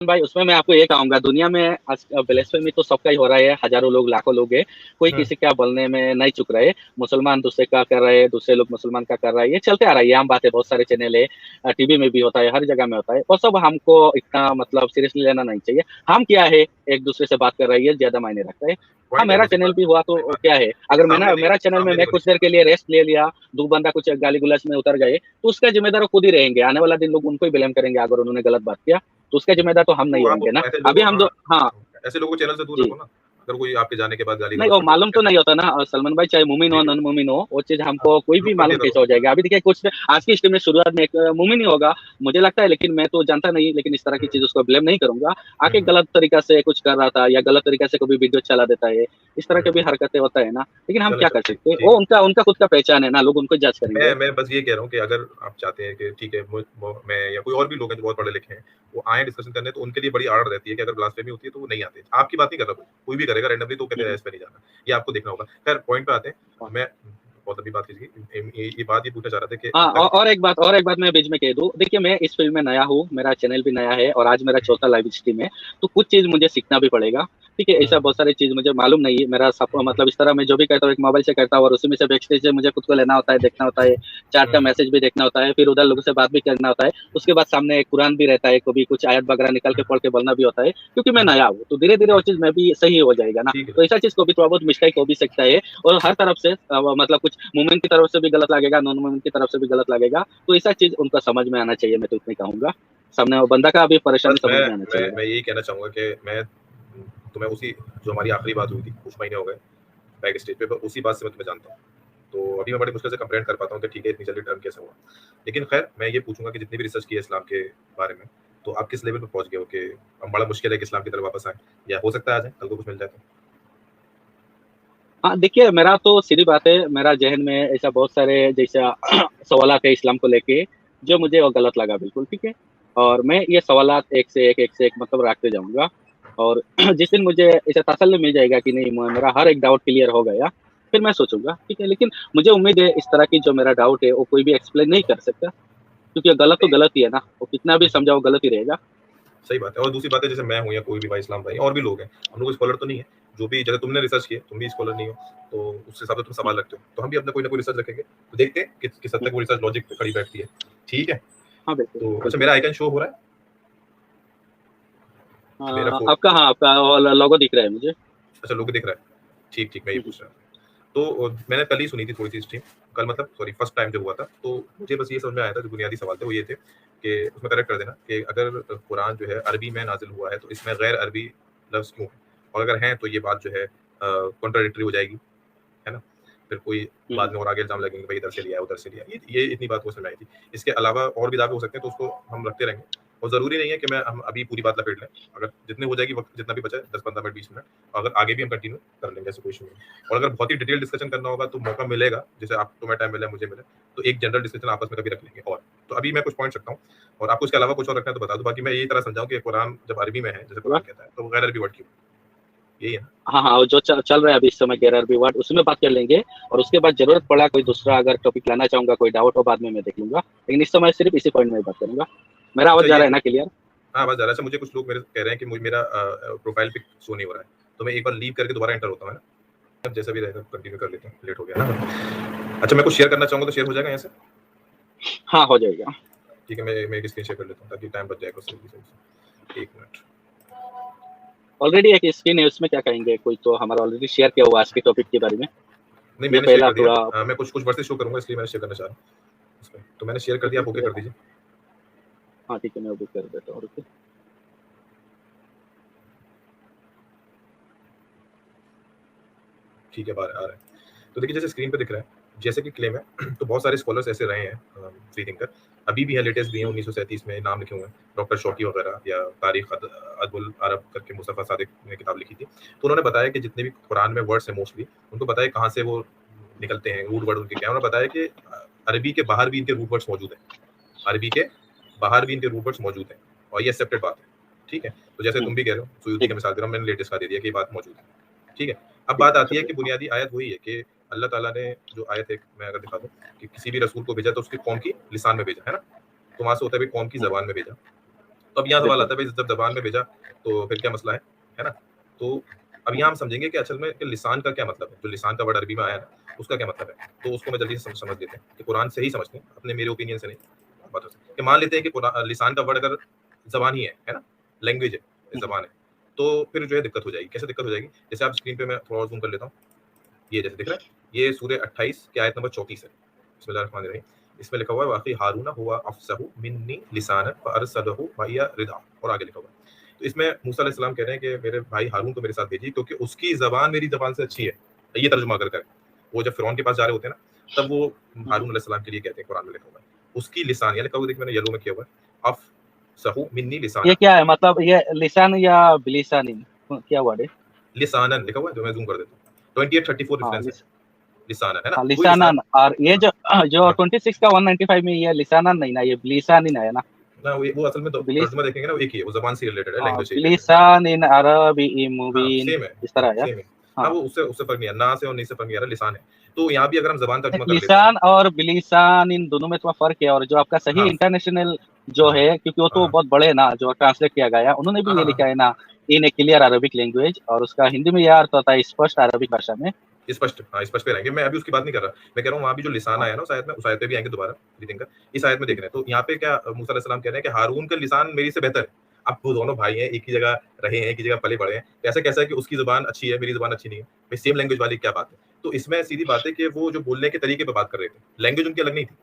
भाई उसमें मैं आपको ये कहूंगा, दुनिया में आज ब्lasphemy तो सबका ही हो रहा है, हजारों लोग लाखों लोग है, कोई किसी का बोलने में नहीं चुक रहे। मुसलमान दूसरे का कर रहे हैं, दूसरे लोग मुसलमान का कर रहा है, ये चलते आ रहा है, ये आम बात है, बहुत सारे चैनल है, टीवी में भी होता है, हर जगह में होता है, और सब हमको इतना मतलब सीरियसली लेना नहीं चाहिए। हम क्या है, एक दूसरे से बात कर रही है, ज्यादा मायने रखता है। हाँ, पॉइंट है, मेरा बेसिक चैनल बात भी हुआ तो सही बात क्या है, है, अगर सामने नहीं मेरा चैनल में सामने मैं नहीं कुछ होनी देर के लिए रेस्ट ले लिया, दो बंदा कुछ गाली गुलाज में उतर गए, तो उसका जिम्मेदार वो खुद ही रहेंगे, आने वाला दिन लोग उनको ही ब्लेम करेंगे अगर उन्होंने गलत बात किया, तो उसका चाहिए। जिम्मेदार तो हम नहीं तो आप होंगे ना। ऐसे अभी लोगों, हम हाँ, दो, हाँ ऐसे लोगों को चैनल से दूर जी, रखो ना। अगर कोई आपके जाने के बाद गाली नहीं गलौज वो कर दे तो मालूम तो क्या नहीं करें? होता ना, और सलमान भाई चाहे मुमिन हो वही चीज़, नॉन मुमिन हो, वो चीज हाँ, हमको कोई भी ग्रुप कर मालूम दिया कैसे करो। हो जाएगा। अभी देखिए कुछ आज की स्ट्रीम में शुरुआत में एक मुमिन ही होगा, मुझे लगता है, लेकिन मैं तो जानता नहीं, लेकिन इस तरह की हुँ, चीज उसको ब्लेम नहीं करूंगा, हुँ, आके हुँ, गलत तरीका से कुछ कर रहा था या गलत तरीका से कोई वीडियो चला देता है, इस तरह के भी हुँ। हरकतें होता है ना, लेकिन हम चलो, क्या चलो, कर सकते हैं, ठीक वो है। उनका उनका खुद का पहचान है ना, लोग उनको जज करेंगे। मैं बस ये कह रहा हूँ कि अगर आप चाहते हैं कि ठीक है, मैं या कोई और भी लोग हैं जो बहुत पढ़े लिखे हैं, वो आएँ डिस्कशन करने, तो उनके लिए बड़ी आड़ रहती है कि अगर ब्लास्फेमी होती है तो वो नहीं आते। आपकी बात नहीं कर रहा कोई भी करेगा रैंडमली तो वो कहते हैं हम्म, इस पे नहीं जाना। ये आपको देखना होगा। खैर पॉइंट पे आते हैं। हाँ मैं बहुत लंबी बात खींच गई। ये बात ये पूछना चाह रहा था कि हाँ, अब तक और एक बात मैं बीच में कह दूं, देखिए मैं इस फील्ड में नया हूँ, मेरा चैनल भी नया है, और आज मेरा चौथा लाइव स्ट्रीम है, तो कुछ चीज मुझे सीखना भी पड़ेगा। ठीक है, हुँ, ऐसा बहुत सारी चीज मुझे मालूम नहीं है, मेरा सब मतलब इस तरह मैं जो भी करता हूँ एक मोबाइल से करता हूँ, और उसी में से बैकस्टेज से मुझे खुद को लेना होता है, देखना होता है, चैट हुँ, का मैसेज भी देखना होता है, फिर उधर लोगों से बात भी करना होता है, उसके बाद सामने एक कुरान भी रहता है, कभी कुछ आयत वगैरह निकाल के हुँ, पढ़ के बोलना भी होता है, क्योंकि मैं हुँ, नया हूँ, तो धीरे धीरे वो चीज में भी सही हो जाएगा ना। ठीक है। तो ऐसा चीज को भी थोड़ा बहुत मिस्टेक हो भी सकता है, और हर तरफ से मतलब कुछ मूवमेंट की तरफ से भी गलत लगेगा, नॉन मूवमेंट की तरफ से भी गलत लगेगा, तो ऐसा चीज उनका समझ में आना चाहिए, मैं तो इतना ही कहूंगा। सामने वो बंदा का भी परेशानी बस समझ में आना चाहिए। मैं यही कहना चाहूँगा कि मैं उसी जो हमारी आखिरी बात हुई थी, कुछ महीने हो गए बैक स्टेज पे, उसी बात से मैं तुम्हें जानता हूँ। तो अभी मैं बड़ी मुश्किल से कंप्लेंट कर पाता हूँ कि ठीक है इतनी जल्दी टर्न कैसे हुआ। लेकिन खैर मैं ये पूछूंगा कि जितनी भी रिसर्च की है इस्लाम के बारे में, तो आप किस लेवल पे पहुंच गए हो कि अब बड़ा मुश्किल है कि इस्लाम की तरफ वापस आए, या हो सकता है आ जाए कल को कुछ मिल जाए तो? हाँ देखिए, मेरा तो सीधी बात है, मेरा जहन में ऐसा बहुत सारे जैसा सवालात है इस्लाम को लेके, जो मुझे वो गलत लगा बिल्कुल, ठीक है, और मैं ये सवालात एक से एक मतलब रखते जाऊंगा, और जिस दिन मुझे ऐसा तसल्ली मिल जाएगा कि नहीं मेरा हर एक डाउट क्लियर हो गया, फिर मैं सोचूंगा, ठीक है, लेकिन मुझे उम्मीद है इस तरह की जो मेरा डाउट है वो कोई भी एक्सप्लेन नहीं कर सकता, क्योंकि गलत तो नहीं, गलत ही है ना, वो कितना भी हम्म, समझाओ गलत ही रहेगा। सही बात है। और दूसरी बात है, जैसे मैं हूँ या कोई भी भाई इस्लाम भाई और भी लोग हैं, हम लोग स्कॉलर तो नहीं है, जो भी जैसे तुमने रिसर्च किया, तुम भी स्कॉलर नहीं हो, तो उस हिसाब से तुम हम्म, सवाल रखते हो, तो हम भी अपना कोई ना कोई रिसर्च रखेंगे, तो देखते हैं किस हद हम्म, तक वो रिसर्च लॉजिक पे खड़ी बैठती है। ठीक है। हाँ बिल्कुल तो अच्छा, बिल्कुल। मेरा आइकन शो हो रहा है, मेरा आपका, हाँ आपका लोगो दिख रहा है मुझे। अच्छा लोग दिख रहा है। ठीक ठीक, मैं ये हम्म, पूछ रहा था। तो मैंने कल ही सुनी थी थोड़ी सी स्ट्रीम, कल मतलब सॉरी फर्स्ट टाइम जब हुआ था, तो मुझे बस ये समझ में आया था, जो बुनियादी सवाल थे वो ये थे कि उसमें करेक्ट कर देना कि अगर कुरान जो है अरबी में नाजिल हुआ है तो इसमें गैर अरबी लफ्ज़ क्यों है, और अगर हैं तो ये बात जो है कॉन्ट्राडिक्टरी हो जाएगी, है ना? फिर कोई बाद हम्म, में और आगे इल्ज़ाम लगेंगे भाई इधर से लिया है, उधर से लिया है। ये इतनी बात मुझे समझ में आई थी। इसके अलावा और भी दावे हो सकते हैं, तो उसको हम रखते रहेंगे, और ज़रूरी नहीं है कि हम अभी पूरी बात लपेट लें। अगर जितनी हो जाएगी वक़्त जितना भी बचा है 10-15 मिनट 20 मिनट, अगर आगे भी हम कंटिन्यू कर लेंगे, ऐसा कोई इश्यू नहीं है। और अगर बहुत ही डिटेल डिस्कशन करना होगा तो मौका मिलेगा, जैसे आप तुम्हें टाइम मिला मुझे मिला, तो एक जनरल डिस्कशन आपस में कभी रख लेंगे और। तो अभी मैं कुछ पॉइंट्स रखता हूँ, और आपको इसके अलावा कुछ और रखना है तो बता दो। बाकी मैं यही तरह समझाऊँ कि कुरान जब अरबी में है, जैसे कुरान कहता है, तो गैर अरबी वर्ड क्यों? यही है ना? हाँ हाँ, जो चल रहा है अभी इस समय गेरर विवाद, उसमें बात कर लेंगे, और उसके बाद जरूरत पड़ा कोई दूसरा अगर टॉपिक लाना चाहूंगा, कोई डाउट हो बाद में मैं देख लूंगा, लेकिन इस समय सिर्फ इसी पॉइंट में ही बात करूंगा। मेरा अच्छा आवाज जा ये रहा है ना क्लियर? हाँ, आवाज़ आ रहा है। अच्छा मुझे कुछ लोग मेरे कह रहे हैं कि मुझे मेरा प्रोफाइल पिक शो नहीं हो रहा है, तो मैं एक बार लीव करके दोबारा एंटर होता हूँ, है ना? अब जैसा भी रहेगा कंटिन्यू कर लेते हैं, लेट हो गया ना। अच्छा मैं कुछ शेयर करना चाहूँगा तो शेयर हो जाएगा यहाँ से? हाँ हो जाएगा। ठीक है, मैं एक स्क्रीन शेयर कर लेता हूँ ताकि टाइम बच जाएगा सही से। 1 मिनट। ऑलरेडी एक स्क्रीन है, उसमें क्या कहेंगे, कोई तो हमारा ऑलरेडी शेयर किया हुआ आज के टॉपिक के बारे में, नहीं जो मैंने शेयर पहला कर दिया। पूरा। मैं कुछ वर्सेस शो करूँगा इसलिए मैंने शेयर करना चाह रहा हूँ इसमें। तो मैंने शेयर कर दिया, ओके आप ओके ओके, कर दीजिए। हाँ ठीक है, मैं वो कर देता हूँ, ओके। ठीक है, बाहर आ रहा है। तो देखिए जैसे स्क्रीन पे दिख रहा है, जैसे कि क्लेम है तो बहुत सारे स्कॉलर्स ऐसे रहे हैं फ्री थिंकर, अभी भी है, लेटेस्ट भी हैं, 1937 में नाम लिखे हुए हैं, डॉक्टर शौकी वगैरह, या तारीख अदबुल अरब करके मुस्तफ़ा सादिक ने किताब लिखी थी। तो उन्होंने बताया कि जितने भी कुरान में वर्ड्स हैं मोस्टली, उनको बताया कहाँ से वो निकलते हैं, रूट वर्ड उनके क्या है। उन्होंने बताया कि अरबी के बाहर भी इनके रूट वर्ड्स मौजूद हैं, अरबी के बाहर भी इनके रूट वर्ड्स मौजूद हैं, और ये एक्सेप्टेड बात है। ठीक है? तो जैसे तुम भी कह रहे हो, सुयुती ठीक का मिसाल दे रहा हूँ, मैंने लेटेस्ट का दे दिया कि ये बात मौजूद है। ठीक है? अब ठीक बात है, आती है चलिए कि हाँ। बुनियादी आयत वही है कि अल्लाह ताला ने जो आयत एक मैं अगर दिखा दूँ कि किसी भी रसूल को भेजा तो उसकी कौम की लिसान में भेजा, है ना? तो वहाँ से होता है भाई कौम की हम्म, ज़बान में भेजा। तो अब यहाँ सवाल बिल्कुल। आता है भाई, जब ज़बान में भेजा तो फिर क्या मसला है ना? तो अब यहाँ हम समझेंगे कि असल में कि लिसान का क्या मतलब है, जो लिसान का वर्ड अरबी में आया है ना, उसका क्या मतलब है। तो उसको मैं जल्दी से समझ लेते हैं कि कुरान से ही समझते हैं, अपने मेरे ओपिनियन से नहीं, बातों से। कि मान लेते हैं कि लिसान का वर्ड अगर ज़बान ही है ना? लैंग्वेज है, ज़बान है, तो फिर जो है दिक्कत हो जाएगी। कैसे दिक्कत हो जाएगी? जैसे आप स्क्रीन पे मैं थोड़ा और ज़ूम कर लेता हूँ। ये जैसे दिख रहा है, ये सूरह 28 की आयत नंबर 34 है। बिस्मिल्लाहिर्रहमानिर्रहीम। इसमें लिखा हुआ है वाक़ी हारून हुवा अफ़सहु मिन्नी लिसानन फ़अरसलहु मइया रिदा, और आगे लिखा हुआ है। तो इसमें मूसा अलैहि सलाम कह रहे हैं कि मेरे भाई हारून को मेरे साथ भेजिए क्योंकि उसकी ज़बान मेरी ज़बान से अच्छी है। ये तर्जुमा अगर करें, वो जब फ़िरौन के पास जा रहे होते हैं ना, तब वो हारून अलैहि सलाम के लिए कहते हैं, कुरान में लिखा हुआ है। उसकी लिसान, ये लिखा हुआ देखिए मैंने येलो में किया हुआ है, अफ़सहु मिन्नी ये लिसानन। क्या है, मतलब ये लिसान या बिलिसानिन, क्या वर्ड है? लिसानन लिखा हुआ है, जो मैं ज़ूम कर देता हूँ। 28-34 हाँ, रेफरेंस है। लिसानन है ना? हाँ, वही लिसान। लिसानन। और ये हाँ, जो हाँ। 26 का 195 में ये लिसानन नहीं ना, ये बिलिसानिन है ना? ना वो असल में बिलिस तर्जुमा देखेंगे ना, वो एक ही है, वो ज़बान से रिलेटेड है, हाँ, लैंग्वेज से रिलेटेड है। बिलिसानिन अरबी हाँ, मुबीन, सेम है, इस तरह है यार। सेम है। हाँ, हाँ, वो उससे उससे फ़र्क नहीं है, ना से और नहीं से फ़र्क नहीं आ रहा, लिसान है। तो यहाँ भी अगर हम ज़बान तर्जुमा कर लेते हैं। लिसान और बिलिसान इन दोनों में थोड़ा फर्क है। और जो आपका सही हाँ, इंटरनेशनल जो हाँ, है, क्योंकि वो तो हाँ, बहुत बड़े हैं ना, जो ट्रांसलेट किया गया है, उन्होंने हाँ, भी ये हाँ, लिखा है ना, इन ए क्लियर अरबिक लैंग्वेज, और उसका हिंदी में यह अर्थ होता है स्पष्ट अरबिक भाषा में। स्पष्ट, हाँ, स्पष्ट पे रहेंगे। मैं अभी उसकी बात नहीं कर रहा। मैं कह रहा हूँ वहाँ भी जो लिसान हाँ, आया ना उस आयत में, उस आयत पे भी आएँगे दोबारा रीडिंग का। इस आयत में देख रहे हैं, तो यहाँ पे क्या मूसा अलैहि सलाम कह रहे हैं कि हारून का लिसान मेरी से बेहतर है। अब वो दोनों भाई हैं, एक ही जगह रहे हैं, एक ही जगह पले-बड़े हैं। तो ऐसा कैसा है कि उसकी ज़ुबान अच्छी है, मेरी ज़ुबान अच्छी नहीं है? भाई सेम लैंग्वेज वाली क्या बात है? तो इसमें सीधी बात है कि वो जो बोलने के तरीके पे बात कर रहे थे, लैंग्वेज उनकी अलग नहीं थी।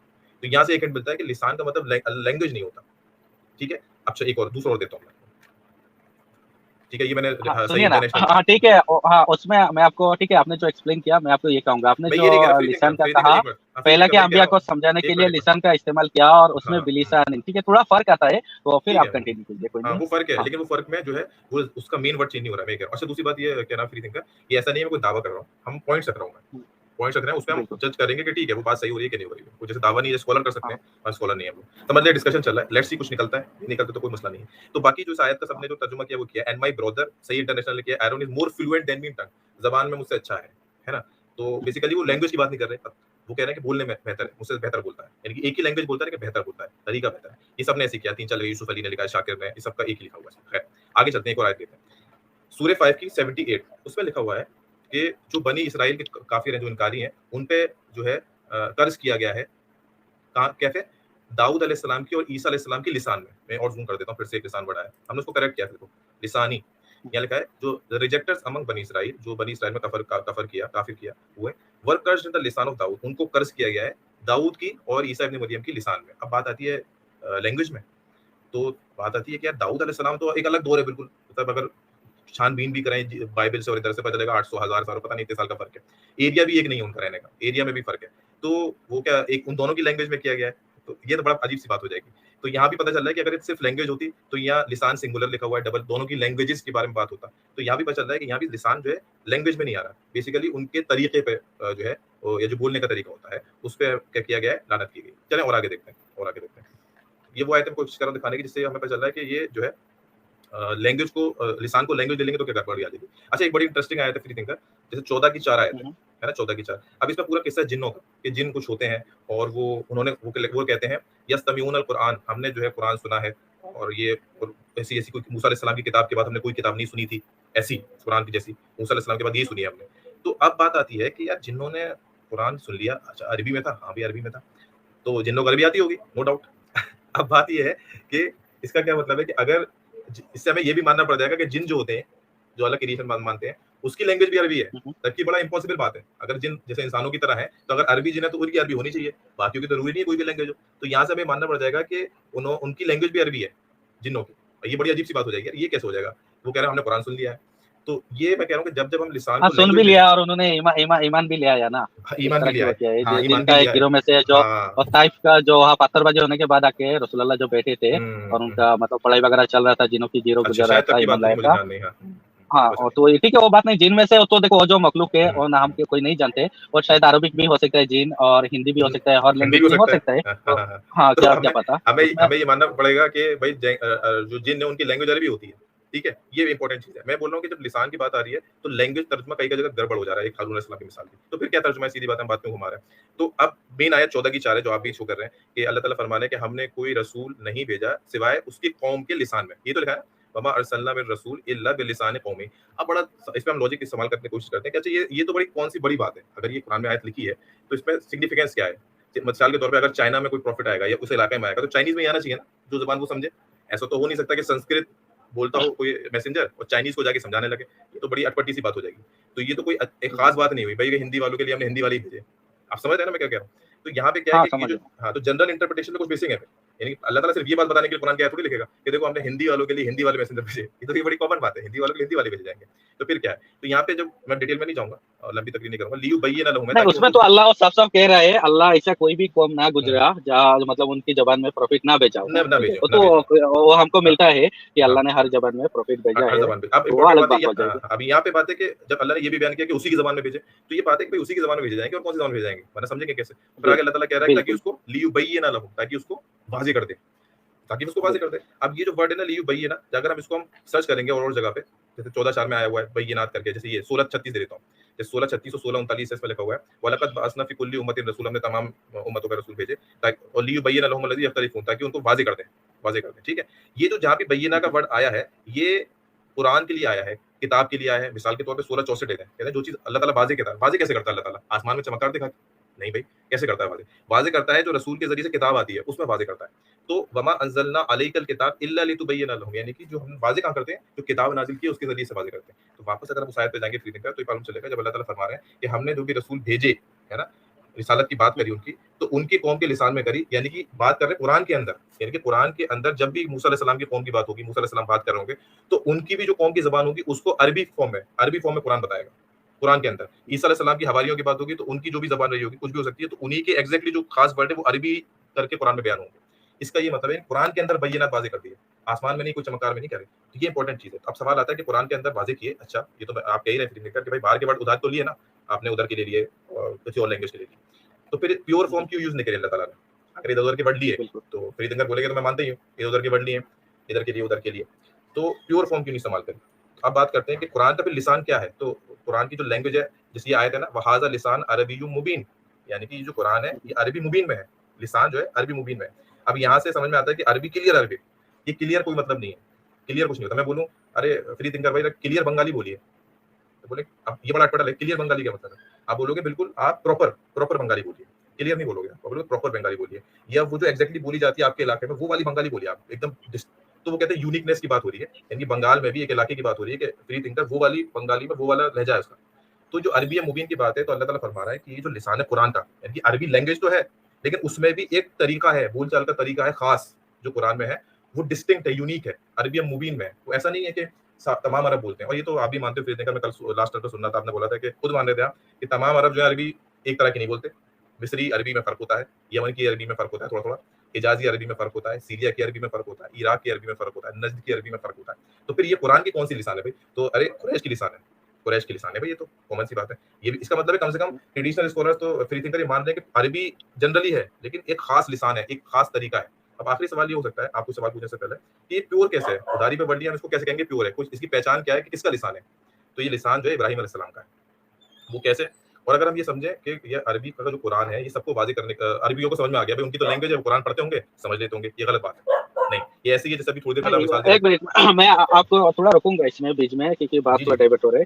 तो यहाँ से एक हिंट मिलता है कि लिसान का मतलब लैंग्वेज नहीं होता। ठीक है? अच्छा एक और दूसरा और देता हूँ मैं। ठीक है, ये मैंने हाँ, सही सुनिए ना। इंटरनेशनल। हाँ, ठीक है। हाँ, उसमें मैं आपको, ठीक है, आपने जो एक्सप्लेन किया, मैं आपको ये कहूंगा, आपने मैं जो ये नहीं कह रहा फ्री थिंकर, लिसान का कहा, एक मिनट, हाँ, फ्री पहला थिंकर के वही कह अंबिया रहा हूँ। को समझाने के लिए एक लिसान मिनट। का इस्तेमाल किया, और हाँ, उसमें हुँ। बिलिसान, ठीक है, थोड़ा फर्क आता है, तो फिर ठीक आप है। कंटिन्यू कीजिए, कोई हाँ, नहीं। वो फ़र्क है, हाँ, लेकिन वो फ़र्क में जो है वो उसका मेन वर्ड चेंज नहीं हो रहा है, मैं ये कह रहा हूँ। अच्छा दूसरी बात ये कह रहा हूँ फ्री थिंकर, ये ऐसा नहीं है मैं कोई दावा कर रहा हूँ, हम पॉइंट्स रख रहा हूँ मैं। पॉइंट्स रख रहे हैं, उसपे हम बिल्कुल। जज करेंगे कि ठीक है, वो बात सही हो रही है कि नहीं हो रही है। वो जैसे दावा नहीं है, स्कॉलर कर सकते हाँ, हैं, हम स्कॉलर नहीं है हम लोग। समझ लें डिस्कशन चल रहा है, लेट्स सी कुछ निकलता है, नहीं निकलता तो कोई मसला नहीं है। तो बाकी जो इस आयत का हाँ, सबने जो तर्जुमा किया वो किया, एंड माय ब्रदर सही इंटरनेशनल ने किया, Aaron is more fluent than me in tongue, ज़बान में मुझसे अच्छा है ना? तो बेसिकली वो लैंग्वेज की बात नहीं कर रहे, वो कह रहे हैं कि बोलने में बेहतर है, मुझसे बेहतर बोलता है। यानी कि एक ही लैंग्वेज बोलता है लेकिन बेहतर बोलता है, तरीका बेहतर है। ये सबने ऐसे किया, 3-4 यूसुफ अली ने लिखा है, शाकिर ने, ये सबका एक ही लिखा हुआ है। खैर, आगे चलते हैं, एक और आयत लेते हैं। सूरह 5 की 78 उसमें लिखा हुआ है कि जो बनी इसराइल के काफिर हैं, जो इनकारी हैं, उन पे जो है कर्ज किया गया है। कहाँ कैसे? दाऊद अलैहिस्सलाम की और ईसा अलैहिस्सलाम की लिसान में। मैं और ज़ूम कर देता हूँ, फिर से एक लिसान बढ़ा है। हमने उसको करेक्ट किया फिर को, लिसानी। यहाँ लिखा है जो रिजेक्टर्स अमंग बनी इसराइल, जो बनी इसराइल में कफर किया, काफिर किया हुए, वर कर्ज्ड इन द लिसान ऑफ दाऊद, उनको कर्ज किया गया है दाऊद की और ईसा इब्न मरियम की लिसान में। अब बात आती है लैंग्वेज में, तो बात आती है कि यार दाऊद अलैहिस्सलाम तो एक अलग दौर है बिल्कुल। मतलब अगर छानबीन भी करें बाइबल से और इधर से पता चलेगा 800 1000 साल पता नहीं इतने साल का फर्क है। एरिया भी एक नहीं है उनका रहने का, एरिया में भी फर्क है। तो वो क्या एक उन दोनों की लैंग्वेज में किया गया है, तो ये तो बड़ा अजीब सी बात हो जाएगी। तो यहाँ भी पता चल रहा है कि अगर सिर्फ लैंग्वेज होती तो यहाँ लिसान सिंगुलर लिखा हुआ है, डबल दोनों की लैंग्वेजेस के बारे में बात होता। तो यहाँ भी पता चल रहा है कि यहाँ भी लिसान जो है लैंग्वेज में नहीं आ रहा, बेसिकली उनके तरीके पे जो है ये जो बोलने का तरीका होता है उस पर क्या किया गया है, लानत की गई। चलें और आगे देखते हैं, और आगे देखते हैं। ये वो आयत कोशिश कर रहा हूँ दिखाने की जिससे हमें पता चल रहा है कि ये जो है लैंग्वेज को लिसान को लैंग्वेज दे लेंगे तो क्या गड़बड़ी आ जाएगी। अच्छा एक बड़ी इंटरेस्टिंग आयत है फ्री थिंकर, जैसे 14 की 4 आयत है ना, 14 की 4। अब इसमें पूरा किस्सा जिन्नों का, कि जिन कुछ होते हैं और वो उन्होंने वो कहते हैं यस्तमीऊन अल कुरान, हमने जो है कुरान सुना है, और ये ऐसी ऐसी कोई मूसा अलैहिस्सलाम की किताब के बाद हमने कोई किताब नहीं सुनी थी ऐसी कुरान की जैसी, मूसा अलैहिस्सलाम के बाद यही सुनी है हमने। तो अब बात आती है कि यार जिन्हों ने कुरान सुन लिया, अच्छा अरबी में था, हाँ भी अरबी में था, तो जिन्नों को अरबी आती होगी नो डाउट। अब बात ये है कि इसका क्या मतलब है कि अगर इससे हमें ये भी मानना पड़ जाएगा कि जिन जो होते हैं, जो अल्लाह की रिलीजन मानते हैं, उसकी लैंग्वेज भी अरबी है, तबकि बड़ा इम्पॉसिबल बात है। अगर जिन जैसे इंसानों की तरह है, तो अगर अरबी जिन है तो उनकी अरबी होनी चाहिए, बाकियों की जरूरी नहीं है कोई भी लैंग्वेज हो। तो यहाँ से हमें मानना पड़ जाएगा कि उनकी लैंग्वेज भी अरबी है जिन्नों की। ये बड़ी अजीब सी बात हो जाएगी यार, ये कैसे हो जाएगा? वो कह रहे हैं हमने कुरान सुन लिया है। तो ये मैं कह रहा हूँ कि जब हम लिसान हाँ, को सुन भी लैंग्वेज दे लिया, दें। और उन्होंने ईमान भी ले आया ना। हाँ, इस ईमान भी तरह लिया की है। बात है, हाँ, ईमान भी जिनका एक लिया है। गिरोह में से जो, हाँ। और ताइफ का जो वहाँ पत्थरबाजी होने के बाद आके रसूलुल्लाह जो बैठे थे, और उनका मतलब पढ़ाई वगैरह चल रहा था, जिनों की जीरो अच्छा गुजर रहा शायद तब था, की ईमान बात होगी, लाया मुझे था। ध्यान नहीं। हाँ, हाँ, पता और चली। तो ठीक है, वो बात नहीं, जिन में से तो देखो, वो जो मखलूक है, हुँ, और ना हम कोई नहीं जानते, और शायद अरबिक भी हो सकता है जिन, और हिंदी भी हो हुँ, सकता है, हर हिंदी लैंग्वेज भी हो में हो सकता है। सकता है, हाँ, हाँ, तो हाँ, हाँ। हाँ, तो क्या क्या हमें पता हमें उसमें। हमें ये मानना पड़ेगा कि भाई जो जिन है उनकी लैंग्वेज अरबी होती है। ठीक है, ये इंपॉर्टेंट चीज है। मैं बोल रहा हूँ कि जब लिसान की बात आ रही है तो लैंग्वेज तर्जुमा कई जगह गड़बड़ हो जा रहा है, एक हारून अलैहिस्सलाम की मिसाल थी, तो फिर क्या तर्जुमा है, सीधी बात, हम बात में घुमा रहे हैं। तो अब मेन आयत 14 की 4 है जो आप भी शो कर रहे हैं कि अल्लाह ताला फरमा रहे हैं कि हमने कोई रसूल नहीं भेजा सिवाय उसकी कौम के लिसान में, ये तो लिखा है वमा अरसलना मिन रसूल इल्ला बिलिसानि कौमी। अब बड़ा इस पे हम लॉजिक इस्तेमाल करने की कोशिश करते हैं कि अच्छा ये तो बड़ी कौन सी बड़ी बात है, अगर ये कुरान में आयत लिखी है तो इसमें सिग्निफिकेंस क्या है। मिसाल के तौर पे अगर चाइना में कोई प्रॉफिट आएगा या उस इलाके में आएगा तो चाइनीज में ही आना चाहिए ना, जो जुबान वो समझे। ऐसा तो हो नहीं सकता कि संस्कृत बोलता हो कोई मैसेंजर और चाइनीज को जाके समझाने लगे, ये तो बड़ी अटपटी सी बात हो जाएगी। तो ये तो कोई एक खास बात नहीं हुई भाई कि हिंदी वालों के लिए हमने हिंदी वाले ही भेजे। आप समझ रहे हैं ना मैं क्या कह रहा हूँ। तो यहाँ पे क्या है हाँ, कि ये समझ जो गया। हाँ, तो जनरल इंटरप्रिटेशन में कुछ बेसिक है, यानी अल्लाह ताला सिर्फ ये बात बताने के लिए कुरान की आयत थोड़ी लिखेगा कि देखो हमने हिंदी वालों के लिए हिंदी वाले मैसेंजर भेजे, ये तो ये बड़ी कॉमन बात है, हिंदी वालों के लिए हिंदी वाले भेजे जाएंगे। तो फिर क्या है, तो यहाँ पे जब मैं डिटेल में नहीं जाऊंगा और लंबी तकरीर नहीं करूंगा, लियु बय्यिना लहुम, नहीं, ताकि उसमें उनको तो अल्लाह साफ-साफ कह रहा है, अल्लाह ऐसा कोई भी कौम ना हाँ, गुजरा जहाँ मतलब उनकी ज़बान में प्रॉफिट ना भेजा ना हो, ना ठीक है? भेजो वो ना भेजो। तो वो हमको हाँ, मिलता है कि हाँ, अल्लाह ने हर ज़बान में प्रॉफिट भेजा हर है, ज़बान पे। अब तो वो इम्पोर्टेंट अलग बात है बात हो जाएगी। अभी यहाँ पे बात है कि जब अल्लाह ने ये भी बयान किया कि उसी की ज़बान में भेजे, तो ये बात है कि भाई उसी की ज़बान में भेजे जाएँगे और कौन सी ज़बान में भेजे जाएँगे, वरना समझेंगे कैसे? फिर बिल आगे अल्लाह ताला कह रहा है कि ताकि बिल्कुल, उसको लियुबय्यिना लहुम, ताकि उसको वाज़ेह कर दे। ताकि उसको वाज़ेह कर बिल्कुल। दे। अब ये जो वर्ड है ना लियुबय्यिना, अगर हम इसको हम सर्च करेंगे और जगह पे, जैसे 14:4 में आया हुआ है बय्यिनात करके, जैसे ये 16:36 दे देता हूँ। जैसे 16:36 और 16:39 इसमें लिखा हुआ है, वलक़द बअसना फ़ी कुल्ली उम्मतिन रसूला, हमने तमाम उम्मतों का रसूल भेजे ताकि और लियुबय्यिना लहुम अल्लज़ी यख्तलिफ़ून, ताकि उनको वाज़ेह कर दें, वाज़ेह कर दें, ठीक है? ये जो जहाँ पे बय्यिना का जी, वर्ड आया है, ये कुरान के लिए आया है, किताब के लिए आया है। मिसाल के तौर पे 16:64 लेते हैं, कहते हैं जो चीज़ अल्लाह ताला वाज़ेह कहता है, वाज़ेह कैसे करता है अल्लाह ताला? आसमान में चमकदार दिखा के? नहीं भई, कैसे करता है वाज़ेह? वाज़ेह करता है जो रसूल के ज़रिए से किताब आती है, उसमें वाज़ेह करता है। तो वमा अंज़लना अलैकल किताब इल्ला लितुबय्यिना लहुम, यानी कि जो हम वाज़ेह कहाँ करते हैं, जो किताब नाज़िल की है उसके ज़रिए से वाज़ेह करते हैं। तो वापस अगर हम उस आयत पे जाएँगे फ्री थिंकर, तो ये मालूम चलेगा जब अल्लाह ताला फरमा रहे हैं कि हमने जो भी रसूल भेजे, है ना? रिसालत की बात करी उनकी, तो उनकी कौम के लिसान में करी, यानी कि बात कर रहे हैं कुरान के अंदर, यानी कि कुरान के अंदर जब भी मूसा अलैहि सलाम की कौम की बात होगी, मूसा अलैहि सलाम बात कर रहे होंगे, तो उनकी भी जो कौम की ज़बान होगी उसको अरबी फॉर्म में कुरान बताएगा। कुरान के अंदर ईसा अलैहि सलाम की हवारियों की बात होगी तो उनकी जो भी ज़बान रही होगी, कुछ भी हो सकती है, तो उन्हीं के एग्ज़ैक्टली जो खास वर्ड है वो अरबी करके कुरान में बयान होंगे। इसका ये मतलब है कुरान के अंदर बय्यिनात वाज़ेह कर दी है। आसमान में नहीं, कोई चमत्कार में नहीं करे। तो ये इंपॉर्टेंट चीज़ है। अब सवाल आता है कि कुरान के अंदर वाज़ेह किए, अच्छा ये तो आप कह ही रहे हैं कि भाई बाहर के वर्ड उधार तो लिए ना, आपने उधर के ले लिए और किसी और लैंग्वेज के लिए लिए। तो फिर प्योर फॉर्म जी, क्यों यूज़ नहीं करे अल्लाह ताला ने? अगर इधर-उधर के वर्ड लिए, बिल्कुल। तो फ्री थिंकर बोलेंगे तो मैं मानता ही हूँ, इधर-उधर के वर्ड लिए, इधर के लिए, उधर के लिए। तो प्योर फॉर्म क्यों नहीं इस्तेमाल करी? अब बात करते हैं कि कुरान का फिर लिसान क्या है? तो कुरान की जो लैंग्वेज है, जैसे ये आयत है ना, वहाज़ा लिसान अरबिय्युम मुबीन, यानी कि ये जो कुरान है, ये अरबी मुबीन में है। लिसान जो है अरबी मुबीन में है। अब यहाँ से समझ में आता है कि अरबी क्लियर अरबी, ये क्लियर कोई मतलब नहीं है। क्लियर कुछ नहीं होता। मैं बोलूँ, अरे फ्री थिंकर भाई क्लियर बंगाली बोलिए, तो बोले अब ये बड़ा अटपटा है, क्लियर बंगाली क्या मतलब है? आप बोलोगे बिल्कुल आप प्रॉपर बंगाली बोलिए, क्लियर नहीं बोलोगे, आप बोलोगे प्रॉपर बंगाली बोलिए, या वो जो एग्जैक्टली बोली जाती है आपके इलाके में वो वाली बंगाली बोलिए आप एकदम तो वो कहते हैं यूनिकनेस की बात हो रही है, यानी कि बंगाल में भी एक इलाके की बात हो रही है कि फ्री थिंकर वो वाली बंगाली में वो वाला लहजा है उसका। तो जो अरबी मुबीन की बात है, तो अल्लाह ताला फरमा रहा है कि ये जो लिसान है कुरान का, यानी कि अरबी लैंग्वेज तो है, लेकिन उसमें भी एक तरीका है, बोलचाल का तरीका है खास, जो कुरान में है, वो डिस्टिंक्ट है, यूनिक है, अरबी मुबीन में है। तो ऐसा नहीं है कि तमाम अरब बोलते हैं, और ये तो आप भी मानते हो, फ्री थिंकर, मैं कल लास्ट टाइम सुन रहा था, आपने बोला था कि खुद मान रहे थे आप कि तमाम अरब जो है अरबी एक तरह की नहीं बोलते। मिस्री अरबी में फ़र्क होता है, यमन की अरबी में फ़र्क होता है थोड़ा-थोड़ा, हिजाज़ी अरबी में फ़र्क होता है, सीरिया की अरबी में फ़र्क होता है, इराक की अरबी में फ़र्क होता है, नज़्द की अरबी में फ़र्क होता है। तो फिर ये कुरान की कौन-सी लिसान है भई? तो अरे कुरैश की लिसान है, कुरैश की लिसान है भई, ये तो कॉमन सी बात है। ये भी इसका मतलब है, कम से कम ट्रेडिशनल स्कॉलर्स तो फ्री थिंकर ये मान रहे हैं कि अरबी जनरली है, लेकिन एक खास लिसान है, एक खास तरीका है। अब आखिरी सवाल ये हो सकता है, आपको सवाल पूछने से पहले, कि ये प्योर कैसे है? उधारी पे वर्ड लिया, हम इसको कैसे कहेंगे प्योर है? कुछ इसकी पहचान क्या है कि किसका लिसान है? तो ये लिसान जो है इब्राहीम अलैहिस्सलाम का है। वो कैसे? और अगर हम ये समझें कि ये अरबी का जो कुरान है, ये सबको वाज़ेह करने का, अरबियों को समझ में आ गया भाई, उनकी तो लैंग्वेज है, वो कुरान पढ़ते होंगे, समझ लेते होंगे, ये गलत बात है। नहीं, ये ऐसे ही है जैसे अभी थोड़ी देर पहले आप नहीं, मिसाल दे रहे एक मिनट मैं आपको थोड़ा रोकूँगा इसमें बीच में, क्योंकि थे। बात जी, थोड़ा जी। डाइवर्ट हो रहा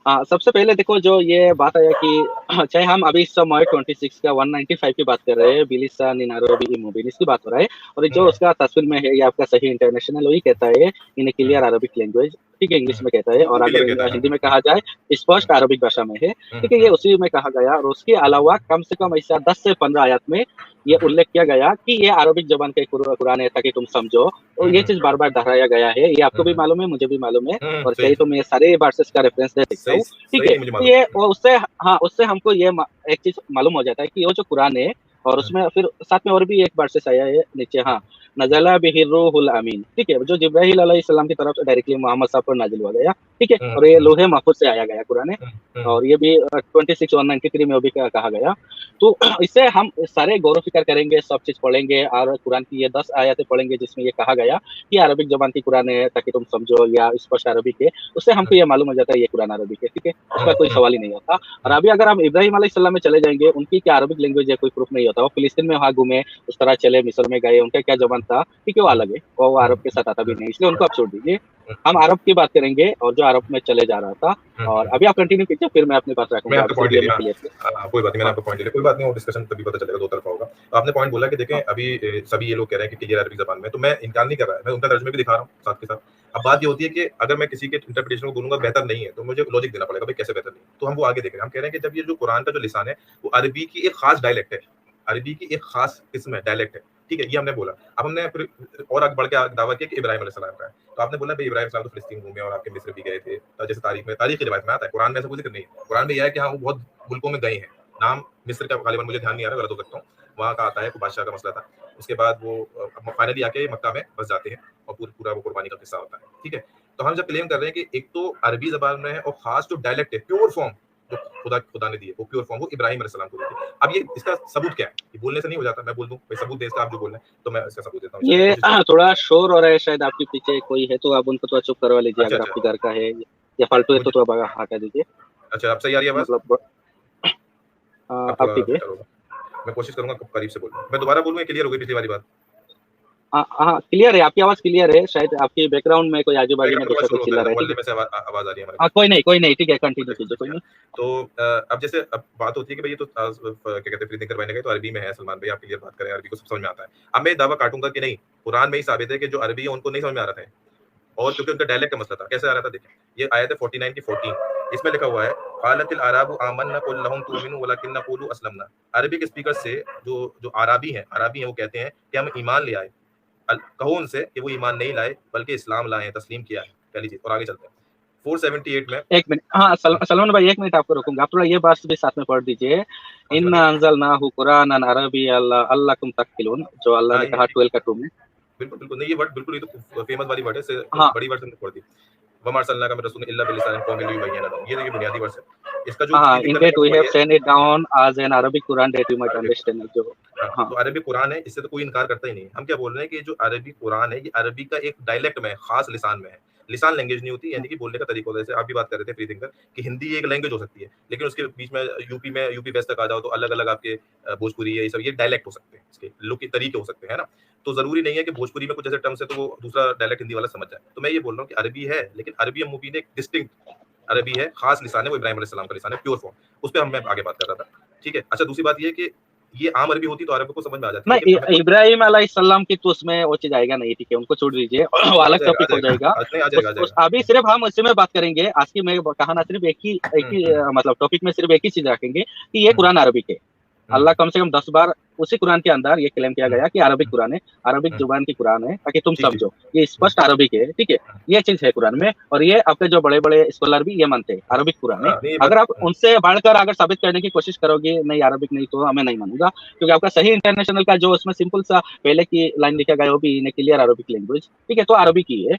है। सबसे पहले देखो, जो ये बात आया कि चाहे हम अभी इस समय 26 का 195 की बात कर रहे हैं, बिलिसान इन अरबिय्युम मुबीन, इसकी बात हो रहा है, और हुँ, जो हुँ, उसका तस्वीर में है, ये आपका सही इंटरनेशनल वही कहता है इन हुँ, क्लियर अरबिक लैंग्वेज, ठीक है, इंग्लिश हुँ। में कहता है, वो और क्लियर अगर कहता है, हिंदी हाँ। में कहा जाए हुँ, स्पष्ट अरबिक भाषा में है, हुँ, ठीक है, ये हुँ, उसी में कहा गया, और उसके अलावा कम से कम ऐसा 10 से 15 आयत में ये हुँ, उल्लेख किया गया कि ये अरबिक ज़बान का कुरान है, ताकि तुम समझो। तो हुँ, ये हुँ, चीज़ बार-बार दोहराया गया है, ये हुँ, आपको भी हुँ, मालूम है, मुझे भी मालूम है, हुँ, और सही, चाहे तो मैं सारे वर्सेस का रेफरेंस दे सकता सही हूँ, ठीक सही है? नहीं मुझे तो मालूम। ये वो उससे हाँ, उससे हमको ये एक चीज़ मालूम हो जाता है कि वो जो कुरान है, और हुँ, उसमें फिर साथ में और भी एक वर्सेस आया है नीचे, हुँ, हाँ, नज़ला बिहिर रूहुल अमीन, ठीक है? जो जिब्राइल अलैहिस्सलाम की तरफ से डायरेक्टली मोहम्मद साहब पर नाज़िल हुआ गया, ठीक है, हुँ, और ये हुँ, लोहे महफूज से आया गया कुरान है, हुँ, हुँ, और ये भी 26 193 में भी कहा गया। तो इससे हम सारे गौर फ़िक्र करेंगे, सब चीज़ पढ़ेंगे और कुरान की ये 10 आयतें पढ़ेंगे जिसमें ये कहा गया कि अरबिक ज़बान की कुरान है ताकि तुम समझो, या स्पष्ट अरबिक है, उससे हमको हुँ, ये मालूम हो जाता है ये कुरान अरबिक है, ठीक है? हुँ, उसका कोई हुँ, सवाल ही नहीं होता। और हुँ, अभी अगर हम इब्राहीम अलैहिस्सलाम में चले जाएँगे, उनकी क्या अरबिक लैंग्वेज है कोई प्रूफ़ नहीं होता। वो फ़िलिस्तीन में वहाँ घूमे, उस तरह चले, मिस्र में गए, उनका क्या ज़बान था, ठीक है, वो हुँ, अलग है। वो हुँ, अरब के साथ आता भी हुँ, नहीं, इसलिए उनको आप छोड़ दीजिए। हुँ, हम हुँ, अरब की बात करेंगे और जो अरब में चले जा रहा था, हुँ, और हुँ। अभी आप कंटिन्यू कीजिए, फिर मैं अपनी बात मैं रखूँगा, आपका अब पॉइंट सिर्फ ले ये लिया। मैं क्लियर कर। कोई बात नहीं, मैंने हाँ, आपका पॉइंट ले लिया। कोई बात नहीं, वो डिस्कशन तभी पता चलेगा, दो तरफ़ा होगा। तो आपने पॉइंट बोला कि देखें हाँ, अभी सभी ये लोग कह रहे हैं कि क्लियर अरबी ज़बान में, तो मैं इनकार नहीं कर रहा, मैं उनका तर्जुमे भी दिखा रहा हूँ साथ के साथ। अब बात ये होती है कि अगर मैं किसी के इंटरप्रिटेशन को बोलूँगा बेहतर नहीं है, तो मुझे लॉजिक देना पड़ेगा, भाई कैसे बेहतर नहीं है? तो हम वो आगे देख रहे हैं। हम कह रहे हैं कि जब ये जो कुरान का जो लिसान है, वो अरबी की एक ख़ास डायलेक्ट है। अरबी की एक ख़ास किस्म है, डायलेक्ट है। ठीक है, ये हमने बोला। अब हमने फिर और आगे बढ़ के दावा किया कि इब्राहीम अलैहिस्सलाम का है। तो आपने बोला भई इब्राहीम अलैहिस्सलाम तो फ़िलिस्तीन घूमे और आपके मिस्र भी गए थे। जैसे तारीख की रिवायत में आता है, कुरान में ऐसा कोई ज़िक्र नहीं है। कुरान में ये है कि हाँ, वो बहुत मुल्कों में गए हैं। नाम मिस्र का गालिबन मुझे ध्यान नहीं आ रहा, गलत हो सकता हूँ। वहाँ का आता है, कोई बादशाह का मसला था। उसके बाद वो फाइनली आके मक्का में बस जाते हैं और पूरा वो कुर्बानी का किस्सा होता है। ठीक है? तो हम जब क्लेम कर रहे हैं कि एक तो अरबी ज़बान में है और ख़ास जो डायलेक्ट है, प्योर फॉर्म जो खुदा ने दी है, वो प्योर फॉर्म वो इब्राहीम अलैहिस्सलाम को दी थी। अब ये इसका सबूत क्या है? ये बोलने से नहीं हो जाता। मैं बोल दूँ, भाई सबूत दें इसका, आप जो बोल रहे हैं, तो मैं इसका सबूत देता हूँ। चलिए ये कोशिश करता हूँ। थोड़ा शोर हो रहा है, शायद आपके पीछे कोई है, तो आप उनको थोड़ा चुप करवा लीजिए, अच्छा, अगर अच्छा। आपके घर का है या फालतू है मुझे तो आप हटा दीजिए। अच्छा, अब सही आ रही है आवाज़? मतलब अब अब थोड़ा ठीक है। बेटर होगा। मैं कोशिश करूँगा करीब से बोलूँ। मैं दोबारा बोलूँ या क्लियर हो गई पिछली वाली बात? हाँ, क्लियर है, आपकी आवाज़ क्लियर है, शायद आपके बैकग्राउंड में कोई आजू-बाजू में बैकग्राउंड में दूसरा शोर कोई होता चिल्ला है, रहा है, ठीक मोहल्ले है? में से आवाज़ आ रही है हमारे हाँ, घर से। कोई नहीं, ठीक है, कंटिन्यू कुछ कीजिए, कुछ कोई किया। नहीं। तो अब जैसे अब बात होती है कि भई ये तो क्या कहते हैं फ्रीथिंकर बहने गए तो अरबी में है सलमान भाई, आप क्लियर बात करें, अरबी को सब समझ में आता है। अब मैं ये दावा काटूँगा कि नहीं, कुरान में ही साबित है कि जो अरबी है उनको नहीं समझ में आ रहा था। और क्योंकि उनका डायलेक्ट का मसला था, कैसे आ रहा था देखिए, ये आयत है 49 की 14, इसमें लिखा हुआ है क़ालतिल अराबु आमन्ना कुल लहुम तुमिनु वलाकिन्ना क़ूलू अस्लमना। अरबिक स्पीकर से जो अराबी हैं वो कहते हैं कि हम ईमान ले आए। कहो उनसे कि वो ईमान नहीं लाए बल्कि इस्लाम लाए हैं, तस्लीम किया है। पहली चीज़ और आगे चलते हैं। 478 में 1 मिनट, हाँ, सलमान भाई 1 मिनट आपको रोकूँगा, आप थोड़ा ये बात भी साथ में पढ़ दीजिए। कौन-सी बात है? इन्ना अंज़लनाहु कुरानन अरबिय्यन लअल्लकुम तअक़िलून, जो अल्लाह हाँ, ने ये कहा 12 का 2 में। बिल्कुल, बिल्कुल। नहीं, ये वर्ड बिल्कुल, ये तो फेमस वाली वर्ड है, इससे हाँ, बड़ी वर्ड से हमने पढ़ दी। वमा अरसलनाका मिन रसूलिन इल्ला बिलिसानिन क़ौमिन लियुबय्यिना लहुम। ये देखिए बुनियादी वर्ड है। इसका जो हाँ, फ्री इन थिंकर दैट लिखा वी हुआ हैव ये send it down as an Arabic Quran that you might अरबी अंडरस्टैंड, जो हाँ, हाँ, तो अरबी कुरान है, इससे तो कोई इनकार करता ही नहीं है। हम क्या बोल रहे हैं कि जो अरबी कुरान है, ये अरबी का एक डायलेक्ट में है, खास लिसान में है। लिसान लैंग्वेज नहीं होती, हाँ, यानी कि बोलने का तरीका होता है। जैसे आप भी बात कर रहे थे फ्री थिंकर कि हिंदी एक लैंग्वेज हो सकती है, लेकिन उसके बीच में यूपी वेस्ट तक आ जाओ तो अलग-अलग आपके भोजपुरी है, ये सब ये डायलेक्ट हो सकते हैं, इसके लोग के तरीके हो सकते हैं, है ना? तो ज़रूरी नहीं है कि भोजपुरी में कुछ ऐसे टर्म्स है तो वो दूसरा डायलेक्ट हिंदी वाला समझ जाए। तो मैं ये बोल रहा हूँ कि अरबी है, लेकिन अरबी हम मुबीन एक डिस्टिंक्ट अरबी है, खास लिसान है, वो इब्राहिम अलैहिस्सलाम का लिसान है, प्योर फॉर्म। उस पे मैं आगे बात कर रहा था। ठीक है? अच्छा दूसरी बात ये है कि ये आम अरबी होती तो अरब को समझ में आ जाती, लेकिन नहीं, हमें कुछ इब्राहिम अलैहिस्सलाम की तो उसमें वो चीज़ आएगा नहीं, ठीक है, उनको छोड़ दीजिए। वो वो आ अलग जाएगा, आ टॉपिक हो जाएगा। जाएगा। आज नहीं आ जाएगा, उस आ उस जाएगा। अभी सिर्फ़ हम उसी में बात करेंगे, आज की मैं कहा ना, सिर्फ़ एक हुँ, ही हुँ, मतलब टॉपिक में सिर्फ़ एक ही चीज़ रखेंगे कि ये हुँ, कुरान अरबिक है। हुँ, अल्लाह कम से कम 10 बार उसी कुरान के अंदर ये क्लेम किया हुँ, गया कि अरबिक हुँ, कुरान है, अरबिक हुँ। ज़ुबान की कुरान है, ताकि तुम ठीक, ठीक। समझो। ये हुँ, स्पष्ट अरबिक है, ठीक है? हुँ, ये चीज़ है कुरान में, और ये आपके जो बड़े-बड़े स्कॉलर भी ये मानते हैं, अरबिक कुरान है। हाँ, नहीं ये अगर बात आप उनसे बढ़कर अगर साबित करने की कोशिश करोगे, नहीं अरबिक नहीं, तो मैं नहीं मानूँगा, क्योंकि आपका सही इंटरनेशनल का जो उसमें सिंपल सा पहले की लाइन लिखा गया है, वो भी इन अ क्लियर अरबिक लैंग्वेज, ठीक है? तो हुँ, अरबिक ही है।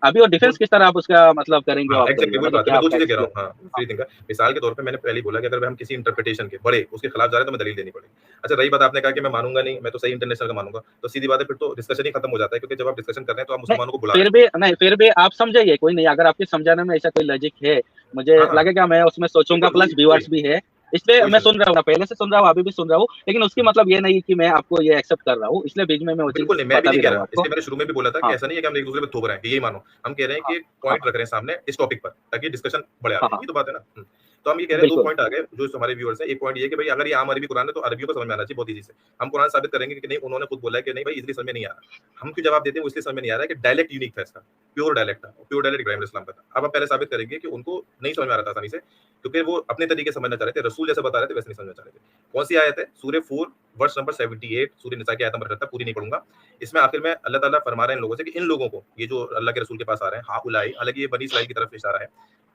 अभी वो दो डिफेंस किस तरह आप उसका मतलब करेंगे, वो हाँ, आप एग्ज़ैक्टली करिए, वही मतलब बात है। क्या मैं 2 आपका चीज़ें कह रहा एक्सप्लेन। हूँ। हाँ, हाँ, फ्री थिंकर मिसाल के तौर पे मैंने पहले ही बोला कि अगर हम किसी इंटरप्रिटेशन के बड़े उसके खिलाफ जा रहे हैं तो हमें दलील देनी पड़ेगी। अच्छा रही बात आपने कहा कि मैं मानूँगा नहीं, मैं तो सही इंटरनेशनल का मानूँगा। तो सीधी बात है फिर तो डिस्कशन ही खत्म हो जाता है क्योंकि जब आप डिस्कशन कर रहे हैं तो आप नहीं, मुसलमानों को बुला रहे हैं। फिर भी आप समझाइए, कोई नहीं, अगर आपके समझाने में ऐसा कोई लॉजिक है, मुझे हाँ, हाँ, लगेगा मैं उसमें सोचूँगा, बिल्कुल वही प्लस वही व्यूअर्स भी है, इसलिए वही मैं समझा। सुन रहा हूँ, पहले से सुन रहा हूँ, अभी भी सुन रहा हूँ, लेकिन उसकी हुँ। मतलब ये नहीं कि मैं आपको ये एक्सेप्ट कर रहा हूँ, इसलिए बीच में मैं वो चीज़ बिल्कुल नहीं, मैं भी बता नहीं भी कह रहा हूँ रहा। आपको। इसलिए मैंने शुरू में भी बोला था कि हाँ, ऐसा नहीं है कि हम एक-दूसरे पे थोप रहे हैं कि यही मानो। हम कह रहे हैं हाँ, कि एक हाँ, पॉइंट रख रहे हैं सामने इस टॉपिक पर, ताकि डिस्कशन बढ़े हाँ, आगे। हाँ, ये तो बात है ना? तो हम ये कह रहे हैं 2 बिल्कुल। पॉइंट आ गए जो हमारे व्यूअर्स हैं। एक पॉइंट ये है कि भाई अगर ये आम अरबी कुरान है तो अरबियों को समझ में आना चाहिए बहुत ईज़ी से। हम कुरान साबित करेंगे कि नहीं उन्होंने खुद बोला है कि नहीं भाई इसलिए समझ में नहीं आ रहा। हम क्यों जवाब देते हैं वो इसलिए समझ में नहीं आ रहा है कि डायलेक्ट यूनिक था इसका, प्योर डायलेक्ट था। प्योर डायलेक्ट इब्राहिम अलैहिस्सलाम का था। अब हम पहले साबित करेंगे कि उनको नहीं समझ में आ रहा था आसानी से क्योंकि वो अपने तरीके से समझना चाह रहे थे। रसूल जैसा बता रहे थे वैसे नहीं समझना चाह रहे थे। कौन-सी आयत है? सूरह 4 वर्स नंबर 78 सूरह निसा की आयत नंबर 78 पूरी नहीं पढ़ूँगा। इसमें आखिर में अल्लाह ताला फरमा रहे हैं इन लोगों से कि इन लोगों को, ये जो अल्लाह के रसूल के पास आ रहे हैं, हाउलाई, हालाँकि ये बनी इस्राइल की तरफ इशारा है।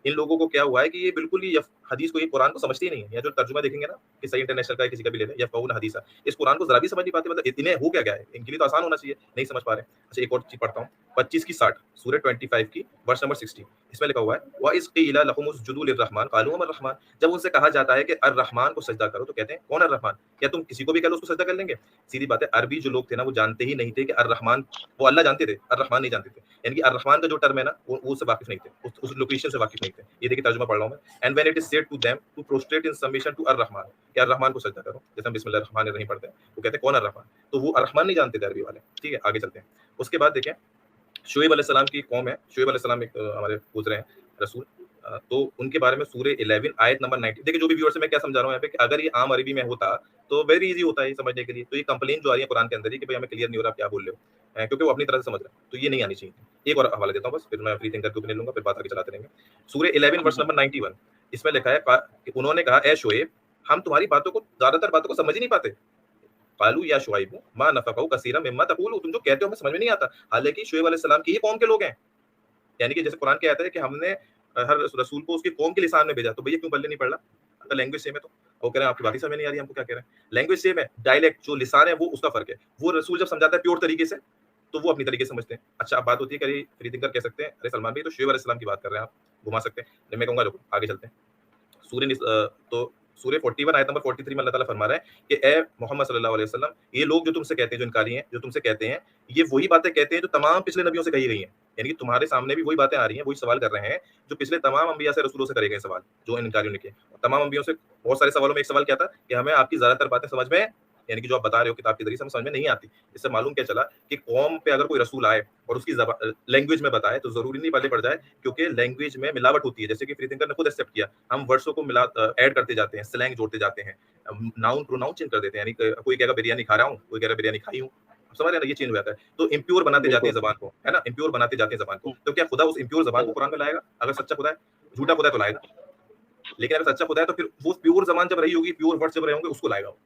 इन लोगों को क्या हुआ है कि ये बिल्कुल ही हदीस को, ये कुरान को समझते ही नहीं है। या जो तर्जुमा देखेंगे ना कि सही इंटरनेशनल का है, किसी का भी ले लें, यफ़क़हून हदीसा, इस कुरान को ज़रा भी समझ नहीं पाते। मतलब इन्हें हो क्या गया है? इनके लिए तो आसान होना चाहिए, नहीं समझ पा रहे। अच्छा, एक और चीज़ पढ़ता हूँ, 25 की 60, सूरह 25 की वर्स नंबर 60, इसमें लिखा हुआ है, व इज़ क़ीला लहुमुस्जुदू लिर्रहमान क़ालू वमर रहमान। जब उनसे कहा जाता है कि अर-रहमान को सजदा करो, तो कहते हैं कौन अर-रहमान? क्या तुम किसी को भी कह लो उसको सजदा कर लेंगे? सीधी बात है, अरबी जो लोग थे ना, वो जानते ही नहीं थे कि अर-रहमान, वो अल्लाह जानते थे, अर-रहमान नहीं जानते थे। यानी कि अर-रहमान का जो टर्म है ना, वो उससे वाकिफ नहीं थे, उस लोकेशन से वाकिफ नहीं थे। ये देखिए तर्जुमा पढ़ रहा हूँ मैं। And when it is said to them to prostrate in submission to Ar-Rahman, कि अर-रहमान को सजदा करो, जैसे हम बिस्मिल्लाहिर रहमानिर रहीम पढ़ते हैं, वो कहते हैं कौन अर-रहमान? तो वो अर-रहमान नहीं जानते थे अरबी वाले। ठीक है, आगे चलते हैं। उसके बाद देखें, शुएब अलैहिस्सलाम की कौम है, शुएब अलैहिस्सलाम एक हमारे गुजरे हैं रसूल, तो उनके बारे में सूरह 11 आयत नंबर 90। देखिए जो भी व्यूअर्स है, मैं क्या समझा रहा हूँ यहाँ पे कि अगर ये आम अरबी में होता तो वेरी इजी होता है ये समझने के लिए। तो ये कंप्लेन जो आ रही है कुरान के अंदर ही कि भाई हमें क्लियर नहीं हो रहा आप क्या बोल रहे हो, क्योंकि वो अपनी तरह से समझ रहे हैं, तो ये नहीं आनी चाहिए। एक और हवाला देता हूँ बस, फिर मैं फ्री थिंकर के ओपिनियन लूंगा, फिर बात आगे चलाते रहेंगे। सूरह 11 वर्स नंबर 91, इसमें लिखा है कि उन्होंने कहा, ए शुएब, हम तुम्हारी बातों को, ज्यादातर बातों को समझ ही नहीं पाते। कालू या शुआइब मा नफक़ू कसीरा मिम्मा तक़ूलू, तुम जो कहते हो हमें समझ में नहीं आता। हालांकि शुएब अलैहिस्सलाम की ही कौम के लोग हैं। यानी कि जैसे कुरान क्या कहता है कि हमने हर रसूल को उसकी कौम के लिसान में भेजा, तो भैया क्यों पल्ले नहीं पड़ रहा? अगर लैंग्वेज सेम है तो। वो कह रहे हैं आपकी बात ही समझ नहीं आ रही, हमको क्या कह रहे हैं। लैंग्वेज सेम है, डायलेक्ट जो लिसान है वो उसका फर्क है। वो रसूल जब समझाता है प्योर तरीके से, तो वो अपनी तरीके से समझते हैं। अच्छा, अब बात होती है कि अरे फ्री थिंकर कह सकते हैं, अरे सलमान भाई तो शुएब अलैहिस्सलाम की बात कर रहे हैं आप, घुमा सकते हैं। नहीं, मैं कहूंगा रुको, आगे चलते हैं। तो सूरह 41 आयत नंबर 43 में अल्लाह ताला फरमा रहा है कि ए मोहम्मद सल्लल्लाहु अलैहि वसल्लम, ये लोग जो तुमसे कहते हैं, जो इनकारी हैं, जो तुमसे कहते हैं, ये वही बातें कहते हैं जो तमाम पिछले नबियों से कही गई हैं। यानी कि तुम्हारे सामने भी वही बातें आ रही हैं, वही सवाल कर रहे हैं जो पिछले तमाम अंबिया से, रसूलों से करे गए सवाल, जो इन इनकारियों ने किए। तमाम अंबियों से बहुत सारे सवालों में एक सवाल क्या था कि हमें आपकी ज्यादातर बातें समझ में, यानी कि जो आप बता रहे हो किताब के जरिए से, हमें समझ में नहीं आती। इससे मालूम क्या चला कि कौम पे अगर कोई रसूल आए और उसकी लैंग्वेज में बताए तो जरूरी नहीं पल्ले पड़ जाए, क्योंकि लैंग्वेज में मिलावट होती है। जैसे कि फ्री थिंकर ने खुद एक्सेप्ट किया, हम वर्ड्सों को मिला ऐड करते जाते हैं, स्लैंग जोड़ते जाते हैं, नाउन प्रोनाउन चेंज कर देते हैं। यानी कोई कहेगा बिरयानी खा रहा हूँ, कोई कह रहा है बिरयानी खाई हूँ, समझ रहे हैं ना, ये चेंज हो जाता है। तो इम्प्योर बनाते जाते हैं बिल्कुल। जबान को, है ना, इम्प्योर बनाते जाते हैं जबान को। तो क्या खुदा उस इम्प्योर जबान को कुरान में लाएगा? अगर सच्चा खुदा है, झूठा खुदा है तो लाएगा। लेकिन अगर सच्चा खुदा है तो फिर वो प्योर जबान जब रही होगी, प्योर वर्ड जब रहे होंगे, उसको लाएगा वो।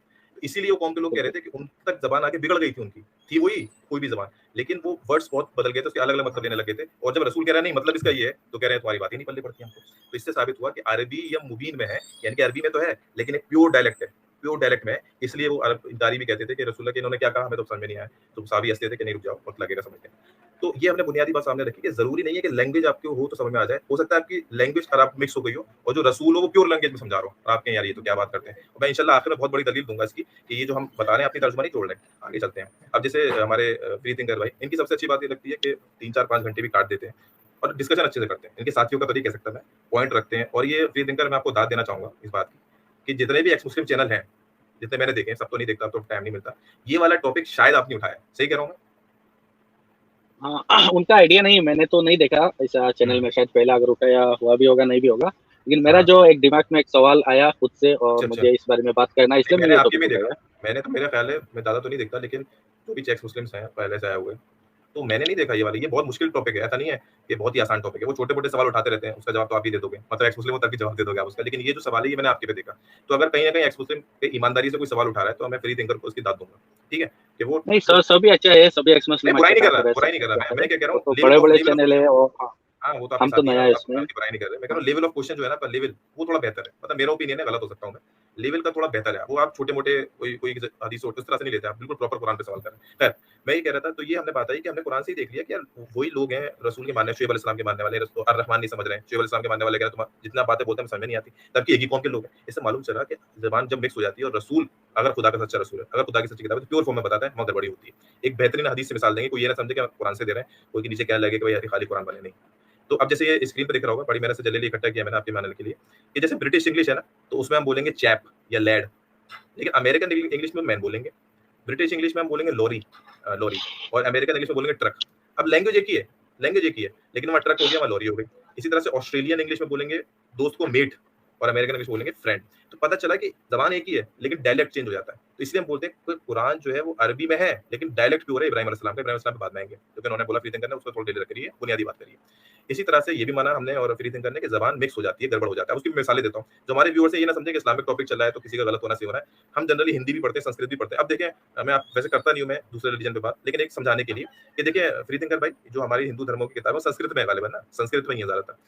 इसीलिए वो कौम के लोग कह रहे थे कि उन तक जबान आके बिगड़ गई थी उनकी, थी वही कोई भी जबान, लेकिन वो वर्ड्स बहुत बदल गए थे, उसके अलग अलग मतलब लेने लगे थे। और जब रसूल कह रहा है नहीं मतलब इसका ये है, तो कह रहे हैं तुम्हारी बात ही नहीं पल्ले पड़ती हमको। तो इससे साबित हुआ कि अरबी या मुबीन में है, यानी कि अरबी में तो है लेकिन एक प्योर डायलेक्ट है, प्योर डायलेक्ट में है। इसलिए वो अरब इनकारी भी कहते थे कि रसूल के इन्होंने क्या कहा हमें तो समझ में नहीं आया, तो साबी हंसते थे कि नहीं रुक जाओ, वक्त लगेगा समझने में। तो ये हमने बुनियादी बात सामने रखी कि जरूरी नहीं है कि लैंग्वेज आपकी हो तो समझ में आ जाए। हो सकता है आपकी लैंग्वेज खराब मिक्स हो गई हो और जो रसूल हो वो प्योर लैंग्वेज में समझा रहा हो, आप कहें यार ये तो क्या बात करते हैं। और मैं इंशाल्लाह आखिर में बहुत बड़ी दलील दूंगा इसकी कि ये जो हम बता रहे हैं अपनी तर्जुमा नहीं तोड़ रहे हैं। आगे चलते हैं। अब जैसे हमारे फ्री थिंकर भाई, इनकी सबसे अच्छी बात ये लगती है कि 3-4-5 घंटे भी काट देते हैं और डिस्कशन अच्छे से करते हैं। इनके साथियों का तो नहीं कह सकता मैं, पॉइंट रखते हैं। और ये फ्री थिंकर, मैं आपको दाद देना चाहूंगा इस बात की कि जितने भी एक्स मुस्लिम चैनल हैं, जितने मैंने देखे हैं, सब तो नहीं देखता, तो टाइम नहीं मिलता, ये वाला टॉपिक शायद आपने उठाया। सही कह रहा हूँ मैं? हाँ, उनका आइडिया नहीं, मैंने तो नहीं देखा ऐसा चैनल में, शायद पहले अगर उठाया हुआ भी होगा, नहीं भी होगा। लेकिन मेरा हाँ, जो एक दिमाग में एक सवाल आया खुद से और अच्छा, अच्छा। मुझे इस बारे में बात करना है, नहीं, इसलिए मैंने मैंने ये आपके टॉपिक में देखा। उठाया। मैंने तो, मेरा ख्याल है, मैं ज़्यादा तो नहीं देखता, लेकिन जो भी चेक्स मुस्लिम्स हैं पहले से आए हुए, तो मैंने नहीं देखा ये वाला। ये बहुत मुश्किल टॉपिक है, ऐसा नहीं है, ये बहुत ही आसान टॉपिक है। वो छोटे-मोटे सवाल उठाते रहते हैं, उसका जवाब तो आप ही दे दोगे, मतलब एक्स मुस्लिम हो तब भी जवाब दे दोगे आप उसका। लेकिन ये जो सवाल है ये मैंने आपके पे देखा। तो अगर कहीं न कहीं एक्स मुस्लिम पे ईमानदारी से कोई सवाल उठा रहा है, तो मैं फ्री थिंकर को उसकी दाद दूँगा। ठीक है? कि वो नहीं, सभी अच्छा है, सभी एक्स मैं मुस्लिम बुराई अच्छे नहीं कर काम रहा, कर रहे हैं, बुराई सब नहीं कर रहा अच्छा मैं। कर रहे मैं हैं। क्या कह रहा वो हूँ, तो लेवल बड़े-बड़े ऑफ चैनल है क्वेश्चन। और हाँ, हाँ, वो तो आपके हम तो साथी हैं, नया आप है आप इसमें। आपकी बुराई नहीं कर रहे। मैं कह रहा हूँ लेवल ऑफ क्वेश्चन जो है ना, पर लेवल वो थोड़ा बेहतर है। मतलब मेरा ओपिनियन है, गलत हो सकता हूँ मैं। लेवल का थोड़ा बेहतर है। वो आप छोटे-मोटे कोई कोई हदीस हो, इस तरह से नहीं लेते आप, बिल्कुल प्रॉपर कुरान पे सवाल कर रहे हैं। खैर, मैं ये कह रहा था, तो ये हमने बात आई कि हमने कुरान से ही देख लिया कि यार वही लोग हैं रसूल के मानने, शुएब अलैहिस्सलाम के मानने वाले, अर-रहमान नहीं समझ रहे हैं। शुएब अलैहिस्सलाम के मानने वाले कह रहे हैं तुम जितना बातें बोलते हैं हमें समझ में नहीं आती। तब एक ही कौम के लोग हैं। इससे मालूम चला कि ज़बान जब मिक्स हो जाती है और रसूल अगर खुदा का सच्चा रसूल है, अगर खुदा की सच्ची किताब है, तो प्योर फॉर्म में बताता है, वहाँ गड़बड़ी होती है। एक बेहतरीन हदीस से मिसाल देंगे, कोई ये ना समझे कि हम कुरान से दे रहे हैं, कोई के नीचे कहने लगे कि भाई यार खाली कुरान वाले नहीं। तो अब जैसे ये स्क्रीन पे दिख रहा होगा, बड़ी मेहनत से जल्दी इकट्ठा किया मैंने आपके मानने के लिए, कि जैसे ब्रिटिश इंग्लिश है ना, तो उसमें हम बोलेंगे चैप या लैड, लेकिन अमेरिकन इंग्लिश में मैन बोलेंगे। ब्रिटिश इंग्लिश में हम बोलेंगे लॉरी, लॉरी, और अमेरिकन इंग्लिश में बोलेंगे ट्रक। अब लैंग्वेज एक ही है, लैंग्वेज एक ही है, लेकिन वहाँ ट्रक हो गया, वहाँ लॉरी हो गई। इसी तरह से ऑस्ट्रेलियन इंग्लिश में बोलेंगे दोस्त को मेट, और अमेरिकन इंग्लिश में बोलेंगे फ्रेंड। तो पता चला कि जबान एक ही है लेकिन डायलेक्ट चेंज हो जाता है। तो इसलिए हम बोलते हैं कि कुरान जो है वो अरबी में है लेकिन डायलेक्ट प्योर है इब्राहिम अलैहिस्सलाम का। इब्राहिम अलैहिस्सलाम पे बाद में आएंगे, क्योंकि उन्होंने बोला फ्री थिंकर ने उसको थोड़ी देर करी है, बुनियादी बात करी है। इसी तरह से ये भी माना हमने और फ्री थिंकर ने कि जबान मिक्स हो जाती है, गड़बड़ हो जाता है। उसकी मिसालें देता हूँ, जो हमारे व्यूअर्स है ये ना समझे कि इस्लामिक टॉपिक चल रहा है तो किसी का गलत होना सही होना है। हम जनरली हिंदी भी पढ़ते हैं, संस्कृत भी पढ़ते हैं। अब देखें, मैं आप वैसे करता नहीं हूँ मैं दूसरे रिलीजन पे बात, लेकिन एक समझाने के लिए कि देखिए फ्री थिंकर भाई, जो हमारी हिंदू धर्मों की किताब है संस्कृत में है गालिबन ना, संस्कृत में ही है ज्यादातर।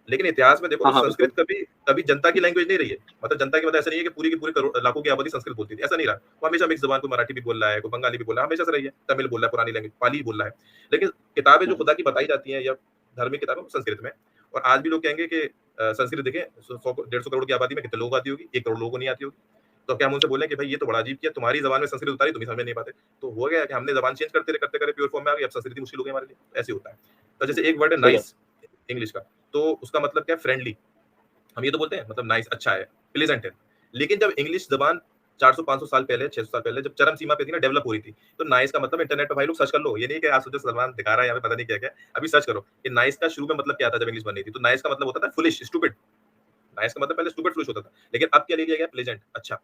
लेकिन इतिहास में देखो हाँ, तो हाँ, संस्कृत बिल्कुल। कभी कभी जनता की लैंग्वेज नहीं रही है। मतलब जनता की मतलब ऐसा नहीं है कि पूरी की पूरी लाखों की आबादी संस्कृत बोलती थी, ऐसा नहीं रहा। वो हमेशा मिक्स जबान, कोई मराठी भी बोल रहा है, कोई बंगाली भी बोल रहा है, हमेशा से रही है। तमिल बोल रहा है, पुरानी लैंग्वेज पाली बोल रहा है। लेकिन किताबें जो हुँ, खुदा की बताई जाती हैं या धार्मिक किताबें वो संस्कृत में। और आज भी लोग कहेंगे कि संस्कृत देखें 100 150 करोड़ की आबादी में कितने लोग आती होगी, 1 करोड़ लोगों को नहीं आती होगी। तो क्या हम उनसे बोलें कि भाई ये तो बड़ा अजीब किया, तुम्हारी जबान में संस्कृत उतारी, तुम ही समझ नहीं पाते। तो हो गया कि हमने जबान चेंज करते रहे, करते करे प्योर फॉर्म में आ गई, अब संस्कृत मुश्किल हो गई हमारे लिए। ऐसे होता है। तो जैसे एक वर्ड है सही बात। नाइस इंग्लिश का, तो उसका मतलब क्या है? फ्रेंडली। हम ये तो बोलते हैं मतलब नाइस अच्छा है, प्लेजेंट है। लेकिन जब इंग्लिश जबान 400-500 साल पहले, 600 साल पहले जब चरम सीमा पे थी ना, डेवलप हो रही थी, तो नाइस का मतलब इंटरनेट पे भाई लोग सर्च कर लो। ये नहीं कि आज सोचो सलमान दिखा रहा है यहाँ पे पता नहीं क्या-क्या। अभी सर्च करो कि नाइस का शुरू में मतलब क्या था जब इंग्लिश बन रही थी। तो नाइस का मतलब होता था फूलिश, स्टूपिड। नाइस का मतलब पहले स्टूपिड फूलिश होता था। लेकिन अब क्या ले लिया गया? प्लेजेंट, अच्छा।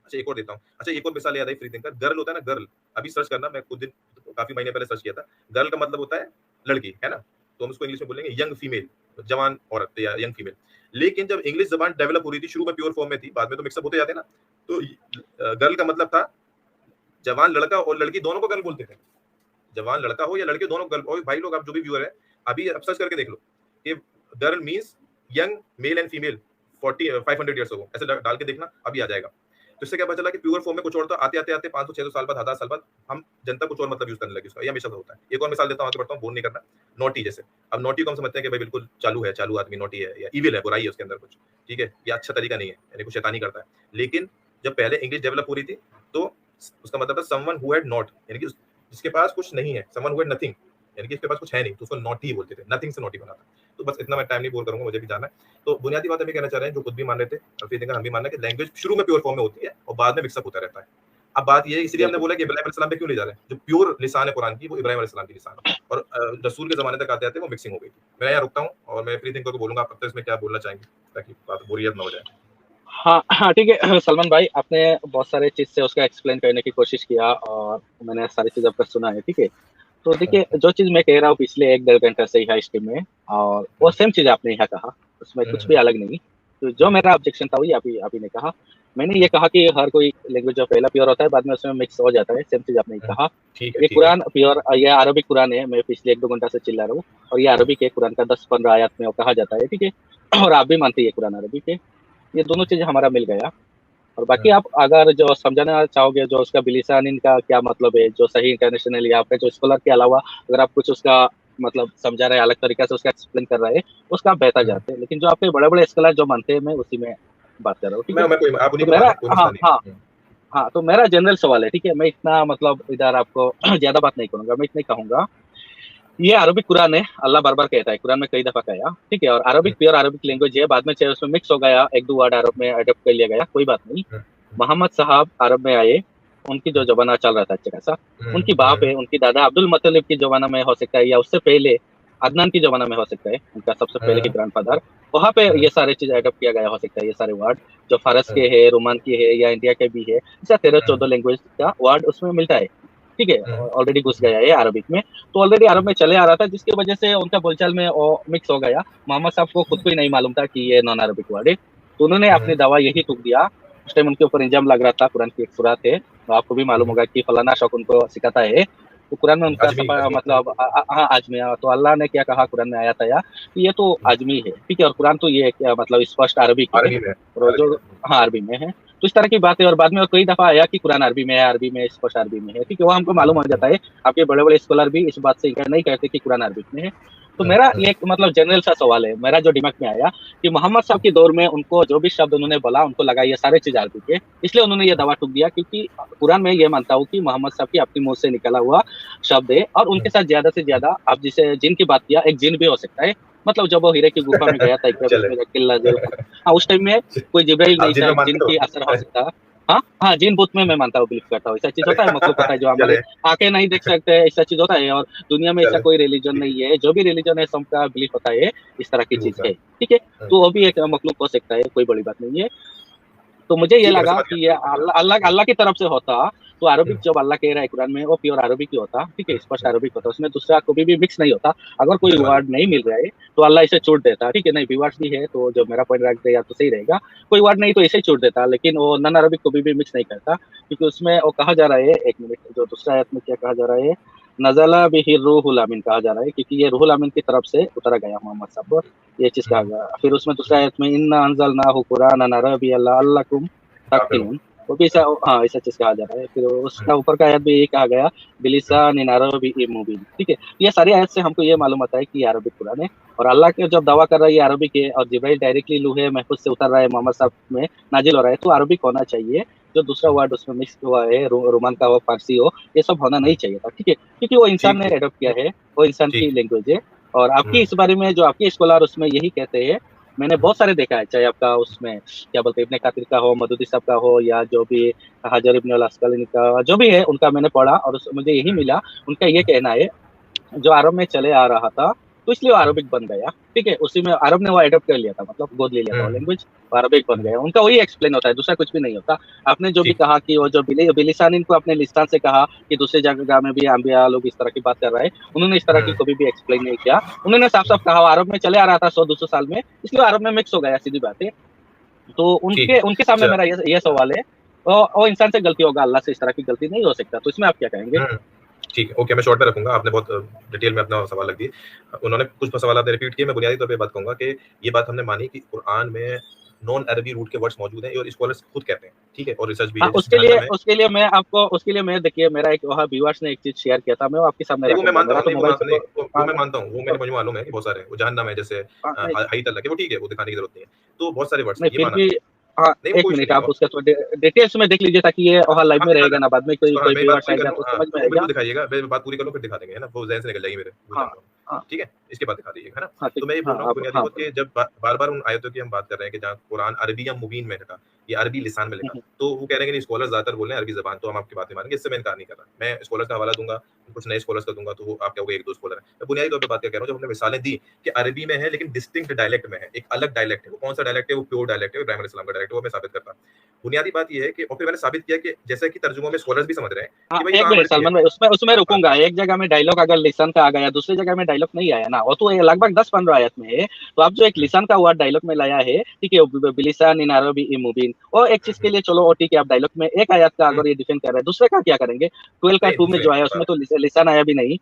अच्छा एक और देता हूँ। अच्छा एक और मिसाल याद आई फ्री थिंकर, गर्ल होता है ना गर्ल, अभी सर्च करना, मैं कुछ दिन काफ़ी महीने पहले सर्च किया था। गर्ल का मतलब होता है लड़की, है ना? तो हम उसको इंग्लिश में बोलेंगे यंग फीमेल, जवान औरत या यंग फीमेल। लेकिन जब इंग्लिश ज़बान डेवलप हो रही थी, शुरू में प्योर फॉर्म में थी, बाद में तो मिक्सअप होते जाते हैं ना, तो गर्ल का मतलब था जवान लड़का और लड़की दोनों को गर्ल बोलते थे। जवान लड़का हो या लड़के दोनों गर्ल। और भाई लोग आप जो भी व्यूअर है, अभी अब सर्च करके देख लो कि girl means young male and female 500 years ago, ऐसे डाल के देखना, अभी आ जाएगा। तो इससे क्या पता चला कि प्योर फॉर्म में कुछ और था, आते आते आते 500-600 साल बाद, 1000 साल बाद हम जनता कुछ और मतलब यूज करने लगी उसका। ये हमेशा से होता है। एक और मिसाल देता हूँ, आगे बढ़ता हूँ, बोल नहीं करना। नॉटी जैसे, अब नॉटी को हम समझते हैं कि भाई बिल्कुल चालू है, चालू आदमी नॉटी है या इविल है, बुराई है उसके अंदर कुछ, ठीक है, या अच्छा तरीका नहीं है, यानी कुछ शैतानी करता है। लेकिन जब पहले इंग्लिश डेवलप हो रही थी, तो उसका मतलब है समवन हु हैड नॉट, यानी कि जिसके पास कुछ नहीं है, समवन हु हैड नथिंग, यानी कि इसके पास कुछ है नहीं, तो उसको नॉटी ही बोलते थे। नथिंग से नॉटी बना था। तो बस इतना मैं टाइम नहीं बोर करूंगा, मुझे भी जाना है। तो बुनियादी बात हम ये कहना चाह रहे हैं, जो खुद भी मान रहे थे और फ्री थिंकर हम भी मानना है कि लैंग्वेज शुरू में प्योर फॉर्म में होती है और बाद में मिक्सअप होता रहता है। अब बात ये है, इसलिए हमने बिल्कुल। बोला कि इब्राहिम अलैहिस्सलाम पे क्यों ले जा रहे हैं। जो प्योर लिसान है कुरान की, वो इब्राहिम अलैहिस्सलाम की लिसान है। और रसूल के जमाने तक आते आते वो मिक्सिंग हो गई थी। मैं यहाँ रुकता हूँ और मैं फ्री थिंकर को बोलूंगा आप अब तक इसमें क्या बोलना चाहेंगे, ताकि बात बोरियत ना हो जाए। हाँ, हाँ, ठीक है। सलमान भाई, आपने बहुत सारे चीज़ से उसका एक्सप्लेन करने की कोशिश किया और मैंने सारी चीज़ आपका सुना है, ठीक है। तो देखिए, जो चीज़ मैं कह रहा हूँ पिछले 1 डेढ़ घंटे से यहाँ स्ट्रीम में, और वो सेम चीज़ आपने यहाँ कहा, उसमें कुछ भी अलग नहीं। तो जो मेरा ऑब्जेक्शन था वही आप ही ने कहा। मैंने ये कहा कि हर कोई लैंग्वेज जो पहला प्योर होता है, बाद में उसमें मिक्स हो जाता है, सेम चीज़ आपने कहा। ठीक है, ये ठीक है। कुरान प्योर, ये अरबिक कुरान है, मैं पिछले 1-2 घंटा से चिल्ला रहा हूँ, और ये अरबिक है, कुरान का 10-15 आयत में वो कहा जाता है, ठीक है। और आप भी मानते हैं ये कुरान अरबिक है। ये दोनों चीज़ें हमारा मिल गया। और बाकी आप अगर जो समझाना चाहोगे जो उसका बिलिसानिन का क्या मतलब है, जो सही इंटरनेशनल या आपका जो स्कॉलर के अलावा अगर आप कुछ उसका मतलब समझा रहे हैं, अलग तरीके से उसका एक्सप्लेन कर रहे हैं, उसका आप बेहतर जानते हैं। लेकिन जो आपके बड़े-बड़े स्कॉलर जो मानते हैं, मैं उसी में बात कर रहा हूँ, ठीक है? मैं कोई आप उन्हीं तो को मेरा मानो, कोई हाँ, मसला नहीं हाँ, है। हाँ, तो मेरा जनरल सवाल है, ठीक है? मैं इतना मतलब इधर आपको ज़्यादा बात नहीं करूँगा, मैं इतना ही कहूँगा, ये अरबिक कुरान है, अल्लाह बार-बार कहता है, कुरान में कई दफ़ा कहा, ठीक है? और अरबिक प्योर अरबिक लैंग्वेज है, बाद में चाहे उसमें मिक्स हो गया, 1-2 वर्ड अरब में अडॉप्ट कर लिया गया, कोई बात नहीं। मोहम्मद साहब अरब में आए, उनकी जो ज़माना चल रहा था अच्छा खासा, उनकी बाप है, उनकी दादा अब्दुल मुत्तलिब के ज़माना में हो सकता है, या उससे पहले अदनान के ज़माना में हो सकता है, उनका सबसे पहले के ग्रैंडफ़ादर, वहाँ पे ये सारे चीज़ एडॉप्ट किया गया हो सकता है, ये सारे वर्ड जो फ़ारस के हैं, रोमान के हैं या इंडिया के भी है, ऐसा 13-14 लैंग्वेज का वर्ड उसमें मिलता है, ठीक है? ऑलरेडी घुस गया है अरबिक में, तो ऑलरेडी अरब में चले आ रहा था, जिसकी वजह से उनका बोलचाल में वो मिक्स हो गया। मोहम्मद साहब को खुद को ही नहीं मालूम था कि ये नॉन अरबिक वर्ड है, तो उन्होंने अपनी दावा यही थूक दिया। उस टाइम उनके ऊपर इल्ज़ाम लग रहा था, कुरान की एक सूरत है, तो आपको भी मालूम होगा कि फलाना शौक उनको सिखाता है। तो कुरान में उनका अजमी, सफ़ा अजमी। मतलब हाँ, आज़मी, तो अल्लाह ने क्या कहा कुरान में आयत आया कि ये तो आज़मी है, ठीक है? और कुरान तो ये क्या मतलब स्पष्ट अरबिक है, अरबी में, और अरबी जो में। हाँ, अरबी में है। तो इस तरह की बातें, और बाद में और कई दफ़ा आया कि कुरान अरबी में है, अरबी में, स्पष्ट अरबी में है, ठीक है? वो हमको मालूम हो जाता है। आपके बड़े-बड़े स्कॉलर भी इस बात से इनकार नहीं करते कि कुरान अरबिक में है। तो मेरा ये एक मतलब जनरल सा सवाल है, मेरा जो दिमाग में आया कि मोहम्मद साहब के दौर में उनको जो भी शब्द उन्होंने बोला, उनको लगा ये सारे चीज़ अरबिक है, इसलिए उन्होंने ये दावा ठोक दिया, क्योंकि कुरान में ये मानता हूँ कि मोहम्मद साहब की अपने मुँह से निकला हुआ शब्द है, और उनके साथ ज़्यादा से ज़्यादा आप जिसे जिन की बात किया, एक जिन भी हो सकता है। मतलब जब वो हीरे की गुफा में गया था, एक चले। उसमें किल्ला जो हाँ, उस टाइम में कोई जिब्राइल आप नहीं जिन था, में एक जिन मानते हो? की असर हो सकता। हाँ, हाँ, जिन भूत में मैं मानता हूँ, बिलीव करता हूँ। ऐसा चीज़ होता है, मखलूक होता है जो हमारे चले, आँखें नहीं देख सकते हैं, ऐसा चीज़ होता है, और दुनिया में ऐसा चले। कोई रिलीजन ठीक है, नहीं है, जो भी रिलीजन है सबका बिलीफ होता है, इस तरह की ट्रू चीज़ सर। है, ठीक है? तो वो भी एक मखलूक हो सकता है, कोई बड़ी बात नहीं है। तो मुझे ये ठीक है, मैं लगा समझ कि ये गया। अल्लाह अल्लाह हुँ, अल्लाह की तरफ से होता, तो अरबिक हुँ, जब अल्लाह कह रहा है कुरान में, वो प्योर अरबिक ही होता, ठीक है? स्पष्ट हुँ, अरबिक होता, उसमें दूसरा कभी भी मिक्स नहीं होता। अगर कोई मैं समझ वर्ड गया। नहीं मिल रहा है, तो अल्लाह इसे छोड़ देता, ठीक है? नहीं, व्यूअर्स भी है, तो जो मेरा पॉइंट रख दिया तो सही रहेगा। कोई वर्ड नहीं तो इसे ही छोड़ देता, लेकिन वो नॉन अरबिक कभी भी मिक्स नहीं करता, क्योंकि उसमें वो कहा जा रहा है, 1 मिनट, जो दूसरा आयत में क्या कहा जा रहा है, नज़ला बिही रूहुल अमीन कहा जा रहा है, क्योंकि ये रूहुल अमीन की तरफ से उतारा गया मोहम्मद साहब पर। ये चीज़ कहा गया। फिर उसमें दूसरा आयत में इन्ना अंज़लनाहु कुरानन अरबिय्यन लअल्लकुम ताक़िलून, वो भी ऐसा, हाँ, ऐसा चीज़ कहा जा रहा है। फिर उसका ऊपर का आयत भी यही कहा गया बिलिसानिन अरबिय्यिन मुबीन, ठीक है। ये सारी आयत से हमको ये मालूम होता है कि ये अरबिक कुरान है, और अल्लाह के जब दावा कर रहा है ये अरबिक है, और जिब्राइल डायरेक्टली लौहे महफूज से उतर रहा है, मोहम्मद साहब में नाजिल हो रहा है, तो अरबिक होना चाहिए। जो दूसरा वर्ड उसमें मिक्स हुआ है, रोमान का हो, फारसी हो, ये सब होना नहीं चाहिए था, ठीक है, क्योंकि वो इंसान ने एडॉप्ट किया है, वो इंसान की लैंग्वेज है। और आपकी इस बारे में जो आपके स्कॉलर उसमें यही कहते हैं, मैंने बहुत सारे देखा है, चाहे आपका उसमें क्या बोलते हैं इब्ने कातिर का हो, मदूदी साहब का हो, या जो भी हाजर इब्न अल अस्कलानी का जो भी है, उनका मैंने पढ़ा और मुझे यही मिला। उनका ये कहना है जो अरब में चले आ रहा था, तो इसलिए वो अरबिक बन गया, ठीक है। उसी में अरब ने वो एडॉप्ट कर लिया था, मतलब गोद ले लिया था वो लैंग्वेज, अरबिक बन गया। उनका वही एक्सप्लेन होता है, दूसरा कुछ भी नहीं होता। आपने जो भी कहा कि वो जो बिलिसानिन को अपने लिसान से कहा कि दूसरी जगह में भी अंबिया लोग इस तरह की बात कर रहे हैं, उन्होंने इस तरह की कभी भी एक्सप्लेन नहीं किया। उन्होंने साफ साफ कहा अरब में चले आ रहा था 100-200 साल में, इसलिए अरब में मिक्स हो गया, सीधी बात है। तो उनके सामने मेरा ये सवाल है, वो इंसान से गलती होगा, अल्लाह से इस तरह की गलती नहीं हो सकता, तो इसमें आप क्या कहेंगे? ठीक है, ओके, मैं शॉर्ट में रखूंगा, आपने बहुत डिटेल में अपना सवाल रख दिए। उन्होंने कुछ सवाल आपने रिपीट किए, मैं बुनियादी तौर पे बात कहूंगा कि ये बात हमने मानी कि कुरान में नॉन अरबी रूट के वर्ड्स मौजूद हैं और स्कॉलर्स खुद कहते हैं, ठीक है, और रिसर्च भी है। उसके लिए मैं देखिए, मेरा एक वहाँ व्यूअर्स ने एक चीज शेयर किया था, मैं आपके सामने वो मैं मानता हूँ, वो मैं मानता हूँ, वो मेरे मुझे मालूम है कि बहुत सारे वो जहन्नम है, जैसे हाई तल्ला के, वो ठीक है, वो दिखाने की जरूरत नहीं है, तो बहुत सारे वर्ड्स ये माना। हाँ, एक मिनट आप उसका थोड़ा डिटेल्स में देख लीजिए, ताकि ये वहाँ लाइव में रहेगा ना, बाद में कोई व्यूअर्स आएगा तो समझ में आएगा। दिखाइएगा, मैं बात पूरी कर लूं फिर दिखा देंगे, है ना, वो ज़हन से निकल जाएगी मेरे, ठीक है, इसके बाद दिखा दीजिएगा, है ना। तो मैं ये बोल रहा हूँ बुनियादी बात कि जब बार-बार उन आयतों की हम बात कर रहे हैं कि जहाँ कुरान अरबी या मुबीन में लिखा, ये अरबी लिसान में लिखा, तो वो कह रहे हैं कि स्कॉलर्स ज्यादातर बोल रहे हैं अरबी ज़बान, तो हम आपकी बातें मानेंगे, इससे मैं इनकार नहीं कर रहा। मैं स्कॉलर्स का हवाला दूंगा, कुछ नए स्कॉलर्स का दूंगा, तो वो आप कहोगे 1-2 स्कॉलर है। मैं बुनियादी तौर पे बात क्या कह रहा हूँ, जब हमने मिसालें दी कि अरबी में है लेकिन डिस्टिंक्ट डायलेक्ट में है, एक अलग डायलेक्ट है, वो कौन सा डायलेक्ट है, वो प्योर डायलेक्ट है, इब्राहिम अलैहिस्सलाम का डायलेक्ट है, वो मैं साबित करता। बुनियादी बात ये है कि और फिर मैंने साबित किया कि जैसा कि तर्जुमों में स्कॉलर्स भी समझ रहे हैं कि भाई एक मिनट सलमान भाई, उसमें रुकूंगा। एक जगह में डायलॉग अगर लिसन का आ गया, दूसरी जगह में डायलॉग नहीं आया ना, वो तो लगभग 10-15 आयत में है। तो आप जो एक लिसन का वर्ड डायलॉग में लाया है, ठीक है, बिलिसान इन अरबी मुबीन, और एक चीज के लिए चलो वो ठीक है, आप डायलॉग में एक आयत का अगर ये डिफेंड कर रहे हैं, दूसरे का क्या करेंगे? 12 का 2 में जो आया उसमें तो लिसन आया भी नहीं।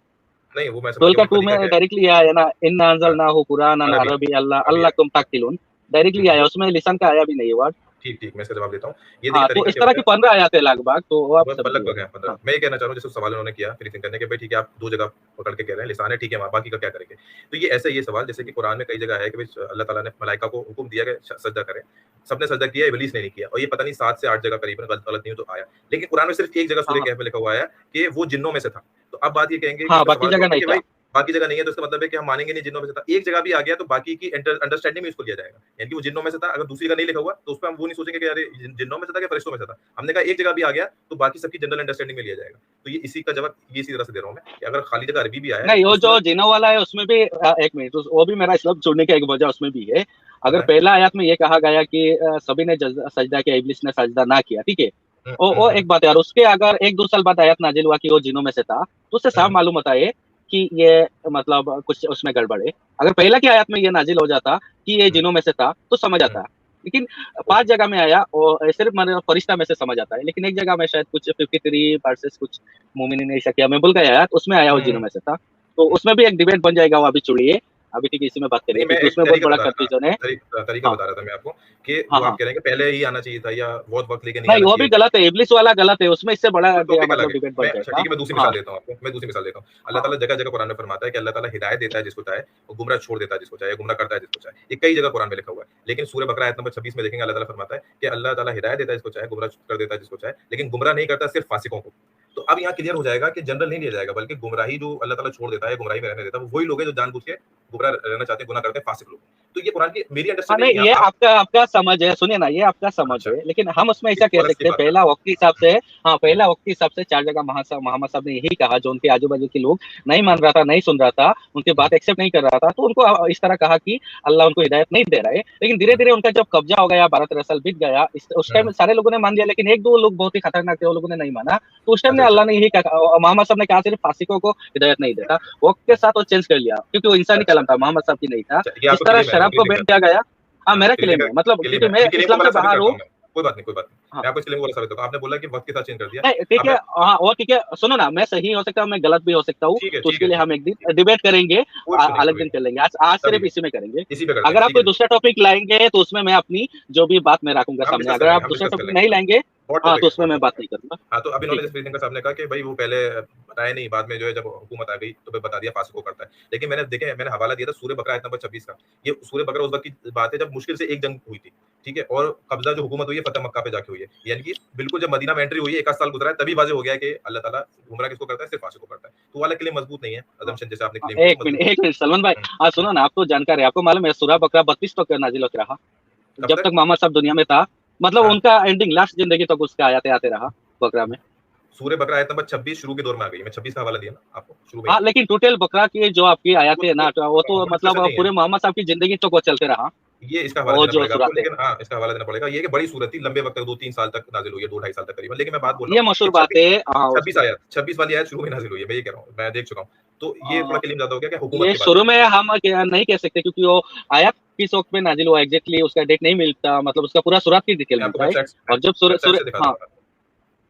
नहीं, वो मैं 12 का 2 में डायरेक्टली आया ना, इन्ना अंज़लनाहु कुरानन अरबिय्यन लअल्लकुम ताक़िलून, डायरेक्टली आया, उसमें लिसन का आया भी नहीं वर्ड। ठीक, मैं इसका जवाब देता हूँ। ये देखिए तरीका, तो इस तरह की 15 आयत है लगभग, तो वो आप लगभग है 15। मैं ये कहना चाह रहा हूँ, जैसे सवाल उन्होंने किया फिनिशिंग करने के, भाई ठीक है, आप 2 जगह पकड़ के कह रहे हैं लिसान है, ठीक है, बाकी का क्या करेंगे? तो ये ऐसे ये सवाल, जैसे कि कुरान में कई जगह है कि भाई अल्लाह ताला ने मलाइका को हुक्म दिया कि सजदा करें, सबने सजदा किया, इब्लीस ने नहीं किया, और ये पता नहीं 7 से 8 जगह करीबन, गलत नहीं हो तो आया। लेकिन कुरान में सिर्फ एक जगह सूरह कहफ में लिखा हुआ है कि वो जिन्नों में से था। तो अब बात ये कहेंगे कि बाकी जगह नहीं था, बाकी जगह नहीं है, तो इसका मतलब है कि हम मानेंगे नहीं जिन्नों में से था। एक जगह भी आ गया तो बाकी की अंडरस्टैंडिंग में इसको लिया जाएगा, यानी कि वो जिन्नों में से था। अगर दूसरी जगह नहीं लिखा हुआ तो उस पे हम वो नहीं सोचेंगे कि अरे जिन्नों में से था कि फरिश्तों में से था। हमने कहा एक जगह भी आ गया तो बाकी सबकी जनरल अंडरस्टैंडिंग में लिया जाएगा। तो ये इसी का जवाब ये इसी तरह से दे रहा हूं मैं कि अगर खाली जगह अरबी भी आया नहीं, वो जो जिन्नों वाला है उसमें भी एक मिनट, वो भी मेरा इस्लाम छोड़ने का एक वजह उसमें भी है। अगर पहला आयत में ये कहा गया कि सभी ने सजदा किया, इब्लीस ने सजदा ना किया, ठीक है, वो एक बात है। और उसके अगर 1-2 साल बाद आयत नाजिल हुआ कि वो जिन्नों में से था, तो उससे साफ मालूम होता है कि ये मतलब कुछ उसमें गड़बड़ है। अगर पहला की आयत में ये नाजिल हो जाता कि ये जिन्नों में से था तो समझ आता, लेकिन 5 जगह में आया और सिर्फ मतलब फरिश्ता में से समझ आता है। लेकिन एक जगह में शायद कुछ 53 वर्सेस कुछ मोमिन ने ऐसा किया, मैं भूल गया, उसमें आया वो जिन्नों में से था। तो उसमें भी एक डिबेट बन जाएगा, वो अभी छोड़िए, अभी ठीक है, इसी में बात करेंगे, क्योंकि उसमें बहुत बड़ा कंफ्यूजन है। तरीका बता रहा था मैं आपको कि वो आप कह रहे हैं कि पहले ही आना चाहिए था या बहुत वक्त लेके नहीं, वो भी गलत है, इब्लीस वाला गलत है, उसमें इससे बड़ा मतलब डिबेट बन जाएगा। ठीक है, मैं दूसरी मिसाल देता हूं आपको, मैं दूसरी मिसाल देता हूं। अल्लाह ताला जगह-जगह कुरान में फरमाता है कि अल्लाह ताला हिदायत देता है जिसको चाहे, और गुमराह छोड़ देता है जिसको चाहे, गुमराह करता है जिसको चाहे। ये कई जगह कुरान में लिखा हुआ है। लेकिन सूरह बकरा आयत नंबर 26 में देखेंगे, अल्लाह ताला फरमाता है कि अल्लाह ताला हिदायत देता है जिसको चाहे, गुमराह कर देता है जिसको चाहे, लेकिन गुमराह नहीं करता सिर्फ फासिकों को। तो अब यहाँ क्लियर हो जाएगा कि जनरल नहीं लिया जाएगा, बल्कि गुमराही जो अल्लाह ताला छोड़ देता है, गुमराही में रहने देता है, वो वही लोग हैं जो जानबूझ के गुमराह रहना चाहते हैं, गुनाह करते हैं, फासिक लोग। तो ये कुरान की मेरी अंडरस्टैंडिंग नहीं, ये आपका समझ है, सुनिए ना, ये आपका समझ है, लेकिन हम उसमें ऐसा कह सकते हैं पहला वक्त के हिसाब से, पहला वक्त के हिसाब से 4 जगह मोहम्मद साहब ने यही कहा, जो उनके आजू बाजू के लोग नहीं मान रहा था, नहीं सुन रहा था, उनकी बात एक्सेप्ट नहीं कर रहा था, तो उनको इस तरह कहा कि अल्लाह उनको हिदायत नहीं दे रहा है। लेकिन धीरे धीरे उनका जब कब्जा हो गया, 12-13 साल बीत गया, उस टाइम सारे लोगों ने मान लिया, लेकिन 1-2 लोग बहुत ही खतरनाक थे, वो लोगों ने नहीं माना। तो उस टाइम ने अल्लाह ने यही कहा, मोहम्मद साहब ने कहा सिर्फ फासिकों को हिदायत नहीं देता। वक्त के साथ वो चेंज कर लिया, क्योंकि वो इंसानी कलम था, मोहम्मद साहब की नहीं था। इस तरह शराब को बैन किया गया। हाँ, मेरा क्लेम है, मतलब क्योंकि मैं इस्लाम से बाहर हूँ, कोई बात नहीं, कोई बात नहीं। हाँ। मैं आपको इसके लिए वो वाला साबित करता हूँ। आपने बोला कि वक़्त के साथ चेंज कर दिया। नहीं, ठीक है, आपने हाँ, वो ठीक है, सुनो ना, मैं सही हो सकता हूँ, मैं गलत भी हो सकता हूँ, ठीक है, तो ठीक उसके है, लिए ठीक हम है। एक दिन डिबेट करेंगे, कोई इश्यू नहीं, अलग कोई दिन नहीं। कर लेंगे, आज तभी सिर्फ नहीं, इसी में करेंगे। इसी पे करते हैं, अगर आप ठीक है कोई जी। दूसरा टॉपिक लाएंगे तो उसमें मैं अपनी जो भी बात मैं रखूंगा हम सामने, डिस्कस कर अगर लेंगे, आप हम दूसरा डिस्कस कर टॉपिक लेंगे। नहीं लाएंगे, हॉट हाँ, टॉपिक तो है, उसमें हॉट मैं टॉपिक बात है। नहीं करूंगा। हाँ, तो अभी इन्होंने ठीक है। जैसे फ्रीथिंकर साहब ने कहा कि भाई वो पहले बताया नहीं, बाद में जो है जब हुकूमत आ गई तो फिर बता दिया फासिक को करता है। लेकिन मैंने हवाला दिया था सूरह बकरा आयत नंबर 26 का। ये सूरह बकरा उस वक़्त की बात है जब मुश्किल से एक जंग हुई थी, ठीक है? और कब्ज़ा जो हुकूमत हुई है फतह मक्का पे जाके हुई है। यानी कि बिल्कुल जब मदीना में एंट्री हुई है, 1 आध साल गुज़रा है, तभी वाज़िह हो गया है कि अल्लाह ताला गुमराह किसको करता है? सिर्फ़ फासिक को करता है। तो वो वाला क्लेम मज़बूत नहीं है। हाँ, असम्पशन जैसे आपने हाँ, क्लेम किया वो मज़बूत नहीं एक मिनट सलमान भाई, है। हाँ हुँ, सुनो ना, आपको जानकारी है, आपको मालूम है सूरह बकरा 32 तक नाजिल होते रहा, कब जब तक तक? मोहम्मद साहब दुनिया में था, मतलब हाँ। उनका एंडिंग लास्ट जिंदगी तक उसका आते आते रहा बकरा में। सूरह बकरा आयत नंबर 26 शुरू के दौर में आ गई। मैं 26 का हवाला दिया ना आपको, शुरू में ही। हाँ, लेकिन टोटल बकरा की जो आपकी आयतें है ना, तो वो तो वो डिस्कशन मतलब नहीं है। पूरे मोहम्मद साहब की जिंदगी तक वो चलते रहा, ये इसका हवाला वो देना जो पड़ेगा आपको, सूरत है। लेकिन हाँ, इसका हवाला देना पड़ेगा। ये कि बड़ी सूरत थी, लंबे वक़्त तक 2-3 साल तक नाज़िल हुई है, 2 ढाई साल तक करीबन। लेकिन मैं बात बोल रहा ये हूँ कि मशहूर बात 26 है, हाँ 26 उसमें। आयत 26 वाली आयत शुरू में नाज़िल हुई है, मैं ये कह रहा हूँ, मैं देख चुका हूँ। तो ये थोड़ा अ, क्लेम ज़्यादा हो गया कि हुकूमत ये के बाद शुरू है। में हम नहीं कह सकते, क्योंकि वो आयत किस वक्त में नाजिल हुआ एग्जैक्टली उसका डेट नहीं मिलता, मतलब उसका पूरा सूरत की डिटेल मैं आपको मिलता है। और जब वेबसाइट से दिखा हाँ, दूँगा।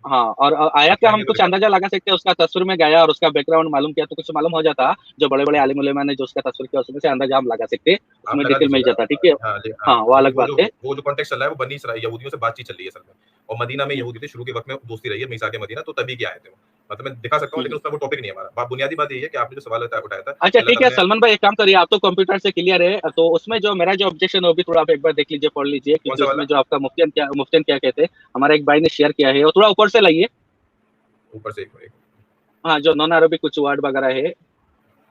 हाँ, और आप आयत का हम चाहेंगे तो कुछ दिखा अंदाजा दूँगा। लगा सकते हैं, उसका तस्वीर में गाया और उसका बैकग्राउंड मालूम किया तो कुछ मालूम हो जाता, जो बड़े बड़े आलिम उलेमा ने जो उसका तस्वीर किया उसमें से अंदाजा हम लगा सकते, आप उसमें लगा डिटेल मिल दीजिएगा। जाता, ठीक है। हाँ, हाँ, हाँ, वो क्योंकि अलग बात है। वो जो कॉन्टेक्स्ट चल रहा है वो बनी इसराइल यहूदियों से बातचीत चल रही है असल में। और मदीना में हम्म, यहूदी थे, शुरू के वक़्त में दोस्ती रही है, मीसाक मदीना, तो तभी के आए थे वो। मतलब मैं दिखा सकता हूँ, लेकिन हम्म। उसमें वो टॉपिक नहीं है हमारा। बुनियादी बात यही है कि आपने जो सवाल उठाया था अच्छा कि अल्लाह ठीक है ताला ने सलमान भाई, एक काम करिए, आप तो कंप्यूटर से क्लियर है, तो उसमें जो मेरा जो ऑब्जेक्शन है वो भी थोड़ा आप एक बार देख लीजिए, पढ़ लीजिए, क्योंकि कौन-सा वाला? उसमें जो आपका मुफ्तियन क्या कहते हैं, हमारा एक भाई ने शेयर किया है, वो थोड़ा ऊपर से लाइए। ऊपर से एक मिनट। हाँ, जो नॉन अरबिक कुछ वर्ड वगैरह है।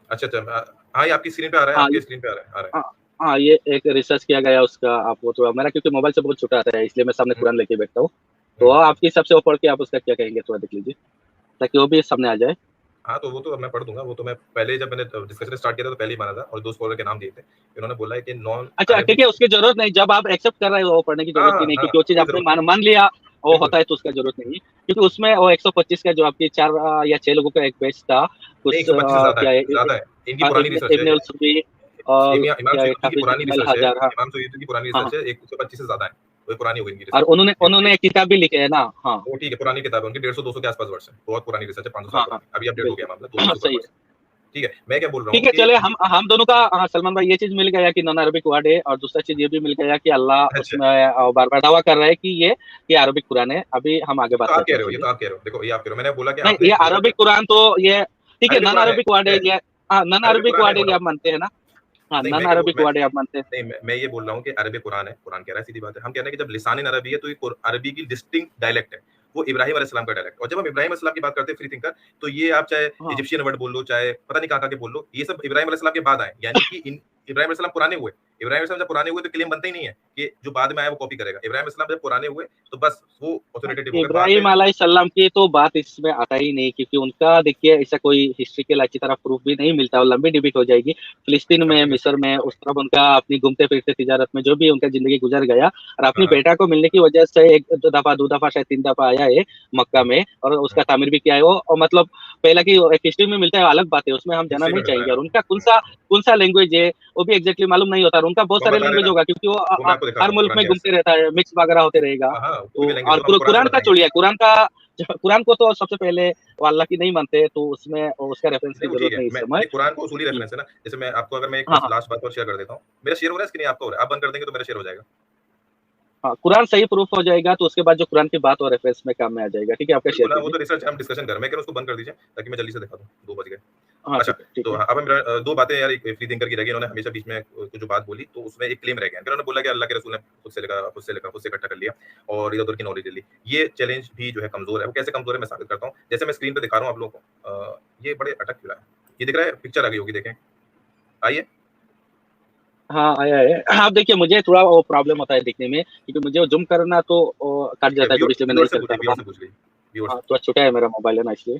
अच्छा, अच्छा। हाँ, ये आपकी स्क्रीन पे आ रहा है, हाँ, आपकी स्क्रीन पे आ रहा है। हाँ, हाँ, ये एक रिसर्च किया गया उसका, आप वो थोड़ा, मेरा क्योंकि मोबाइल से बहुत छोटा आता है इसलिए मैं सामने हुँ, कुरान लेके बैठता हूँ, तो हुँ, हुँ। आपके हिसाब से वो पढ़ के आप उसका क्या कहेंगे थोड़ा देख लीजिए, ताकि वो भी सामने आ जाए। हाँ, तो वो तो मैं पढ़ दूँगा, वो तो मैं पहले जब मैंने डिस्कशन स्टार्ट किया था तो पहले ही माना था और 2 स्कॉलर के नाम दिए थे। इन्होंने बोला है कि नॉन अच्छा ठीक अरेबिक है, उसकी जरूरत नहीं, जब आप एक्सेप्ट कर रहे हो वो पढ़ने की हाँ, जरूरत ही हाँ, नहीं, हाँ, क्योंकि वो चीज कोई आपने ज़रूरत नहीं। मान लिया वो बिल्कुल। होता है, तो उसका जरूरत नहीं है, क्योंकि उसमें वो 125 का जो आपकी 4 या 6 लोगों का एक बैच था, नहीं, कुछ 125 से ज़्यादा है, क्या है, ज़्यादा है। इनकी हाँ, पुरानी रिसर्च है। इब्ने सुबी और इमाम क्या है, सुयूती की हाफिज पुरानी इब्न अल रिसर्च है। हजार, हाँ। इमाम सुयूती की पुरानी हाँ, रिसर्च हाँ। है, 125 से ज़्यादा है। वो पुरानी होगी इनकी और रिसर्च। उन्होंने उन्होंने एक किताब भी लिखे है ना, हाँ। वो ठीक है, पुरानी किताब है उनकी 150-200 के आस-पास वर्ष है। बहुत पुरानी रिसर्च है, 500 साल हाँ, हाँ, पुरानी। अभी अपडेट हो गया बिल्कुल। मामला, 200 से ऊपर सही वर्ष। है। ठीक है, मैं क्या बोल रहा ठीक हूँ है, कि चले हम दोनों का, हाँ सलमान भाई, ये चीज मिल गया कि नॉन अरबिक वर्ड है, और दूसरा चीज ये भी मिल गया कि अल्लाह अच्छा, उसमें बार बार दावा कर रहा है कि ये अरबिक कुरान है। अभी हम आगे ये बात तो आप करते कह हैं, रहे हो, ये चलिए। तो आप कह रहे हो। देखो, ये आप कह रहे हो। मैंने बोला कि नहीं, आपने ये बोला कि अरबिक कुरान तो ये ठीक है, अरबी नॉन कुरान अरबिक वर्ड है है। ये। हाँ, नॉन अरबी अरबिक कुरान है वर्ड है बोल ये रहा आप हूँ। मानते हैं ना? हाँ, नहीं, नॉन मैं क्या बोल अरबिक वर्ड है आप मानते हैं। नहीं, मैं ये बोल रहा हूँ कि अरबी कुरान है। कुरान कह रहा है, सीधी बात है। हम कह रहे हैं कि जब लिसान अरबी है तो ये अरबी की डिस्टिंक्ट डायलेक्ट है। वो इब्राहिम अलैहिस्सलाम का डायलेक्ट है। और जब हम इब्राहिम अलैहिस्सलाम की बात करते हैं फ्री थिंकर, तो ये आप चाहे हाँ, इजिप्शियन वर्ड बोल लो, चाहे पता नहीं कहाँ-कहाँ के बोल लो, ये सब इब्राहिम अलैहिस्सलाम के बाद आए। यानी कि इन इब्राहिम अलैहिस्सलाम पुराने हुए। इब्राहिम अलैहिस्सलाम जब पुराने हुए तो क्लेम बनता ही नहीं है कि जो बाद में आया वो कॉपी करेगा। इब्राहिम अलैहिस्सलाम जब पुराने हुए तो बस वो ऑथोरिटेटिव हो गए। बाद में इब्राहिम अलैहिस्सलाम की तो बात इसमें आता ही नहीं, क्योंकि उनका देखिए ऐसा कोई हिस्ट्रिकल अच्छी तरह प्रूफ भी नहीं मिलता, और लंबी डिबेट हो जाएगी। फिलिस्तीन में, अपनी मिस्र मिस्टेक में, है। उस तरफ उनका अपनी घूमते फिरते तिजारत में जो भी उनका जिंदगी गुजर गया, और हाँ, अपनी हाँ। बेटा को मिलने की वजह से एक दो दफा, दो दफा, शायद 3 दफा आया है मक्का हुँ, में, और उसका हुँ। तामीर भी किया है वो, और मतलब पहला की एक हिस्ट्री में मिलता है, अलग बात है, उसमें हम जाना हिस्ट्री में नहीं मिलता है। चाहेंगे, और उनका हुँ। कौन सा लैंग्वेज है वो भी एग्जैक्टली मालूम नहीं होता, और उनका बहुत वो हम सारे बता रहे हैं लैंग्वेज ना, होगा, क्योंकि वो वो मैं आपको दिखा हर रहा हूँ मुल्क कुरान में की आयत घूमते से। रहता है, मिक्स वगैरह होते रहेगा। हाँ, हाँ, कोई तो भी लैंग्वेज और हो, हम कुरान से कुरान का बताएँगे। छोड़िए, कुरान को तो सबसे पहले वो अल्लाह की नहीं मानते, तो उसमें उसका रेफरेंस की देखो जरूरत ठीक है, नहीं इस मैं समय। नहीं कुरान को उसूली हम्म, रेफरेंस है ना, जैसे मैं आपको अगर मैं एक हाँ, बस हाँ, लास्ट बात और शेयर कर देता हूँ। मेरा शेयर हो रहा है इसके नहीं आपका हो रहा है? आप बंद कर देंगे तो मेरा शेयर हो जाएगा। हाँ, कुरान सही प्रूफ हो जाएगा तो उसके बाद जो कुरान की बात और रेफरेंस में काम में आ जाएगा, ठीक है, आपका शेयर बिल्कुल, हाँ, वो कीजिए। तो रिसर्च है, हम डिस्कशन कर रहे हैं। मैं कह रहा हूँ उसको बंद कर दीजिए ताकि मैं जल्दी से दिखा दूँ, 2 बज गए। हाँ, अच्छा, ठीक है, ठीक तो है। हाँ, अब मेरा 2 बातें यार एक फ्री थिंकर की रह गई। इन्होंने हमेशा बीच में जो बात बोली तो उसमें एक क्लेम रह गया। इन्होंने बोला कि अल्लाह के रसूल ने खुद से इकट्ठा कर लिया और इधर-उधर की नॉलेज ले ली। ये चैलेंज भी जो है कमज़ोर है। वो कैसे कमज़ोर है मैं साबित करता हूँ। जैसे मैं स्क्रीन पे दिखा रहा हूँ आप लोगों को ये बड़े अटक क्यों रहा है? ये दिख रहा है? पिक्चर आ गई होगी देखें। आई है? हाँ, आया है। आप देखिए, मुझे थोड़ा वो प्रॉब्लम होता है दिखने में, क्योंकि मुझे वो जूम करना तो कट ठीक है, जाता है, व्यूअर इसलिए मैं व्यूअर नहीं से करता पूछिए व्यूअर हूँ। से पूछ लीजिए। व्यूअर से। हाँ, थोड़ा छोटा है मेरा मोबाइल है ना, इसलिए।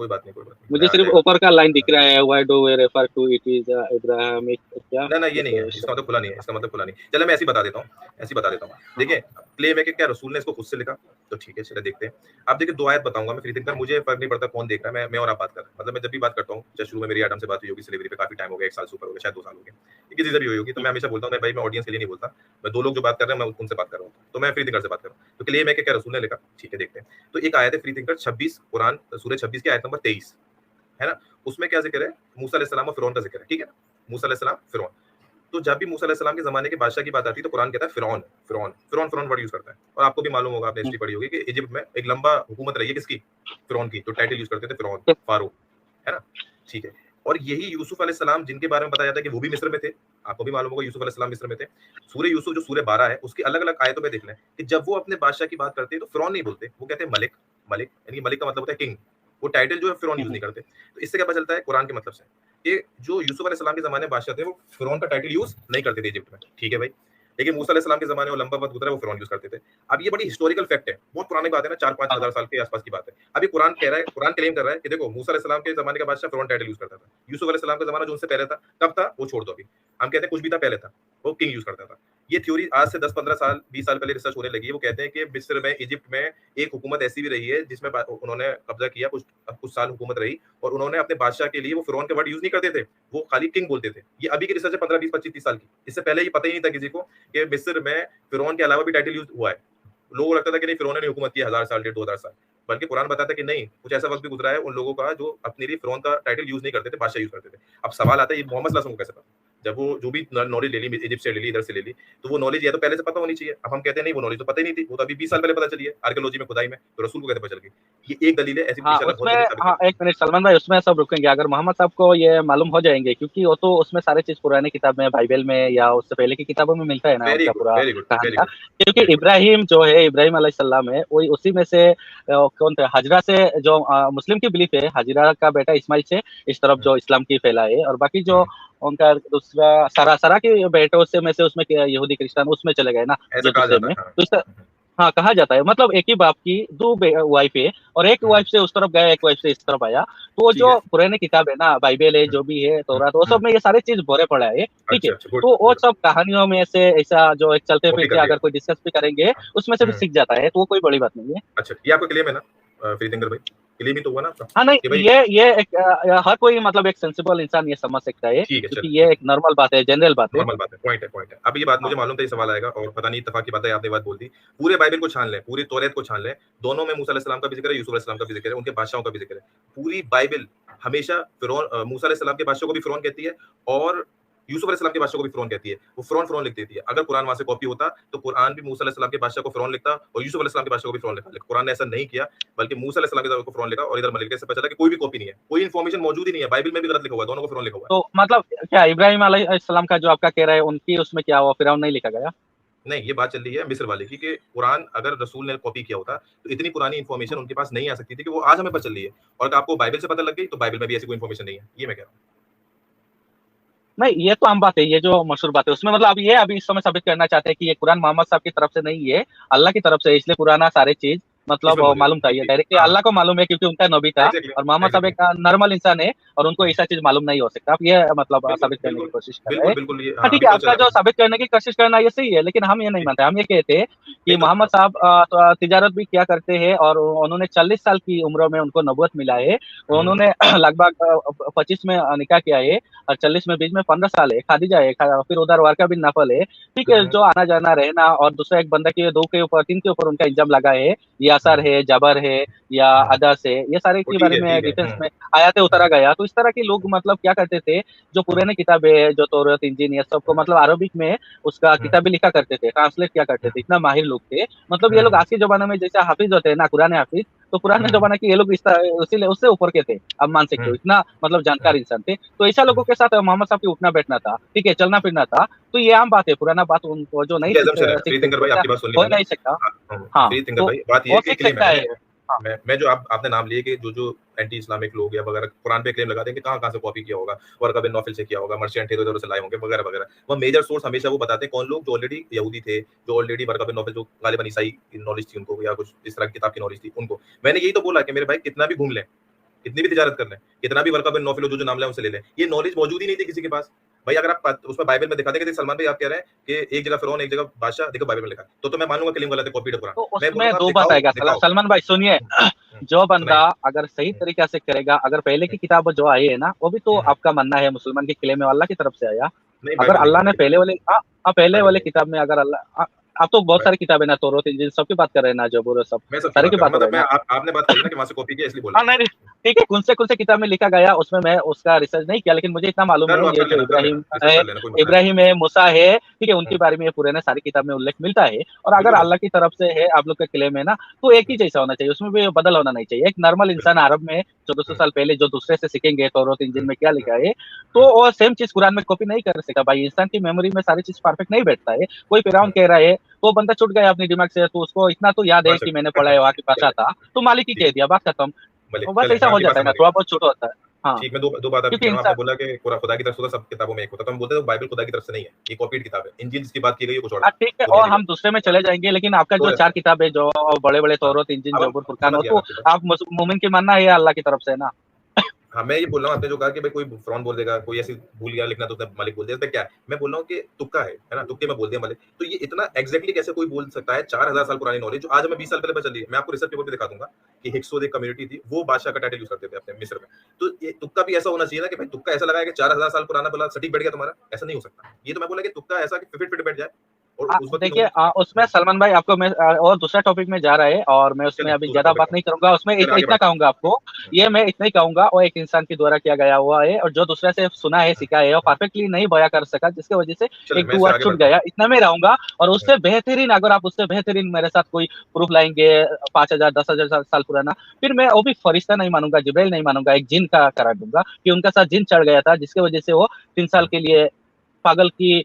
कोई बात नहीं, मुझे मैं आ सिर्फ जाएगा। ऊपर का लाइन दिख रहा है, why do we refer to it is Abrahamic क्या ना ये नहीं है, कुछ। इसका मतलब खुला नहीं है, इसका मतलब खुला नहीं। चलो मैं ऐसे ही बता देता हूँ, ऐसे ही बता देता हूँ। देखिए, क्लेम है कि क्या रसूल ने इसको खुद से लिखा, तो ठीक है, चलिए देखते हैं। आप देखिए 2 आयत बताऊंगा मैं, फ्री थिंकर, मुझे फर्क नहीं पड़ता कौन देख रहा है, मैं और आप बात कर रहे हैं। मतलब मैं जब भी बात करता हूँ, चाहे शुरू में मेरी आदम से बात हुई होगी सिलेबरी पे, काफी टाइम हो गया, 1 साल से ऊपर हो गया, शायद 2 साल हो गए, ये किसी से भी हुई होगी, तो मैं हमेशा बोलता हूँ, मैं भाई मैं ऑडियंस के लिए नहीं बोलता, मैं 2 लोग जो बात कर रहे हैं मैं उनसे बात कर रहा हूँ, तो मैं फ्री थिंकर से बात कर रहा हूँ। तो क्लेम है कि क्या रसूल ने लिखा, ठीक है देखते हैं। तो एक आयत है फ्री थिंकर 26 कुरान सूरह 26 की आयत नंबर 23, है ना? उसमें क्या जिक्र है? मूसा अलैहि सलाम और फिरौन का जिक्र है, ठीक है? मूसा अलैहि सलाम, फिरौन। तो जब भी मूसा अलैहि सलाम के ज़माने के बादशाह की बात आती है, तो कुरान कहता है फिरौन, फिरौन, फिरौन, फिरौन वर्ड यूज़ करता है। और आपको भी मालूम होगा, आपने हिस्ट्री पढ़ी होगी कि इजिप्ट में एक लंबा हुकूमत रही है किसकी? फिरौन की, जो टाइटल यूज़ करते थे फिरौन, फारो, है ना? ठीक है। और यही यूसुफ अलैहि सलाम जिनके बारे में बताया जाता है कि वो भी मिस्र में थे, आपको भी मालूम होगा यूसुफ अलैहि सलाम मिस्र में थे। सूरह यूसुफ जो सूरह 12 है, उसकी अलग-अलग आयतों में देख लें कि जब वो अपने बादशाह की बात करते हैं, तो फिरौन नहीं बोलते, वो कहते हैं मलिक, मलिक, यानी मलिक का मतलब होता है किंग। वो टाइटल जो है फिरौन यूज़ नहीं करते। तो इससे क्या पता चलता है कुरान के मतलब से, कि जो यूसुफ अलैहि सलाम के ज़माने में बादशाह थे, वो फिरौन का टाइटल यूज़ नहीं करते थे इजिप्ट में, ठीक है भाई। लेकिन मूसा अलैहि सलाम के ज़माने में लंबा वक़्त गुज़रा है, वो फिरौन यूज़ करते थे। अब ये बड़ी हिस्टोरिकल फैक्ट है, बहुत पुरानी बात है ना, 4-5 हाँ, हज़ार साल के आस-पास की बात है। अभी कुरान कह रहा है, कुरान क्लेम कर रहा है कि देखो मूसा अलैहि सलाम के ज़माने का बादशाह फिरौन टाइटल यूज़ करता था। यूसुफ अलैहि सलाम का ज़माना जो उनसे पहले था, कब था? वो छोड़ दो अभी। हम कहते हैं कुछ भी था पहले था, वो किंग यूज़ करता था। ये थ्योरी आज से 10-15 साल, 20 साल पहले रिसर्च होने लगी है। वो कहते हैं कि मिस्र में, इजिप्ट में एक हुकूमत ऐसी भी रही है जिसमें उन्होंने कब्जा किया, कुछ साल हुकूमत रही, और उन्होंने अपने बादशाह के लिए वो फिरौन के वर्ड यूज़ नहीं करते थे, वो खाली किंग बोलते थे। ये अभी की रिसर्च है, 15, 20, 25, 30 साल की। इससे पहले ये पता ही नहीं था किसी को कि मिस्र में फिरौन के अलावा भी टाइटल यूज़ हुआ है। लोगों को लगता था कि नहीं, फिरौन ने हुकूमत की 1000 साल, डेढ़ 2000 साल। बल्कि कुरान बताता है कि नहीं, कुछ ऐसा वक़्त भी गुज़रा है उन लोगों का जो अपने लिए फिरौन का टाइटल यूज़ नहीं करते थे, बादशाह यूज़ करते थे। अब सवाल आता है, ये मोहम्मद सल्लल्लाहु अलैहि वसल्लम को कैसे पता? जब वो जो भी नॉलेज ले ली, इजिप्ट से ले ली, इधर से ले ली, तो वो नॉलेज या तो पहले से पता होनी चाहिए। अब हम कहते हैं नहीं, वो नॉलेज तो पता ही नहीं थी, वो तो अभी 20 साल पहले पता चली है, आर्कियोलॉजी में, खुदाई में, तो रसूल को कैसे पता चल गई? ये एक दलील है, ऐसी हाँ, इंशाल्लाह बहुत उसमें दलील साबित हाँ, करेंगे। एक मिनट सलमान भाई, उसमें सब रुकेंगे अगर मोहम्मद साहब को ये मालूम हो जाएंगे, क्योंकि वो तो उसमें सारे चीज पुराने किताब में, बाइबल में या उससे पहले की किताबों में मिलता है ना, वेरी उनका गुड, पूरा वेरी गुड, कहानी वेरी का। गुड, क्योंकि वेरी गुड। इब्राहिम जो है, इब्राहिम अलैहिस्सलाम है, वही उसी में से कौन थे, हजरा से, जो मुस्लिम की बिलीफ है, हजरा का बेटा इस्माइल से इस तरफ हुँ, जो इस्लाम की फैलाए, और बाकी जो हुँ। उनका दूसरा सरा के बेटों से में से उसमें यहूदी क्रिश्चियन उसमें चले गए ना, ऐसा जो कहा दूसरे जाता में, है, हाँ। तो इस हुँ, हुँ। हाँ, कहा जाता है, मतलब एक ही बाप की दो वाइफ है, और एक हुँ, वाइफ से उस तरफ गया, एक वाइफ से इस तरफ आया। तो वो ठीक जो है। पुराने किताब है ना, बाइबल है, हुँ, जो भी है, हुँ, तौरात, वो हुँ। सब में ये सारी चीज भरे पड़ा है, ठीक है। अच्छा, गुड, तो वो गुड। सब कहानियों में से ऐसा जो एक चलते कॉपी फिरते कर लिया। अगर कोई डिस्कस भी करेंगे, उसमें से भी हुँ। सीख जाता है, तो वो कोई बड़ी बात नहीं है। अच्छा, ये आपका क्लेम है ना फ्री थिंकर भाई? क्लेम ही तो हुआ ना आपका? हाँ, नहीं, कि भाई ये एक हर कोई मतलब एक सेंसिबल इंसान ये समझ सकता है, ठीक है, क्योंकि चलो ये ठीक एक है। नॉर्मल बात है, जनरल बात है। नॉर्मल बात है, पॉइंट है, पॉइंट है। अब ये बात हाँ, मुझे मालूम था ये हाँ, सवाल आएगा, और पता नहीं इत्तेफाक की बात है, आपने बात बोल दी। पूरे बाइबल को छान लें, पूरी तौरात को छान लें, दोनों में मूसा अलैहि सलाम का भी ज़िक्र है, यूसुफ अलैहि सलाम का भी ज़िक्र है, उनके बादशाहों का भी ज़िक्र है। पूरी बाइबल हमेशा मूसा अलैहि सलाम के बादशाह को भी फिरौन कहती है, और यूसुफ अलैहि सलाम के बादशाह को भी फिरौन कहती है। वो फिरौन, फिरौन लिख देती है। अगर कुरान वहाँ से कॉपी होता, तो कुरान भी मूसा अलैहि सलाम के बादशाह को फिरौन लिखता, और यूसुफ अलैहि सलाम के बादशाह को भी फिरौन लिखता। लेकिन कुरान ने ऐसा नहीं किया, बल्कि मूसा अलैहि सलाम को फिरौन लिखा, और इधर मलिक से पता चला कि कोई भी कॉपी नहीं है, कोई इन्फॉर्मेशन मौजूद ही नहीं है। बाइबल में भी गलत लिखा हुआ है, दोनों को फिरौन लिखा हुआ है। तो मतलब क्या इब्राहिम अलैहिस्सलाम का जो आपका कह रहा है, उनकी उसमें क्या हुआ, फिरौन नहीं लिखा गया? नहीं, ये बात चल रही है मिस्र वाले की, कि कुरान अगर रसूल ने कॉपी किया होता, तो इतनी पुरानी इन्फॉर्मेशन उनके पास नहीं आ सकती थी कि वो आज हमें पता चल रही है। और अगर आपको बाइबल से पता लग गई, तो बाइबल में भी ऐसी कोई इन्फॉर्मेशन नहीं है। ये मैं कह रहा हूँ। नहीं, ये तो आम बात है, ये जो मशहूर बात है, उसमें मतलब अब ये अभी इस समय साबित करना चाहते हैं कि ये कुरान मोहम्मद साहब की तरफ से नहीं है, अल्लाह की तरफ से है, इसलिए पुराना सारे चीज मतलब इसमें मौजूद है। मालूम था, जी, ये जी। डायरेक्टली हाँ, अल्लाह को मालूम है, क्योंकि उनका नबी था, एग्ज़ैक्टली, और मोहम्मद साहब एग्ज़ैक्टली। एक नॉर्मल इंसान है, और उनको हुँ, ऐसा चीज मालूम नहीं हो सकता। आप ये मतलब बिल्कुल, साबित करने की बिल्कुल। कोशिश कर रहे बिल्कुल, हैं। बिल्कुल, ये हाँ, हाँ, ठीक अभी है, पता आपका चला जो ना। साबित करने की कोशिश करना ये सही है, लेकिन हम ये नहीं जी, मानते। हम ये कहते हैं कि नहीं तो मोहम्मद साहब तिजारत भी किया करते हैं, और उन्होंने 40 साल की उम्र में उनको नबूवत मिला है। हुँ, उन्होंने लगभग 25 में निकाह किया है, और 40 में, बीच में 15 साल है, खादीजा है, फिर उधर वारका बिन नफल है। ठीक है, हुँ, जो आना जाना रहना, और दूसरा एक बंदा के दो के ऊपर, तीन के ऊपर उनका इल्जाम लगा है, यासर हुँ, है, जबर है, या हुँ। अदस है, ये सारे वो के बारे में ठीक है। डिफेंस हुँ, में आयातें हुँ, उतारा गया। तो इस तरह के लोग मतलब क्या करते थे, जो हुँ, पुराने किताबें है, जो तौरात, इंजील, ये सबको मतलब अरबिक में उसका हुँ, किताबें लिखा करते थे, ट्रांसलेट किया करते हुँ, थे, इतना माहिर लोग थे। मतलब ये लोग हुँ, आज के जमाने में जैसे हाफिज होते हैं ना, कुरान हाफिज, तो पुराने हुँ, जमाने के ये लोग इस तरह उसी उससे ऊपर के थे, आप मान सकते हुँ, हो, इतना मतलब हुँ, जानकार इंसान थे। तो ऐसा हुँ। लोगों के साथ मोहम्मद साहब की उठना बैठना था, ठीक है, चलना फिरना था। तो ये आम बात है, पुराना बात उनको जो नहीं ये अज़म्पशन है। सीख फ्री थिंकर सकते, भाई ऐसा आपकी बात सुन ली हो ही मैंने। नहीं सकता। हाँ, फ्री थिंकर तो भाई बात ये वो है कि सीख क्लेम है सकता ना, है। हाँ, मैं जो आप आपने नाम लिए कि जो एंटी इस्लामिक लोग या वगैरह कुरान पे क्लेम लगा देंगे, कहाँ-कहाँ से कॉपी किया होगा, वर्का बिन नौफल से किया होगा, मर्चेंट इधर-उधर से लाए होंगे वगैरह-वगैरह। वो मेजर सोर्स हमेशा वो बताते हैं कौन लोग, जो ऑलरेडी यहूदी थे, जो ऑलरेडी वर्का बिन नौफल, जो गालिबन ईसाई की नॉलेज थी उनको, या कुछ इस तरह की किताब की नॉलेज थी उनको। मैंने यही तो बोला कि मेरे भाई कितना भी घूम लें, कितनी भी तिजारत कर लें, कितना भी वर्का बिन नौफिल जो नाम ले उनसे ले लें, ये नॉलेज मौजूद ही नहीं थी किसी के पास। भाई अगर आप उसमें बाइबल में दिखा देंगे कि सलमान भाई आप कह रहे हैं कि एक जगह फिरौन एक जगह बादशाह, देखो बाइबल में लिखा है, तो मैं मानूंगा कलीम गलत है, कॉपीड है कुरान। तो मैं उसमें बोलूंगा आप दो बात दिखाओ आएगा दिखाओ। सलमान भाई सुनिए, जो बंदा सुनाइए। अगर सही तरीका से करेगा, अगर पहले की किताब जो आई है ना, वो भी तो आपका मानना है मुसलमान के किले में अल्लाह की तरफ से आया। नहीं अगर बाइबल नहीं अल्लाह है ने मेरी बात। पहले वाले पहले बाइबल वाले नहीं किताब में अगर अल्लाह आप तो बहुत है। सारी किताबें ना, तौरात इंजील सबकी बात कर रहे हैं ना, जबूर और सब मैं सबकी सारे बात की कर रहा बात हूँ, कर रहे मतलब हैं मैं ना। आपने बात करी ना कि वहां से कॉपी किया इसलिए बोल हाँ रहा हूँ। नहीं नहीं, ठीक है, कौन से किताब में लिखा गया उसमें मैं उसका रिसर्च नहीं किया, लेकिन मुझे इतना मालूम कर है लो, ये जो कर लेना, इब्राहिम रिसर्च है, कर लेना, कोई मसला नहीं। मूसा है, ठीक है, उनके हम्म, बारे में ये पुराने सारी किताब में उल्लेख मिलता है। और अगर बिल्कुल अल्लाह मिलता की तरफ से है आप लोग के किले में ना, तो एक है। ही जैसा होना चाहिए, उसमें भी बदल होना नहीं चाहिए। एक नॉर्मल इंसान बिल्कुल। अरब में 1400 हम्म, साल पहले जो दूसरे से सीखेंगे तौरात इंजील हम्म, में क्या हम्म, लिखा है, तो हम्म, वो सेम चीज कुरान में कॉपी नहीं कर सका भाई। इंसान की मेमोरी में सारी चीज परफेक्ट नहीं बैठता है। कोई फिरौन हम्म, कह रहा है तो बंदा छूट गया अपनी दिमाग से, तो उसको इतना तो याद है बात कि सकते मैंने हैं। पढ़ा है वहाँ की भाषा चले, था, तो मालिक ही ठीक कह है, दिया, बात खत्म। मलिक तो बस चले, ऐसा मैं हो आपकी बात जाता है ना, समझ गया। थोड़ा बहुत छूट होता है। हाँ, ठीक, मैं दो बात आपकी क्योंकि कह रहा हूँ। आपने इंसान बोला कि पूरा खुदा की तरफ से सब किताबों में एक होता है, तो हम बोलते हैं बाइबल खुदा की तरफ से नहीं है, ये कॉपीड किताब है। इंजील जिसकी बात की गई है कुछ और हाँ था, ठीक है, खुदा और की हम बात। दूसरे में चले जाएंगे, लेकिन आपका जो थोड़ा चार सा, किताब है जो बड़े बड़े हाँ, तौरात इंजील अब जबूर हम फुरकान समझ हो, गया मैं तो आपकी बात। आप मोमिन की मानना है अल्लाह की तरफ से ना। हाँ, मैं ये बोल रहा हूँ, आपने जो कहा कि भाई कोई फ्रॉन बोल देगा, कोई ऐसी भूल गया लिखना तो उसने मलिक बोल दिया, इसमें क्या है? मैं बोल रहा हूँ कि तुक्का है ना? तुक्के में बोल दिया मलिक। तो ये इतना एग्जैक्टली कैसे कोई बोल सकता है? 4000 साल पुरानी नॉलेज जो आज हमें 20 साल पहले पता चली है। मैं आपको रिसर्च पेपर पे दिखा दूंगा कि हिक्सोद एक कम्युनिटी थी, वो बादशाह का टाइटल यूज करते थे अपने मिस्र में। तो ये तुक्का भी ऐसा होना चाहिए ना कि भाई तुक्का ऐसा लगाया कि 4000 साल पुराना बोला सटीक बैठ गया तुम्हारा, ऐसा नहीं हो सकता। ये तो मैं बोला कि तुक्का ऐसा कि फिट फिट बैठ जाए और उस वक्त की देखिए, नॉलेज। उसमें सलमान भाई आपको मैं और दूसरा टॉपिक में जा रहा है, और मैं उसमें चले अभी दूसरा ज्यादा टॉपिक बात है, नहीं करूंगा। उसमें चले आगे इतना बढ़ते कहूंगा आपको, हैं। ये मैं इतना ही कहूंगा, वो एक इंसान के द्वारा किया गया हुआ है, और जो दूसरे से सुना है सीखा है और परफेक्टली नहीं बया कर सका, जिसके वजह से चले एक मैं दो इससे वर्ड आगे छूट बढ़ता हूँ। गया, इतना में रहूंगा। और उससे बेहतरीन, अगर आप उससे बेहतरीन मेरे साथ कोई प्रूफ लाएंगे, 5000 10,000 साल पुराना, फिर मैं वो भी फरिश्ता नहीं मानूंगा, जिब्राइल नहीं मानूंगा, एक जिन का करार दूंगा कि उनका साथ जिन चढ़ गया था, जिसके वजह से वो 3 साल के लिए पागल की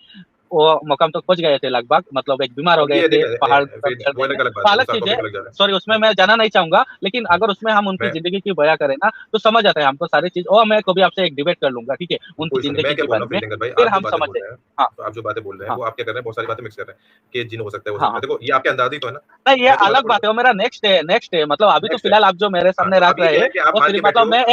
वो मकाम तक पहुंच गए थे लगभग, मतलब एक बीमार हो अब गए ये थे देखा पहाड़ पर फिर चढ़ने वो में, अलग अलग तो बात है, अलग दूसरा चीज है। टॉपिक अलग जा रहा सॉरी, उसमें है। मैं जाना नहीं चाहूंगा, लेकिन हम्म, अगर उसमें हम उनकी मैं जिंदगी की बया करें ना, तो समझ आता है हमको सारी चीज। और मैं कभी आपसे एक डिबेट कर लूंगा, ठीक है, उनकी कोई इशू नहीं। जिंदगी मैं क्या के बोल रहा बारे हूँ में, प्रीतिंकर भाई, फिर आप जो हम बातें समझ बोल जाए। रहे हैं, हाँ तो आप जो बातें बोल रहे हैं हाँ वो आप क्या कर रहे हैं, बहुत सारी बातें मिक्स कर रहे हैं कि जिन हो सकता है, हो सकता है। हाँ, देखो ये आपके अंदाजा ही तो है ना। नहीं ये मैं तो अलग मानता हूँ बात है, वो मेरा नेक्स्ट है, मतलब अभी तो नेक्स्ट है। फिलहाल आप जो मेरे हाँ, सामने तो रख अब ये रहे क्या हैं, है कि आप वो मान के सिर्फ बैठे मतलब हो। मैं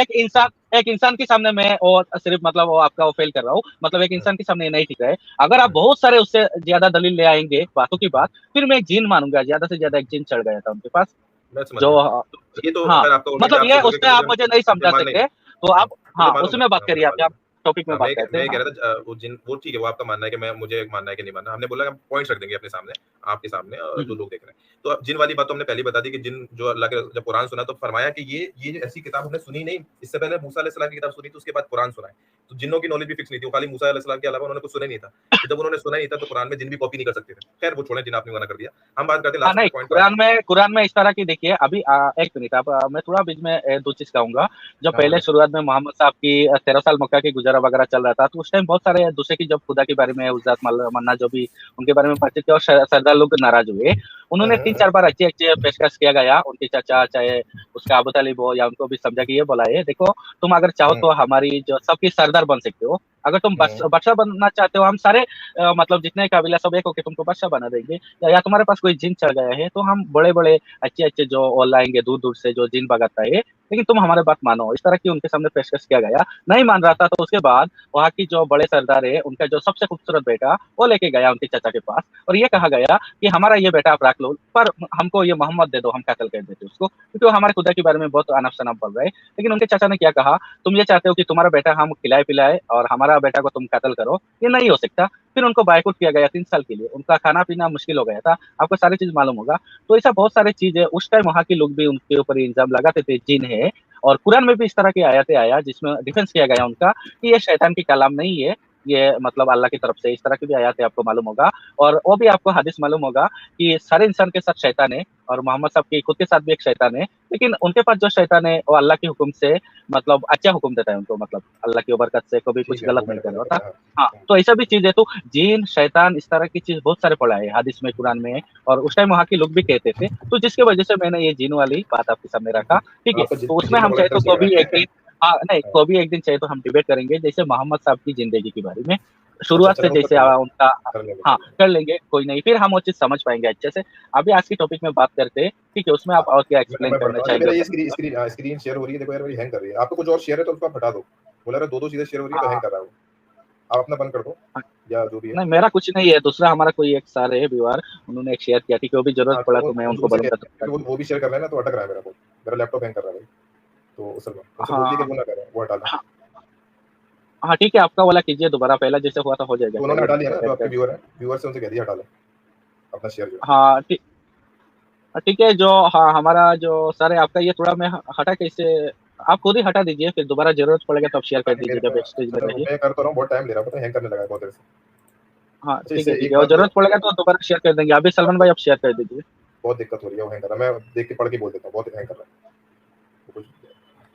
एक इंसान के सामने मैं और सिर्फ मतलब वो आपका वो फेल कर रहा हूँ, मतलब एक हम्म, इंसान के सामने ये नहीं ठीक है। अगर आप बहुत सारे उससे ज्यादा दलील ले आएंगे बातों की बात, फिर मैं एक जीन मानूंगा, ज्यादा से ज्यादा एक जीन चढ़ गया था उनके पास। मैं समझ जो गया। तो ये तो हाँ, अगर आपका हो गया कि मतलब आप ये सोचोगे कि उसमें आप मुझे मुझे नहीं मुझे समझा मानना ही है। सकते, तो आप मुझे हाँ मालूम है, उसमें बात मुझे करिए, आप मालूम है। टॉपिक में हाँ, बात करते हैं। मैं कह हाँ रहा था वो जिन वो ठीक है, वो आपका मानना है कि मैं मुझे मानना है कि नहीं मानना। हमने बोला कि पॉइंट्स रख देंगे अपने सामने, आपके सामने, और जो हम्म, लोग देख रहे हैं। तो अब जिन वाली बात तो हमने पहले ही बता दी कि जिन जो अल्लाह के जब कुरान सुना तो फरमाया कि ये ऐसी किताब हमने सुनी नहीं। इससे पहले मूसा अलैहि सलाम की किताब सुनी, तो उसके बाद कुरान सुना है। तो जिन्नों की नॉलेज भी फिक्स नहीं थी, वो खाली मूसा अलैहि सलाम के अलावा उन्होंने कुछ सुना ही नहीं था। तो जब उन्होंने सुना ही नहीं था, तो कुरान में जिन भी कॉपी नहीं कर सकते थे। खैर वो छोड़ें, जिन आपने मना कर दिया। हम बात करते हैं हाँ लास्ट नहीं, अपने पॉइंट पे आते कुरान में इस तरह की देखिए अभी एक मिनट आप मैं थोड़ा बीच में दो चीज कहूंगा। जब हैं। हाँ, पहले बोले। शुरुआत में मोहम्मद साहब की 13 साल मक्का की गुजारा वगैरह चल रहा था, तो उस टाइम बहुत सारे दूसरे की जब खुदा के बारे में उजात मन्ना जो भी उनके बारे में बातचीत किया, और सरदार लोग नाराज हुए। उन्होंने तीन हम्म, चार बार अच्छे अच्छे पेशकश किया गया, उनके चाचा चाहे उसका अबू तालिब हो, या उनको भी समझा कि ये बोला है देखो, तुम अगर चाहो हम्म, तो हमारी जो सबकी सरदार बन सकते हो, अगर तुम हम्म, बादशाह बनना चाहते हो, हम सारे मतलब जितने काबिला सब एक होके तुमको बादशाह बना देंगे। या तुम्हारे पास कोई जिन चढ़ गया है, तो हम बड़े बड़े अच्छे अच्छे जो और लाएंगे दूर दूर से जो जिन भगाता है, लेकिन तुम हमारे बात मानो। इस तरह की उनके सामने पेशकश किया गया, नहीं मान रहा था, तो उसके बाद वहाँ की जो बड़े सरदार है, उनका जो सबसे खूबसूरत बेटा वो लेके गया उनके चाचा के पास, और ये कहा गया कि हमारा ये बेटा आप रख लो, पर हमको ये मोहम्मद दे दो, हम कत्ल कर देते उसको, क्योंकि वो हमारे खुदा के बारे में बहुत अनफ शनफ बोल रहे हैं। लेकिन उनके चाचा ने क्या कहा, तुम ये चाहते हो कि तुम्हारा बेटा हम खिलाए पिलाए और हमारा बेटा को तुम कत्ल करो, ये नहीं हो सकता। फिर उनको बायकॉट किया गया 3 साल के लिए, उनका खाना पीना मुश्किल हो गया था, आपको सारी चीज मालूम होगा। तो ऐसा बहुत सारी चीज है, उस टाइम वहाँ के लोग भी उनके ऊपर इल्जाम लगाते थे जिन है। और कुरान में भी इस तरह की आयतें आया जिसमें डिफेंस किया गया उनका कि ये शैतान की कलाम नहीं है, ये मतलब अल्लाह की तरफ से, इस तरह की भी आयतें आपको मालूम होगा। और वो भी आपको हदीस मालूम होगा कि सारे इंसान के साथ शैतान है, और मोहम्मद साहब के खुद के साथ भी एक शैतान है, लेकिन उनके पास जो शैतान है वो अल्लाह के हुक्म से, मतलब अच्छा हुक्म देता है उनको, मतलब अल्लाह की बरकत से कभी कुछ ठीक है, गलत वो नहीं मैंने कर पहले रहा होता। पढ़ा है। हाँ, तो ऐसा भी चीज है। तो जीन शैतान इस तरह की चीज बहुत सारे पढ़ा है हदीस में, कुरान में, और उस टाइम वहाँ के लोग भी कहते थे, तो जिसकी वजह से मैंने ये जीन वाली बात आपके सामने रखा, ठीक है। आपका तो उसमें जितना हम बड़ा चाहे तो इंटरेस्ट लग कभी रहा एक दिन, हाँ नहीं, है। कभी एक दिन चाहे तो हम डिबेट करेंगे, जैसे मोहम्मद साहब की जिंदगी के बारे में। शुरुआत से चलें उसका जैसे कर लें, उनका कर लेंगे, हाँ, कर लेंगे। कर लेंगे, कोई नहीं, फिर हम वो चीज़ समझ पाएँगे अच्छे से। अभी आज की टॉपिक में बात करते हैं, ठीक है? उसमें हाँ, आप और क्या एक्सप्लेन मैं करना पढ़ता हूँ। ये चाहेंगे मेरा ये बताइए? स्क्रीन शेयर हो रही है, देखो यार मेरी हैंग कर रही है। आपको कुछ और शेयर है तो उसको आप हटा दो। बोला रहा 2-2 चीज़ें शेयर हो रही है तो हैंग हाँ, कर रहा है वो। आप अपना बंद कर दो हाँ। या जो भी है। नहीं, मेरा कुछ नहीं है, दूसरा हमारा कोई एक सर है व्यूअर, उन्होंने एक शेयर किया, ठीक है? वो भी ज़रूरत हाँ, पड़ा तो तो मैं उन उनको उनसे कह बोलूँगा तो क्योंकि वो भी शेयर कर रहे हैं ना तो अटक रहा है मेरा फ़ोन। मेरा लैपटॉप हैंग कर रहा है भाई। तो असल में उनसे बोल दिए कि हाँ, वो ना करें, वो हटा लें। हाँ, हाँ, ठीक है, आपका वाला कीजिए दोबारा, पहला जैसे हुआ था हो जाएगा, तो उन्होंने चाहिए हटा नहीं लिया तो ना, जो फिर आपके व्यूअर हैं, व्यूअर से उनसे कह दिया हटा लें, अपना शेयर जो है। हाँ, ठीक है, जो हाँ, हमारा जो सर है आपका ये थोड़ा मैं हटा कैसे आप खुद ही हटा दीजिए, फिर दोबारा ज़रूरत पड़ेगा तो आप शेयर पता कर नहीं दीजिए मेरे जब स्टेज में अच्छा रहिए। मैं कर तो रहा हूँ, बहुत टाइम ले रहा है, पता है हैंग करने लगा है बहुत देर से। हाँ, अच्छा ठीक है, इससे ठीक एक है, और बात ज़रूरत पड़ेगा तो दोबारा शेयर कर देंगे। अभी सलमान भाई आप शेयर कर दीजिए। बहुत दिक्कत हो रही है, वो हैंग कर रहा है। मैं देख के पढ़ के बोल देता हूँ, बहुत हैंग कर रहा है। वो कुछ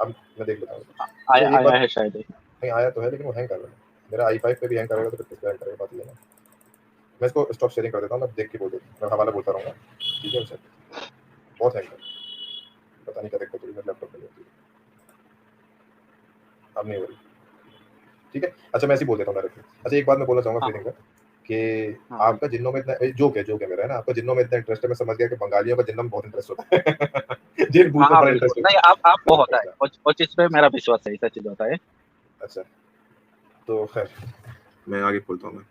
अब मैं देख लेता हूँ। अच्छा आया एक आया बात है शायद ही। नहीं आया तो है लेकिन वो हैंग कर रहा है। मेरा i5 पे भी हैंग करेगा तो फिर किस पे हैंग करेगा, बात ये है ना। मैं इसको स्टॉप शेयरिंग कर देता हूँ, मैं देख के बोल देता हूँ, मैं हवाला बोलता रहूँगा। ठीक है सर, बहुत हैंग कर रहा है। पता नहीं क्या दिक्कत हो रही है मेरे लैपटॉप में होती है। अब नहीं हो रही। ठीक है? अच्छा मैं ऐसे ही बोल देता हूँ डायरेक्टली। अच्छा एक बात मैं बोलना चाहूँगा हाँ, फ्री थिंकर कि हाँ, बोलिए। आपका जिन्नों में इतना जोक है मेरा है ना, आपका जिन्नों में इतना इंटरेस्ट है, मैं समझ गया कि बंगालियों का जिन्नों में बहुत इंटरेस्ट होता है। जिन भूत हाँ, में हाँ, बड़ा बिल्कुल। इंटरेस्ट नहीं, होता आप वो है। होता है, अच्छा, वो चीज़ पे मेरा विश्वास है, ऐसा चीज़ होता है। अच्छा। तो खैर मैं आगे बोलता हूँ मैं।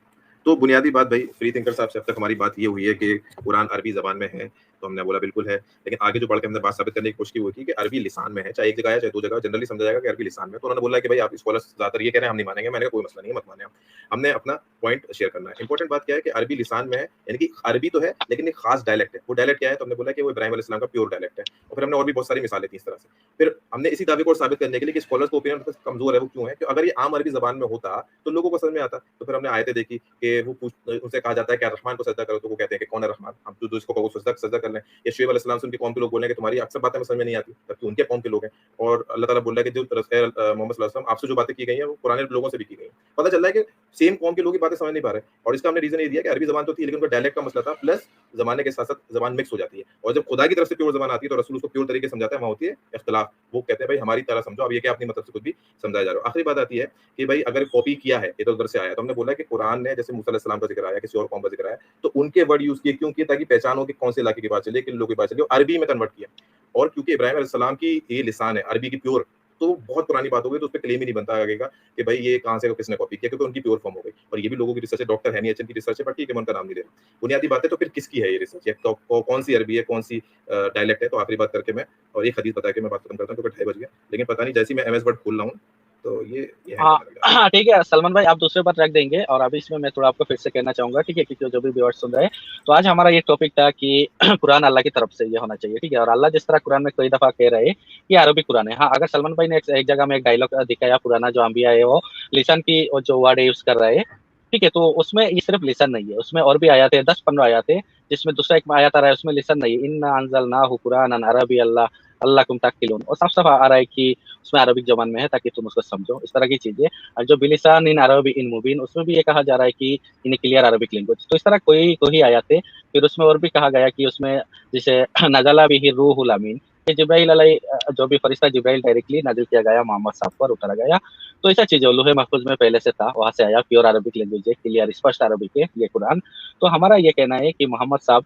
तो बुनियादी बात भाई फ्री थिंकर साहब से अब तक हमारी बात ये हुई है कि कुरान अरबी ज़बान में है, तो हमने बोला बिल्कुल है। लेकिन आगे जो बढ़ के हमने बात साबित करने की कोशिश की वो थी कि अरबी लिसान में है, चाहे एक जगह है, चाहे 2 जगह जनरली समझा जाएगा कि अरबी लिसान में है। तो उन्होंने बोला कि भाई आप स्कॉलर्स ज़्यादातर ये कह रहे हैं हम नहीं मानेंगे, मैंने कहा कोई मसला नहीं है, मत मानें आप। हमने अपना पॉइंट शेयर करना है। इंपॉर्टेंट बात क्या है कि अरबी लिसान में है, यानी कि अरबी तो है लेकिन एक खास डायलेक्ट है। वो डायलेक्ट क्या है? तो हमने बोला कि वो इब्राहिम अलैहिस्सलाम का प्योर डायलेक्ट है। और फिर हमने और भी बहुत सारी मिसालें दी इस तरह से। फिर हमने इसी दावे को और साबित करने के लिए कि स्कॉलर्स का ओपिनियन कमज़ोर है, वो क्यों है? कि अगर ये आम अरबी ज़बान में होता, तो लोगों को समझ में आता। तो फिर हमने आयतें देखी कि उनसे कहा जाता है कि आप रहमान को सजदा करो, तो वो कहते हैं कि कौन है रहमान? हम तो इसको कहो सजदा सजदा कर लें। या शुएब अलैहिस्सलाम से उनकी कौम के लोग बोले कि तुम्हारी अक्सर बातें हमें समझ में नहीं आती, जबकि उनके कौम के लोग हैं। और अल्लाह ताला बोल रहा है कि जो मोहम्मद सल्लल्लाहु अलैहि वसल्लम आपसे जो बातें की गई हैं, वो पुराने लोगों से भी की गई हैं। पता चल रहा है कि सेम कौम के लोग ये बातें समझ नहीं पा रहे। और इसका हमने रीज़न ये दिया कि अरबी ज़बान तो थी, लेकिन उनका डायलेक्ट का मसला था, प्लस ज़माने के साथ-साथ ज़बान मिक्स हो जाती है। और जब खुदा की तरफ से प्योर ज़बान आती है, तो रसूल उसको प्योर तरीके से समझाता है, वहाँ होती है इख्तिलाफ। वो कहते हैं, भाई हमारी तरह समझो, अब ये क्या अपनी मतलब से कुछ भी समझाया जा रहा है। आखिरी बात आती है कि भाई अगर कॉपी किया है, इधर-उधर से आया, तो हमने बोला कि कुरान ने जैसे मूसा अलैहि सलाम का ज़िक्र आया, किसी और कौम का ज़िक्र आया, तो उनके वर्ड यूज़ किए, क्यों किए? ताकि पहचान हो कि कौन से इलाके की बात चल रही है, किन लोगों की बात चल रही है, अरबी में कन्वर्ट किया। और क्योंकि इब्राहिम अलैहि सलाम की ये लिसान है, अरबी की प्योर, तो बहुत पुरानी बात हो गई, तो उसपे क्लेम ही नहीं बनता आगे का कि भाई ये कहाँ से किसने कॉपी किया, क्योंकि उनकी प्योर फॉर्म हो गई। और ये भी लोगों की रिसर्च है, डॉक्टर हैनी एचएम की रिसर्च है, बट ठीक है, मैं उनका नाम नहीं ले रहा। बुनियादी बात है, तो फिर किसकी है ये रिसर्च? या तो कौन सी अरबी है, कौन सी डायलेक्ट है? तो आखिरी बात करके मैं और एक हदीस बता के मैं बात खत्म करता हूँ, क्योंकि 2:30 बज गया। लेकिन पता नहीं जैसे ही मैं एमएस वर्ड खोल रहा हूँ, तो ये हैंग हाँ, करने लग जाता है। हाँ, ठीक है, सलमान भाई आप दूसरे पर रख देंगे और अभी इसमें मैं थोड़ा आपको फिर से कहना चाहूँगा, ठीक है? क्योंकि जो भी व्यूअर्स सुन रहे हैं, तो आज हमारा ये टॉपिक था कि कुरान अल्लाह की तरफ से ये होना चाहिए, ठीक है? और अल्लाह जिस तरह कुरान में कई दफ़ा कह रहे हैं कि अरबी कुरान है। हाँ, अगर सलमान भाई ने एक जगह में एक डायलॉग दिखाया पुराना जो अंबिया है वो लिसान की वो जो वर्ड यूज़ कर रहे हैं, ठीक है? तो उसमें ये सिर्फ लिसान नहीं है, उसमें और भी आयत है, 10-15 आयत है, जिसमें दूसरा एक आयत आ रहा है उसमें लिसान नहीं है, इन्ना अंज़लनाहु कुरानन अरबिय्यन लअल्लकुम ताक़िलून और साफ-साफ आ रहा है कि उसमें अरबिक ज़बान में है ताकि तुम उसको समझो, इस तरह की चीज़ें। और जो बिलिसान इन अरबी इन मुबीन उसमें भी ये कहा जा रहा है कि इन क्लियर अरबिक लैंग्वेज। तो इस तरह कोई आयत है। फिर उसमें और भी कहा गया कि उसमें जैसे नज़ला बिही रूहुल अमीन, ये जो भी फरिश्ता जिब्राइल डायरेक्टली नाज़िल किया गया मोहम्मद साहब पर उतारा गया। तो ऐसा चीज़ है, लौह महफूज़ में पहले से था, वहाँ से आया, प्योर अरबिक लैंग्वेज है, क्लियर स्पष्ट अरबिक है ये कुरान। तो हमारा ये कहना है कि मोहम्मद साहब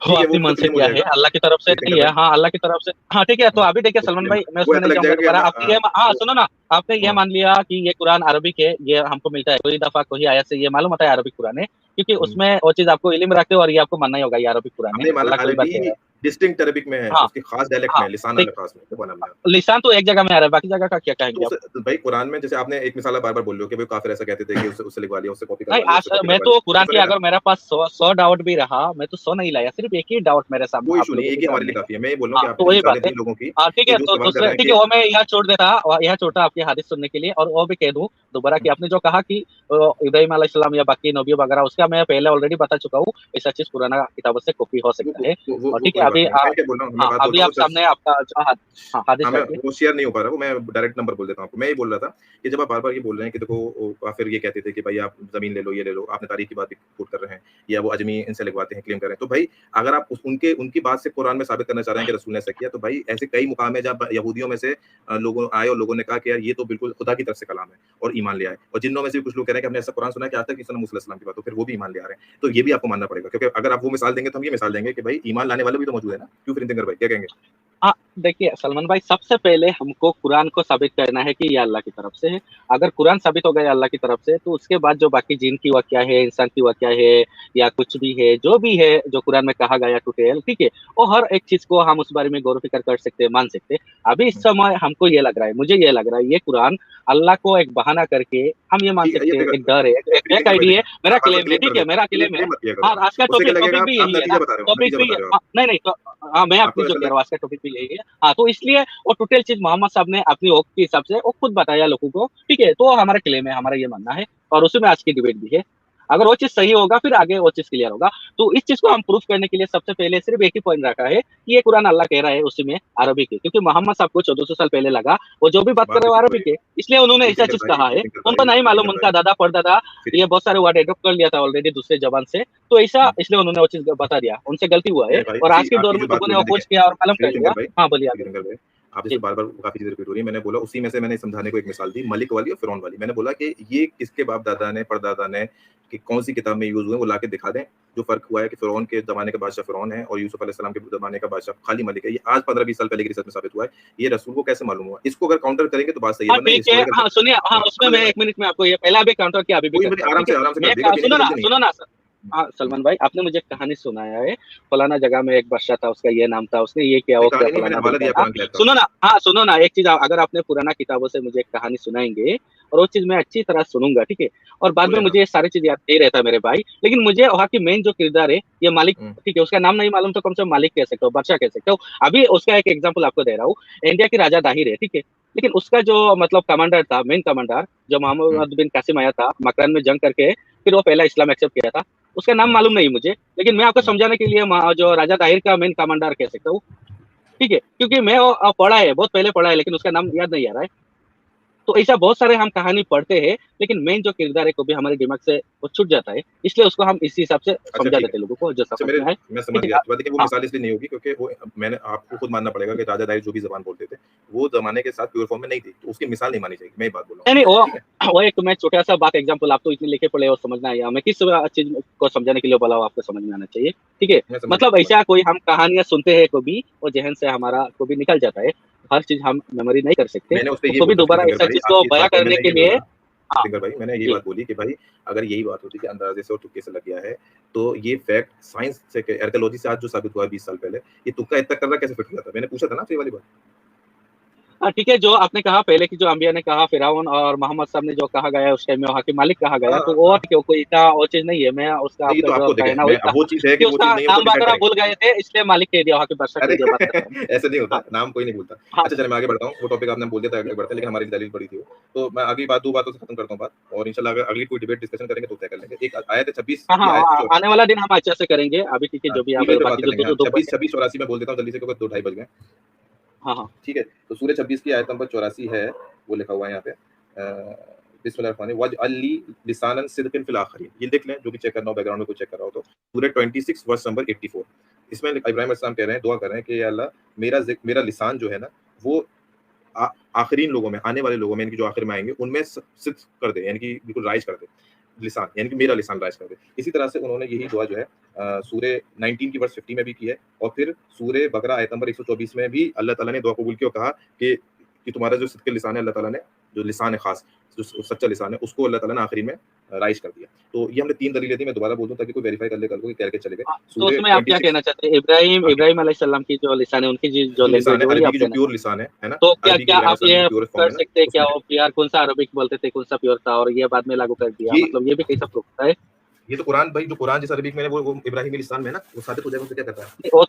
वो ठीक है, वो अपने उससे मन से क्लेम हो किया है, जाएगा, अल्लाह की तरफ से फ्री थिंकर नहीं है। भाई। हाँ, अल्लाह की तरफ से हाँ, ठीक है, तो अभी देखिए वो सलमान क्लेम भाई मैं वो उसमें ऐसा नहीं लग जाऊँगा जाएगा कि दोबारा। आपने ये हाँ, वो सुनो ना, आपने ये हाँ, मान लिया कि ये कुरान अरबिक है, ये हमको मिलता है। कोई दफ़ा कोई आयत से ये मालूम होता है अरबिक कुरान है, क्योंकि हुँ। उसमें वो चीज़ आपको इल्म रखे और ये आपको मानना ही होगा ये अरबिक कुरान है। हमने माना अल्लाह कोई बार कह रहा अरबी है। डिस्टिंक्ट अरबिक में है, हाँ, उसकी खास डायलेक्ट हाँ, में है, लिसान ठीक। अल-खास में, वो माना हमने। लिसान तो एक जगह में आ रहा है, बाकी जगह का क्या तो कहेंगे आप? उस भाई कुरान में जैसे आपने एक मिसाल बार-बार बोल रहे हो कि भाई काफ़िर ऐसा कहते थे कि उससे उससे लिखवा लिया, उससे कॉपी नहीं, करवा लिया, आज उससे कॉपी मैं करवा तो लिया। कुरान डिफर की है ना? अगर मेरे पास 100 डाउट भी रहा, मैं तो 100 नहीं लाया, सिर्फ़ एक ही डाउट मेरे कोई आप इश्यू नहीं, लोगों एक के ही हमारे लिए सामने है। काफ़ी है। मैं ये बोल रहा हूँ हाँ, कि तो आपने जो वही मिसालें बात है। दी लोगों की, हाँ, ठीक कि है, जो तो सवाल कर दूसरे रहे हैं ठीक है, कि वो मैं यहाँ छोड़ देता यहाँ छोड़ता आपकी हदीस सुनने के लिए और वो भी कह दूँ दोबारा कि आपने जो कहा कि इब्राहीम अलैहिस्सलाम या बाकी नबी वगैरह उसका मैं पहले ऑलरेडी बता चुका हूँ, ऐसा चीज़ पुराना किताबों से कॉपी हो सकता है। और वो ठीक है, कोई अभी मैं क्या बोल रहा हूँ, मैं हाँ, बात बोल अभी रहा आप हूँ सामने आपका जो हादिस हाँ, मैं रखिए। वो शेयर नहीं हो पा रहा, वो मैं डायरेक्ट नंबर बोल देता हूँ आपको। मैं ये बोल रहा था कि जब आप बार-बार ये बोल रहे हैं कि देखो आप फिर ये कहते थे कि भाई आप ज़मीन ले लो, ये ले लो, आपने तारीख की बात भी कोट कर रहे हैं या वो अजमी इनसे लिखवाते हैं, क्लेम कर रहे हैं। तो भाई अगर आप उनके उनकी बात से कुरान में साबित करना चाह रहे हैं कि रसूल ने ऐसा किया, तो भाई ऐसे कई मुकाम है जहाँ यहूदियों में से लोगों आए और लोगों ने कहा कि यार ये तो बिल्कुल खुदा की तरफ से कलाम है और ईमान ले आए। और जिन्नों में से भी कुछ लोग कह रहे हैं कि हमने ऐसा कुरान सुना है कि आज तक ईसा मूसा अलैहिस्सलाम की बात, तो फिर वो भी ईमान ले आ रहे हैं। तो ये भी आपको मानना पड़ेगा क्योंकि अगर आप वो मिसाल देंगे तो हम ये मिसाल देंगे कि भाई ईमान लाने वाले भी तो मौजूद है ना। क्यों फिर इंतज़ार भाई क्या कहेंगे? हाँ, देखिए सलमान भाई, सबसे पहले हमको कुरान को साबित करना है कि ये अल्लाह की तरफ से है। अगर कुरान साबित हो गया अल्लाह की तरफ से, तो उसके बाद जो बाकी जिन की वाक़या है, इंसान की वाक़या है या कुछ भी है, जो भी है जो कुरान में कहा गया टुटेल, ठीक है? वो हर एक चीज़ को हम उस बारे में गौर-फ़िक्र कर सकते हैं, मान सकते हैं। अभी इस हुँ। समय हमको ये लग रहा है, मुझे ये लग रहा है, ये कुरान अल्लाह को एक बहाना करके हम ये मान ठीक है, ये सकते हैं, देखो एक डर है, एक क्लेम फेक कर भाई आईडी है, देखिए, मेरा आप बार-बार क्लेम है, क्लेम कर ठीक है? देते मेरा हैं। क्लेम है। क्लेम मत किया करो। हाँ, आज का उससे क्या टॉपिक लगेगा भी आप यही है नतीजा ना, बता रहे हो, टॉपिक नतीजा भी बता रहे हो आप। नहीं, नहीं, तो मैं आपको अपनी जो ऐसा कह लग रहा हूँ आज का टॉपिक भी यही है। हाँ, तो इसलिए वो टोटल चीज़ मोहम्मद साहब ने अपनी औक़ के हिसाब से वो खुद बताया लोगों को, ठीक है? तो हमारा क्लेम है, हमारा ये मानना है और उसी में आज की डिबेट भी है। अगर वो चीज़ सही होगा, फिर आगे वो चीज़ क्लियर होगा। तो इस चीज़ को हम प्रूफ करने के लिए सबसे पहले सिर्फ़ एक ही पॉइंट रखा है कि ये कुरान अल्लाह कह रहा है उसी में अरबी के, क्योंकि मोहम्मद साहब को 1400 साल पहले लगा, वो जो भी बात कर बात रहे हैं वो तीर्थंकर अरबी भाई के, इसलिए उन्होंने ऐसा चीज़ कहा है। उनको नहीं मालूम, तीर्थंकर उनका भाई, दादा परदादा ये बहुत सारे वर्ड एडॉप्ट कर लिया था ऑलरेडी दूसरे ज़बान से, तो ऐसा हुँ। इसलिए उन्होंने वो चीज़ बता दिया। उनसे गलती हुआ है मेरे भाई और उसी आज के दौर आपकी में जो बात लोगों ने हुई वो ना खोज देखिए, किया और मालूम कर तीर्थंकर लिया। भाई हाँ, बोलिए आगे। तीर्थंकर भाई, आप जी। जैसे बार-बार काफ़ी चीज़ें रिपीट हो रही है, मैंने बोला उसी में से मैंने समझाने को एक मिसाल दी, मलिक वाली और फ़िरौन वाली। मैंने बोला कि ये किसके बाप-दादा ने, परदादा ने कि कौन-सी किताब में यूज़ हुए, वो लाके दिखा दें। जो फ़र्क हुआ है कि फ़िरौन के ज़माने का बादशाह फ़िरौन है और यूसुफ़ अलैहि सलाम के ज़माने का बादशाह खाली मलिक है। ये आज 15-20 साल पहले की रिसर्च में साबित हुआ है। ये रसूल को कैसे मालूम हुआ? इसको अगर काउंटर करेंगे तो बात सही है, हाँ, वरना ये ठीक है। हिस्टोरिकल हाँ, फैक्ट सुनिए, हाँ, उसमें समझ मैं रहे हैं? 1 मिनट में आपको ये पहले भी काउंटर किया, अभी भी कोई मुझे करता हूँ, आराम ठीक से है? आराम से कर मैं देगा, देने सुनो की ना, जल्दी नहीं है। सुनो ना सर। हाँ, सलमान भाई, आपने मुझे एक कहानी सुनाया है, फलाना जगह में एक बादशाह था, उसका ये नाम था, उसने ये किया, नहीं वो किया, कहानी नहीं, मैंने फलाना हवाला ढिमकाना। दिया कुरान की आयत का। सुनो ना, हाँ, सुनो ना, एक चीज़ अगर आपने पुराना किताबों से मुझे एक कहानी सुनाएँगे और वो चीज़ मैं अच्छी तरह सुनूँगा, ठीक है? और बाद में बोले ना। मुझे ये सारी चीज़ याद नहीं रहता मेरे भाई, लेकिन मुझे वहाँ की मेन जो किरदार है, ये मालिक, हुँ, ठीक है? उसका नाम नहीं मालूम तो कम से कम मालिक कह सकते हो, बादशाह कह सकते हो। अभी उसका एक एग्ज़ाम्पल आपको दे रहा हूँ, इंडिया की राजा दाहिर है, ठीक है? लेकिन उसका जो मतलब कमांडर था, मेन कमांडर, जो हुँ, मोहम्मद बिन कासिम आया था, मकरान में जंग करके, फिर वो पहला इस्लाम एक्सेप्ट किया था। उसका नाम हुँ, मालूम नहीं मुझे, लेकिन मैं आपको हुँ। समझाने के लिए जो राजा ताहिर का मेन कमांडर कह सकता हूँ, ठीक है? क्योंकि मैं वो पढ़ा है, बहुत पहले पढ़ा है, लेकिन उसका नाम याद नहीं आ रहा है। तो ऐसा बहुत सारे हम कहानी पढ़ते हैं, लेकिन मेन जो किरदार है, कभी हमारे दिमाग से वो छूट जाता है, इसलिए उसको हम इस हिसाब से अच्छा समझा ठीक है। देते हैं लोगों को, जो अच्छा समझ मेरे में आए, मैं समझ ठीक है? गया आपकी बात, लेकिन वो हाँ। मिसाल इसलिए नहीं होगी क्योंकि वो मैंने आपको खुद मानना पड़ेगा कि राजा दाहिर जो भी ज़बान बोलते थे, वो ज़माने के साथ प्योर फॉर्म में नहीं थी। तो उसकी मिसाल नहीं मानी जाएगी, मैं ये बात बोल रहा नहीं, नहीं, हूँ। ठीक है? वो एक मैं छोटा-सा बात एग्ज़ाम्पल, आप तो इतने लिखे पढ़े हो, समझना है, या मैं किस चीज़ को समझाने के लिए बोला हूँ, आपको समझ में आना चाहिए, ठीक है? मैं मतलब समझ ऐसा गया। कोई हम कहानियाँ सुनते हैं कभी, वो ज़हन से हमारा कभी निकल जाता है। हर चीज़ हम मेमोरी नहीं कर सकते, मैंने उससे तो ये कभी बोला दोबारा तीर्थंकर ऐसा भाई, चीज़ को आपकी इस बयाँ बात पे करने मैंने के ये लिए। बोला हाँ, तीर्थंकर भाई, मैंने यही जी। बात बोली कि भाई अगर यही बात होती कि अंदाज़े से और तुक्के से लग गया है, तो ये फैक्ट साइंस से आर्कियोलॉजी से आज जो साबित हुआ है 20 साल पहले, ये तुक्का इतना कर रहा कैसे फिट हुआ था? मैंने पूछा था ना आपसे ये वाली बात। हाँ, ठीक है, जो आपने कहा पहले की, जो अंबिया ने कहा, फिरौन और मोहम्मद साहब ने जो कहा गया है उस टाइम में, वहाँ के मालिक कहा गया, हाँ, तो वो हाँ। ठीक है, कोई इतना वो चीज़ नहीं है। मैं उसका, नहीं, ये आपका तो जो आपको देखें, कहना वही मैं था अब वो चीज़ है कि कि वो उसका चीज़ नहीं है, वो तो नाम डिसाइड वगैरह करेंगे। भूल गए थे, इसलिए मालिक कह दिया, वहाँ के बादशाह अरे की जो बात कर रहा हूँ मैं। ऐसे नहीं होता, हाँ, नाम कोई नहीं भूलता। हाँ, अच्छा चलिए मैं आगे बढ़ता हूँ, वो टॉपिक आपने बोल दिया था आगे बढ़ते हैं, लेकिन हमारी दलील बड़ी थी वो। तो मैं आगे बात 2 बातों से खत्म करता हूँ बात और इंशाल्लाह अगर अगली कोई डिबेट डिस्कशन करेंगे तो तय कर लेंगे। एक आयत है 26 हाँ, की हाँ, आयत हाँ, 14 आने वाला दिन हम अच्छे से करेंगे। अभी ठीक है, हाँ, जो भी आप ईमेल पे बात बाकी कर जो लेंगे हाँ, 2 26 पॉइंट है। 26 84 मैं बोल देता हूँ जल्दी से क्योंकि 2 ढाई बज गए। हाँ, हाँ। ठीक है, तो सूरह 26 की आयत नंबर 84 है, वो लिखा हुआ है यहाँ पे बिस्मिल्लाहिर्रहमानिर्रहीम वजअल ली लिसानन सिद्क़िन फिल आखिरीन। ये लिख लें, जो भी चेक करना हो, बैकग्राउंड में कोई चेक कर रहा हो तो। सूरह 26 वर्स नंबर 84। इसमें इब्राहिम अलैहिस्सलाम कह रहे हैं, दुआ कर रहे हैं कि या अल्लाह मेरा लिसान जो है ना, वो आखिरीन लोगों में, आने वाले लोगों में, यानी कि जो आखिर में आएँगे, उनमें सिद्क़ कर दे, यानी कि बिल्कुल राइज़ कर दे। लिसान, यानी कि मेरा लिसान राइज़ कर दे। इसी तरह से उन्होंने यही दुआ जो है सूरह 19 की वर्स 50 में भी की है और फिर सूरह बकरा आयत नंबर 124 में भी अल्लाह ताला ने दुआ कबूल की और कहा कि तुम्हारा जो सिद्क़ लिसान है, अल्लाह ताला ने जो लिसान है ख़ास, जो सच्चा लिसान है, उसको अल्लाह ताला ने आखिरी में राइज़ कर दिया। तो ये हमने 3 दलीलें दी, मैं दोबारा बोल दूँ ताकि कोई वेरीफ़ाई कर ले कल को कि कह के चले गए। हाँ, तो सूरह उसमें आप क्या 26 कहना चाहते हैं? इब्राहिम हाँ, इब्राहिम अलैहिस्सलाम की जो लिसान है, उनकी जो जो लिसान लैंग्वेज है, है, वही अरबी आप की जो कहना प्योर चाहते लिसान है ना? हैं? तो क्या अरबी की क्या जो आप रहमान-ए-सामी ये की प्रूव प्योरेस्ट फॉर्म कर है ना, सकते हैं क्या, उसमें है। वो प्यार कौन-सा अरबिक बोलते थे, कौन-सा प्योर था और ये बाद में लागू कर दिया? ये मतलब ये भी कैसा प्रूफ होता है? ये तो कुरान भाई, जो कुरान जिस अरबी में है वो इब्राहिमी लिसान में है ना, वो साबित हो जाएगा, उससे क्या कहता है? वो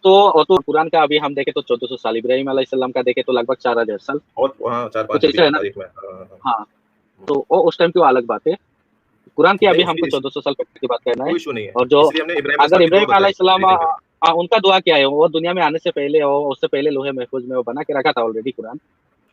तो कुरान का अभी हम देखें तो 1400 साल, इब्राहिम अलैहिस्सलाम का देखें तो लगभग 4000 साल, और वहाँ 4-5 कुछ जो भी ऐसा है है ना? तारीख में हाँ। हाँ, तो वो उस टाइम की वो अलग बात है। कुरान की नहीं अभी उसकी हमको 1400 साल पहले की बात करना है। कोई इश्यू नहीं है। और जो इसलिए हमने इब्राहिम अगर अलैहिस्सलाम की दुआ इब्राहिम बताई, अलैहिस्सलाम रीथिंकर। उनका दुआ क्या है, वो दुनिया में आने से पहले और उससे पहले लोहे महफूज में वो बना के रखा था ऑलरेडी कुरान।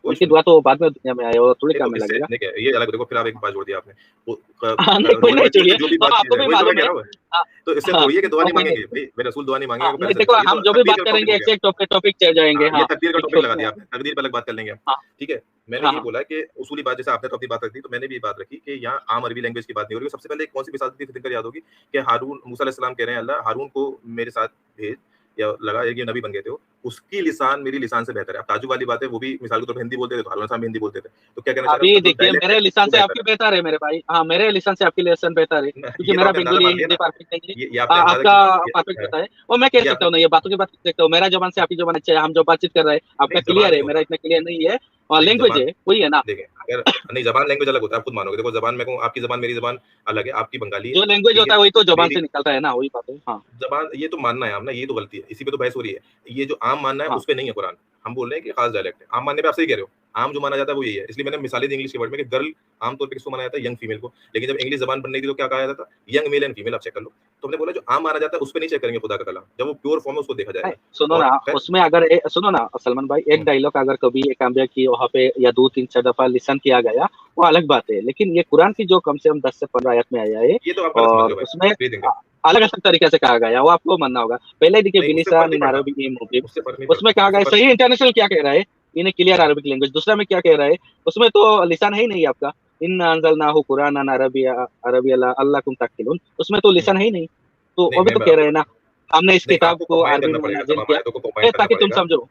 उनकी दुआ तो बाद में दुनिया में आए, वो थोड़ी काम में इससे लगेगा। देखिए ये अलग देखो, फिर आप एक बात जोड़ दी आपने, वो नहीं कोई नहीं छोड़िए, जो भी बात आपको भी वही तो मैं मालूम कह है। रहा हूँ, तो इससे थोड़ी है कि दुआ नहीं नहीं, मांगेंगे भाई, मेरे रसूल दुआ नहीं मांगेंगे, नहीं पहले से देखो, ये तो हम जो भी तकदीर बात का टॉपिक करेंगे हो एक गया। से एक टॉपिक चल जाएंगे। ये तकदीर का टॉपिक लगा दिया आपने, तकदीर पे अलग बात कर लेंगे। हाँ ठीक है, मैंने हाँ ये हाँ बोला कि उसूली बात, जैसे आपने तो अपनी बात रख दी, तो मैंने भी ये बात रखी कि यहाँ आम अरबी लैंग्वेज की बात नहीं हो रही है। सबसे पहले कौन सी मिसाल दी थी, याद होगी कि हारून, मूसा अलैहि सलाम कह रहे हैं अल्लाह हारून को मेरे साथ भेज, या लगा ये नबी बन गए थे वो, उसकी लिसान मेरी लिसान से बेहतर है। अब ताज्जुब वाली बात है, वो भी मिसाल के तौर पर हिंदी बोलते थे, तो हारून साहब भी हिंदी बोलते थे, तो क्या कहना चाह रहे हैं, अभी उसका जो देखिए, डायलेक्ट है मेरे लिसान वो से बेहतर आपकी बेहतर है मेरे भाई। हाँ, मेरे लिसान से आपकी लिसान बेहतर है, है। क्योंकि ये तो मेरा आपने अंदाजा बेंगोली मान लिया हिंदी ना, परफेक्ट नहीं है। ये आपने अंदाजा आपका परफेक्ट किया, पता है, वो मैं कह ये सकता आपने हूँ ना, ये बातों की बात कर सकता हूँ। मेरा जबान से आपकी जबान अच्छा है, हम जो बातचीत कर रहे हैं आपका नहीं जबान क्लियर है, नहीं मेरा होता। इतना क्लियर नहीं है। और नहीं लैंग्वेज जबान, है वही है ना। देखें अगर नहीं जबान लैंग्वेज अलग होता है, आप खुद मानोगे। देखो जबान मैं कहूँ, आपकी जबान मेरी जबान अलग है, आपकी बंगाली है, जो लैंग्वेज ठीक होता है, है वही तो जबान मेरी से निकलता है ना, वही बात है। हाँ जबान, ये तो मानना है आप ना, ये तो गलती है, इसी पे तो बहस हो रही है। ये जो आम मानना है हाँ उस पे नहीं है कुरान। हम बोल रहे हैं कि खास डायलेक्ट है, आम मानने पे आप सही कह रहे हो। आम जो माना जाता है वो यही है, इसलिए मैंने मिसालें दी इंग्लिश के वर्ड में कि गर्ल आम तौर पे किसको माना जाता है, यंग फीमेल को। लेकिन जब इंग्लिश जबान बनने थी तो क्या कहा जाता था, यंग मेल एंड फीमेल। आप चेक कर लो। तो हमने बोला जो आम माना जाता है उस पे नहीं चेक करेंगे खुदा का कलाम, जब वो प्योर फॉर्म है उसको देखा नहीं, जाएगा। सुनो ना, और खैर, उसमें अगर सुनो ना सलमान भाई, एक डायलॉग अगर कभी एक कामयाब की वहाँ पे या दो तीन चार दफा लिसन किया गया, वो अलग बात है। लेकिन ये कुरान की जो कम से कम 10 से 15 आयत में आया है, ये तो आप गलत समझ रहे और हो भाई, उसमें फ्री थिंकर। अलग अलग तरीके से कहा गया, वो आपको मानना होगा। पहले देखिए, नहीं उससे फर्क बिलिसान नहीं इन पड़ता, अरबी मुबीन, उससे फर्क नहीं उसमें पड़ता, कहा उससे गया फर्क। सही इंटरनेशनल क्या कह रहा है, in clear hmm, Arabic language. दूसरा में क्या कह रहा है, उसमें तो लिसान है ही नहीं आपका। इन अंजलनाहु कुरानन अरबिया अरबिया लअल्लकुम ताकिलून, उसमें तो हम्म। लिसान है ही नहीं। तो नहीं वो भी तो मैं कह रहे आपको, हैं ना, हमने इस नहीं किताब आपको को कंबाइन अरबी करना में पड़ेगा, नाजिल तमाम किया आयतों को कंबाइन करना ताकि तुम पड़ेगा। समझो।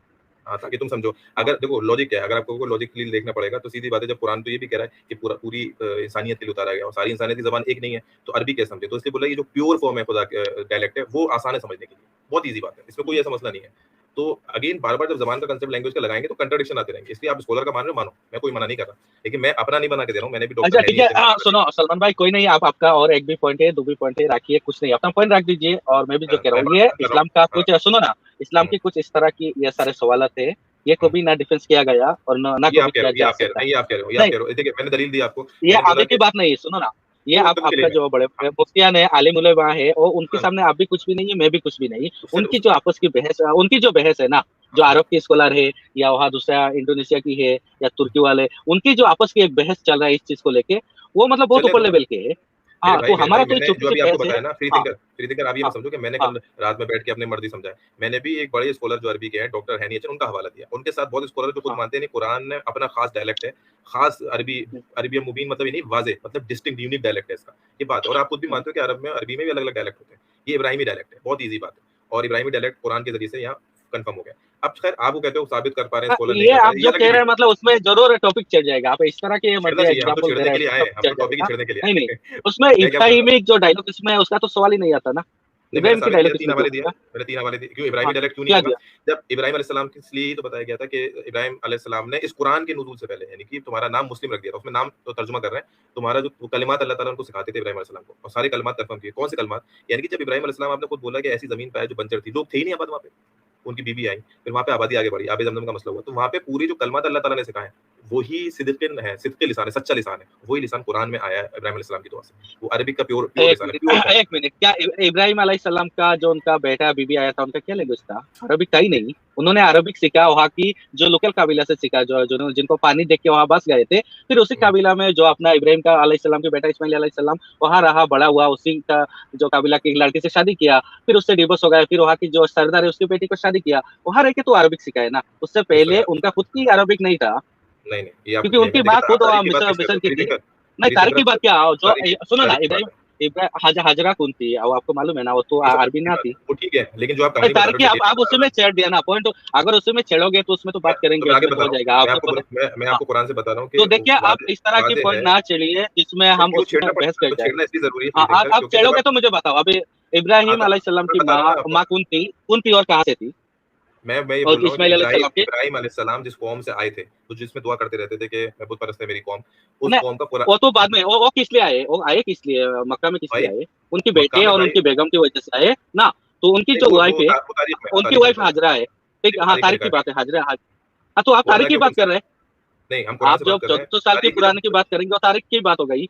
हाँ, ताकि तुम समझो। हाँ अगर देखो लॉजिक क्या है, अगर आपको लॉजिकली देखना पड़ेगा तो सीधी बात है, जब कुरान तो ये भी कह रहा है कि पूरी इंसानियत के लिए उतारा गया और सारी इंसानियत की ज़बान एक नहीं है, तो अरबी कैसे समझे? तो इसलिए बोला ये जो प्योर फॉर्म है खुदा के डायलेक्ट है, वो आसान है समझने के लिए। बहुत ईज़ी बात है, इसमें कोई ऐसा मसला नहीं है। तो अगेन बार-बार जब ज़बान का कांसेप्ट लैंग्वेज का लगाएँगे तो कंट्राडिक्शन आते रहेंगे। इसलिए आप स्कॉलर का मान रहे हो मानो, मैं कोई मना नहीं कर रहा। लेकिन मैं अपना नहीं बना के दे रहा हूँ, मैंने भी डॉक्टर अच्छा ठीक हैनी है, से हाँ मशवरा सुनो लिया। सलमान भाई, कोई नहीं, आप आपका और एक भी पॉइंट है, दो भी पॉइंट है, रखिए, कुछ नहीं, अपना पॉइंट रख दीजिए। और मैं भी जो हाँ, कह रहा मैं हूँ, बात ये खत्म कर रहा हूँ। इस्लाम का हाँ, कुछ, सुनो ना, इस्लाम हुँ, की कुछ इस तरह की ये सारे सवालत है, ये हुँ। कभी ना डिफेंस किया गया और ना ये आप कभी कह रहे किया हो, ये जा आप कह रहे हो, सकता। नहीं ये आप कह रहे हो, ये आप नहीं, कह रहे हो। देखिए मैंने दलील दी आपको, ये मैंने बोला अभी की कि बात नहीं है, सुनो ना, ये वो आप तुम आपका क्लेम है। जो बड़े हाँ, मुफ्तियान है, आलिम उलेमा है, और उनके हाँ, सामने आप भी कुछ भी नहीं है, मैं भी कुछ भी नहीं। उससे उनकी उस जो आपस की बहस, उनकी जो बहस है ना, जो हाँ, अरब की स्कॉलर है या वहाँ दूसरा इंडोनेशिया की है या तुर्की वाले, उनकी जो आपस की एक बहस चल रहा है इस चीज को लेके, वो मतलब बहुत चलने ऊपर दो ना। लेवल के है। हाँ, तो मेरे हमारा भाई तो एक मैंने छोटी जो सी अभी आपको बहस है। बताया ना, हाँ फ्री थिंकर आप ये हाँ मत समझो कि मैंने हाँ कल रात में बैठ के अपनी मर्ज़ी समझा है। मैंने भी एक बड़े स्कॉलर जो अरबी के हैं, डॉक्टर हैनी उनका हवाला दिया। उनके साथ बहुत स्कॉलर जो खुद हाँ मानते हैं नहीं, कुरान ने अपना खास डायलेक्ट है, खास अरबी, अरबी मुबीन मतलब ये नहीं, वाज़ेह मतलब डिस्टिंक्ट यूनिक डायलेक्ट है इसका, ये बात है। और आप खुद भी मानते हो कि अरब में, अरबी में भी अलग-अलग डायलेक्ट होते हैं। ये इब्राहिमी डायलेक्ट है, बहुत ईज़ी बात है। और इब्राहिमी डायलेक्ट कुरान के ज़रिए से यहाँ कन्फर्म हो गया। अब खैर आप वो कहते हो साबित कर पा रहे हैं, स्कॉलर नहीं ये कर पा आप रहे हैं, ये जो अलग कह रहे डिबेट हैं, है। मतलब उसमें जरूर टॉपिक चढ़ जाएगा। आप इस तरह के मत छिड़ना दिया चाहिए, हम तो एग्जाम्पल दे छिड़ने रहे के हैं, लिए आए हैं, टॉपिक हम चढ़ तो टॉपिक ही जाएगा। छिड़ने के लिए नहीं आए नहीं, हैं। उसमें मैं क्या बोल रहा हूँ, इब्राहिमी जो डायलॉग इसमें, उसका तो सवाल ही नहीं आता ना। नहीं मैंने इब्राहिम की साबित किया, डायलॉग 3 इसमें क्यों हवाले दिए आएगा? मैंने 3 हवाले दिए। क्यों इब्राहिमी हाँ, डायलेक्ट क्यों नहीं क्या होगा? दिया? जब इब्राहिम अलैहिस्सलाम के इसलिए ही तो बताया गया था कि इब्राहिम अलैहिस्सलाम ने इस कुरान के नुज़ूल से पहले, यानी कि तुम्हारा नाम मुस्लिम रख दिया था। उसमें नाम तो तर्जुमा कर रहे हैं, तुम्हारा जो वो कलिमात अल्लाह ताला उनको सिखाते थे इब्राहिम अलैहिस्सलाम को, और सारे कलिमात कन्फर्म किए। कौन से कलिमात? यानी कि जब इब्राहिम अलैहिस्सलाम, आपने खुद बोला कि ऐसी ज़मीन पे आए जो बंजर थी, लोग थे ही नहीं आबाद वहाँ पे। उनकी बीवी आई, फिर वहाँ पे आबादी आगे बढ़ी, आबे ज़मज़म का मसला हुआ। तो वहाँ पे पूरी जो कलिमात अल्लाह ताला ने सिखाए हैं, वही सिद्क़िन है, सिद्क़े लिसान है, सच्चा लिसान है। वही लिसान कुरान में आया है इब्राहिम अलैहिस्सलाम की दुआ से। वो अरबिक का प्योर प्योर एक लिसान है, मिनट, प्योर फॉर्म है। एक मिनट, क्या इब्राहिम अलैहिस्सलाम का जो उनका बेटा बीबी आया था, उनका क्या लैंग्वेज था? अरबिक था ही जी, नहीं। उन्होंने अरबिक सीखा वहाँ की जो लोकल काबिला से सीखा, जो जिनको पानी देख के वहाँ बस गए थे। फिर उसी हुँ, काबिला में जो अपना इब्राहिम का अलैहिस्सलाम के बेटा इस्माइल अलैहिस्सलाम वहाँ रहा, बड़ा हुआ, उसी का जो काबिला की एक लड़की से शादी किया, फिर उससे डिवोर्स हो गया, फिर वहाँ की जो सरदार है उसकी बेटी को शादी किया, वहाँ रह के तो अरबिक सीखा है ना। उससे कुछ तो पहले याद उनका खुद की अरबिक नहीं था, नहीं, नहीं, ये आप क्योंकि नहीं, उनकी नहीं देखिए, माँ आप खुद तारीख वहाँ की बात मिस्र किस करते मिस्र हो? की फ्री थी। थिंकर, नहीं, तारीख की आप बात क्या, जो सुनो ना, तारीख की बात इब्राहिम है। हाजरा कौन थी, वो आपको मालूम है ना, वो तो ये सब अरबी की ना बात थी। है, वो ठीक है, लेकिन जो आप नहीं, कहानी बता रहे तारीख हो की डिटेल आप में बता रहे उसी हो में छेड़ दिया ना पॉइंट। अगर उसी में छेड़ोगे तो उसमें तो बात तो करेंगे, मैं आगे उसमें तो बता हो रहा हूँ, जाएगा। आप जो बोले। मैं हाँ, आपको कुरान से बता रहा हूँ कि तो देखिए, आप इस तरह की वाज़ेह पॉइंट है। ना छेड़िए जिसमें तो हम क्यों उसमें छेड़ना बहस पड़ता है? कर तो जाए। छेड़ना इसलिए ज़रूरी है फ्री हाँ, थिंकर, आप क्योंकि जब छेड़ोगे आप तो मुझे बताओ। अभी हाँ, इब्राहिम तो अलैहिस्सलाम मैं की बता रहा हूँ ना आपको। माँ कौन थी और कहाँ से थी? मैं ये बोल और रहा हूँ कि इस्माइल अलैहिस्सलाम की, इब्राहिम अलैहिस्सलाम जिस कौम से आए थे, तो जिसमें दुआ करते रहते थे कि मैं बुत परस्त है मेरी कौम, उस नहीं, कौम का पूरा वो तो बाद में, वो किस लिए आए, वो आए किस लिए, मक्का में किस लिए भाई आए? उनकी मक्का बेटे में और भाई उनकी बेगम की वजह से आए ना। तो उनकी नहीं जो वाइफ है, वो वो उनकी तारीख में वाइफ लिखा हुआ है। हाजरा है। ठीक, नहीं वो हाँ, तारीख में तारीख लिखा की है। बात है, हाजरा हाँ, तो आप वो तारीख अल्लाह के की हुक्म बात से कर आए। रहे हैं। नहीं हम कुरान आप से जब बात कर रहे हैं। 1400 साल की तारीख पुराने की जब बात करेंगे, और तारीख की बात हो गई।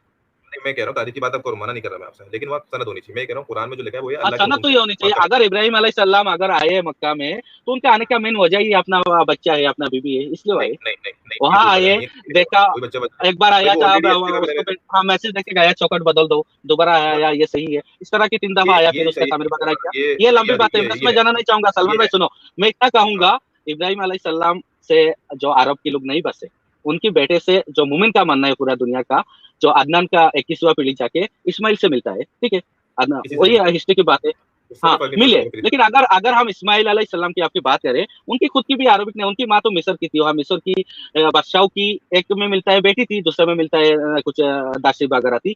नहीं, मैं कह रहा हूँ तारीख की बात आप करो, मना नहीं कर रहा मैं आपसे, लेकिन वहाँ सनद होनी चाहिए। मैं कह रहा हूँ कुरान में जो लिखा है वो ये अल्लाह के सनद हुक्म तो से ये है। होनी चाहिए। वहाँ अगर इब्राहिम अलैहिस्सलाम अगर आए मक्का में, तो उनके आने का मेन वजह ही अपना बच्चा है, अपना बीबी है, इसलिए नहीं, आए। नहीं, नहीं, नहीं, ये वहां झूठ वजह आए, नहीं है, ये नहीं देखा, होगा, कोई बच्चा-वच्चा एक बार भाई आया वो था, अब ऑलरेडी अच्छी उसको वगैरह हाँ मैसेज देके गया, चौखट बदल दो, दोबारा आया, ये सही है, इस तरह की 3 दफा आया, फिर ये उसका सही तामीर वगैरह किया। ये ये सही लंबी याद बात है, ये मैं ये इसमें है, जाना नहीं चाहूंगा। ये सलमान भाई है। सुनो, मैं इतना हाँ, कहूंगा, इब्राहिम अलैहिस्सलाम से जो अरब के लोग नहीं बसे, उनके बेटे से जो मोमिन का मानना है पूरा दुनिया का, जो अदनान का 21वां पीढ़ी जाके इस्माइल से मिलता है, ठीक है, अदनान किसी से भी वही मिले, हिस्ट्री की बात है। उससे हाँ कोई फर्क नहीं पड़ता मिले, वो फिर लेकिन अगर अगर हम इस्माइल अलैहिस्सलाम की आपकी बात करें, उनकी खुद की भी अरबिक नहीं, उनकी माँ तो मिस्र की थी, वहाँ मिस्र की बादशाह की, एक में मिलता है बेटी थी, दूसरे में मिलता है कुछ दासी वगैरह थी,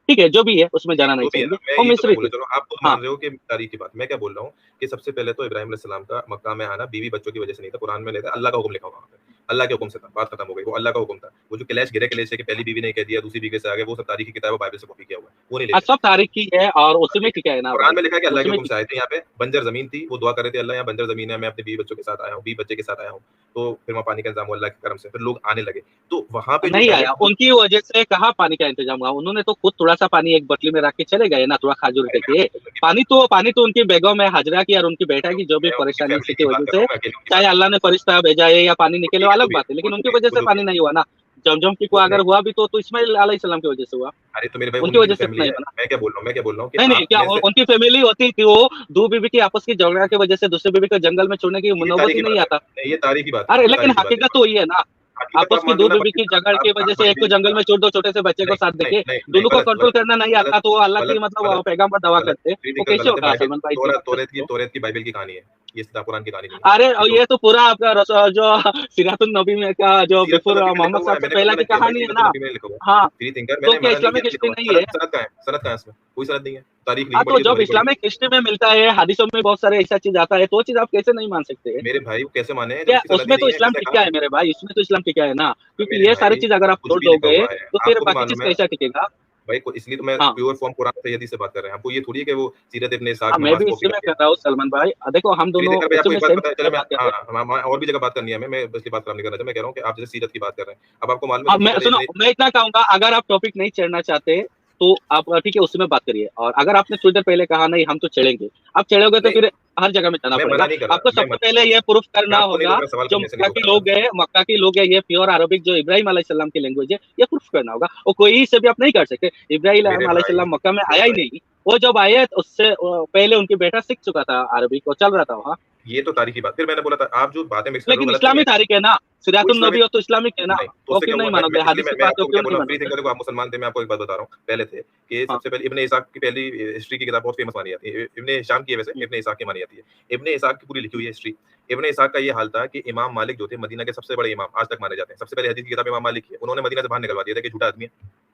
ठीक है, जो भी है उसमें जाना नहीं जो भी है ना, चाहेंगे, मैं वो यही तो मैं मिस्री बोला, थी। चलो आप खुद हाँ मान रहे हो कि तारीख की बात, मैं क्या बोल रहा हूँ कि सबसे पहले तो इब्राहिम अलैहिस्सलाम का मक्का में आना बीवी बच्चों की वजह से नहीं था, कुरान में लिखा है अल्लाह का हुक्म लिखा हुआ वहाँ पे, अल्लाह के हुक्म से था, बात खत्म हो गई, वो अल्लाह का हुक्म था। वो जो क्लैश गिरे क्लैश है कि पहली बीवी ने कह दिया, दूसरी बीवी से आ गए, वो सब तारीख की किताब है, बाइबल से कॉपी किया हुआ है, वो नहीं ले सब सकते। तारीख की है, और उसमें ठीक की है, क्या है ना कुरान भाई, में लिखा है कि अल्लाह के उसमें हुक्म की से आए थे यहाँ पे, बंजर ज़मीन थी, वो दुआ कर रहे थे, अल्लाह यहाँ बंजर ज़मीन है, मैं अपने बीवी बच्चों के साथ आया हूँ, बीवी बच्चे के साथ आया हूँ, तो फिर वहाँ पानी का इंतज़ाम हुआ अल्लाह के करम से, फिर लोग आने लगे। तो वहाँ पे जो नहीं आया, डायरेक्ट जो उनकी वजह से कहाँ पानी का इंतजाम हुआ, उन्होंने तो खुद थोड़ा सा पानी एक बटली में रख के चले गए ना, थोड़ा खाजूर अरे मैं देके। आपको उनकी बात पानी तो उनकी बेगम है हाजरा की और उनकी बेटा की जो भी मैं उनकी परेशानी फैमिली की की बात वजह कर रहा से, हूँ, मैं अकेले उनकी चाहे बात नहीं कर अल्लाह रहा ने हूँ। फरिश्ता भेजा है या पानी वो निकले, वो ठीक है, जो अलग भी है, बात है, वो लेकिन जो उनकी भी है, वजह वो से जो भी पानी है। नहीं हुआ ना। जमजम की को वो अगर नहीं, हुआ भी तो इस्माइल अलैहिस्सलाम की वजह से हुआ, अरे तो मेरे भाई उनकी उनकी वजह तो से फैमिली नहीं है। हुआ ना। मैं क्या बोल रहा हूँ कि नहीं नहीं, आप क्या में से उनकी फैमिली होती थी, वो दो बीबी की आपस की झगड़ा की वजह से दूसरी बीबी को जंगल में छोड़ने की ये नौबत तारीख ही की नहीं बात है। आता। नहीं, ये तारीख की बात है, अरे ये लेकिन तारीख की बात है। हकीकत तो ये है ना, हकीकत तो आपस आप की मान रहे दो हो ना बीबी भाई, की झगड़ की वजह से एक को बाइबिल जंगल में छोड़ दो, छोटे से बच्चे को नहीं, साथ नहीं, देके, नहीं, नहीं, दोनों को गलत, कंट्रोल गलत, करना नहीं गलत, आता, तो वो अल्लाह की गलत, मतलब गलत, पैगंबर दवा गलत, करते, फ्री वो थिंकर कैसे गलत है। होगा बाइबिल सलमान भाई, इतनी तौरात बात कर तौरात सकते की हो? तौरात की बाइबिल की कहानी है। ये सीधा कुरान की कहानी नहीं है। अरे ये और झूठ ये है। तो पूरा आपका जो सीरातुन नबी में का जो सीरत तो बिफोर नबी में लिखा मोहम्मद हुआ साहब है, से मैंने कब पहले मना की किया भाई, कहानी है सीरत ना। तो नबी में लिखा हुआ है। हाँ, फ्री थिंकर तो मैंने क्या मना नहीं किया, इस्लामिक लिखा हिस्ट्री हुआ है। नहीं है? सनद कहाँ है इसमें? कोई सनद नहीं है। तारीख हाँ, लिखी तो पड़ी है तो जब भरी पड़ी है। इस्लामिक हिस्ट्री में मिलता है, हदीसों में बहुत सारे ऐसा चीज आता है, तो वो चीज आप कैसे नहीं मान सकते हैं? मेरे भाई, वो कैसे माने हैं जब क्या उसकी सनद ही उसमें नहीं तो है, इस्लाम किसने टिका कहा? है मेरे भाई, इसमें तो इस्लाम टिका है ना, क्योंकि मेरे ये सारी भाई, चीज अगर आप कुछ छोड़ भी लिखा दोगे, हुआ है, तो फिर आपको भी बाकी चीज मालूम है। कैसा टिकेगा? भाई को इसलिए तो मैं हाँ प्योर फॉर्म कुरान सही हदीस से बात कर रहे हैं। आपको ये थोड़ी है कि वो सीरत इब्न इसाक हाँ, में मैं वहाँ भी से कॉपी इसी में करके कर रहा हूँ सलमान भाई, देखो हम फ्री दोनों थिंकर भाई, उसी आपको में एक बात सेम पता है, चलो मैं बात कर रहे हैं। और भी जगह बात करनी है हमें, मैं इसलिए बात खराब नहीं करना चाहता। मैं कह रहा हूँ कि आप जैसे सीरत की बात कर रहे हैं, अब आपको मालूम है हाँ सबसे मैं पहले सुनो, इब्न मैं इतना कहूंगा, अगर आप टॉपिक नहीं छेड़ना चाहते तो आप ठीक है उसमें बात करिए, और अगर आपने थोड़ी देर पहले कहा नहीं हम तो छेड़ेंगे, आप छेड़ोगे तो नहीं, फिर हर जगह में जाना मैं पड़ेगा। मना नहीं कर रहा, आपको सबसे पहले ये प्रूफ मैं करना आपको नहीं रोक होगा, रहा, सवाल जो करने से नहीं रोक रहा मैं। मक्का के लोग है, ये प्योर अरबिक जो इब्राहिम अलैहिस्सलाम की लैंग्वेज है, ये प्रूफ करना होगा, और कोई से भी आप नहीं कर सकते। इब्राहिम अलैहिस्सलाम मक्का में मेरे आया ही भाई, नहीं, वो जब आए तो उससे पहले उनकी बेटा सीख चुका था अरबिक, और चल रहा था वहाँ। ये तो तारीख की बात। फिर मैंने बोला था, आप जो बातें मिक्स कर रहे हो लेकिन गलत नहीं इस्लामी है। तारीख है ना, वो सिरातुन नबी इस्लामिक हो तो इस्लामिक है ना, नहीं, तो वो उससे क्यों क्या नहीं हुआ? मानोगे, इसलिए हदीस की मैं बात को आपको क्या क्यों बोल नहीं रहा हूँ, फ्री मानोगे? थिंकर देखो आप मुसलमान थे, मैं आपको एक बात बता रहा हूँ, पहले थे कि हाँ सबसे पहले इब्न इसाक की पहली हिस्ट्री की किताब बहुत फेमस मानी जाती है। इब्न हिशाम की है वैसे, इब्न इसाक की मानी जाती है। इब्न इसाक की पूरी लिखी हुई है हिस्ट्री। इब्न इसाक का ये हाल था कि इमाम मालिक जो थे मदीना के सबसे बड़े इमाम आज तक माने जाते हैं। सबसे पहले हदीस की किताब इमाम मालिक की है। उन्होंने मदीना से बाहर निकलवा दिया था कि झूठा आदमी है।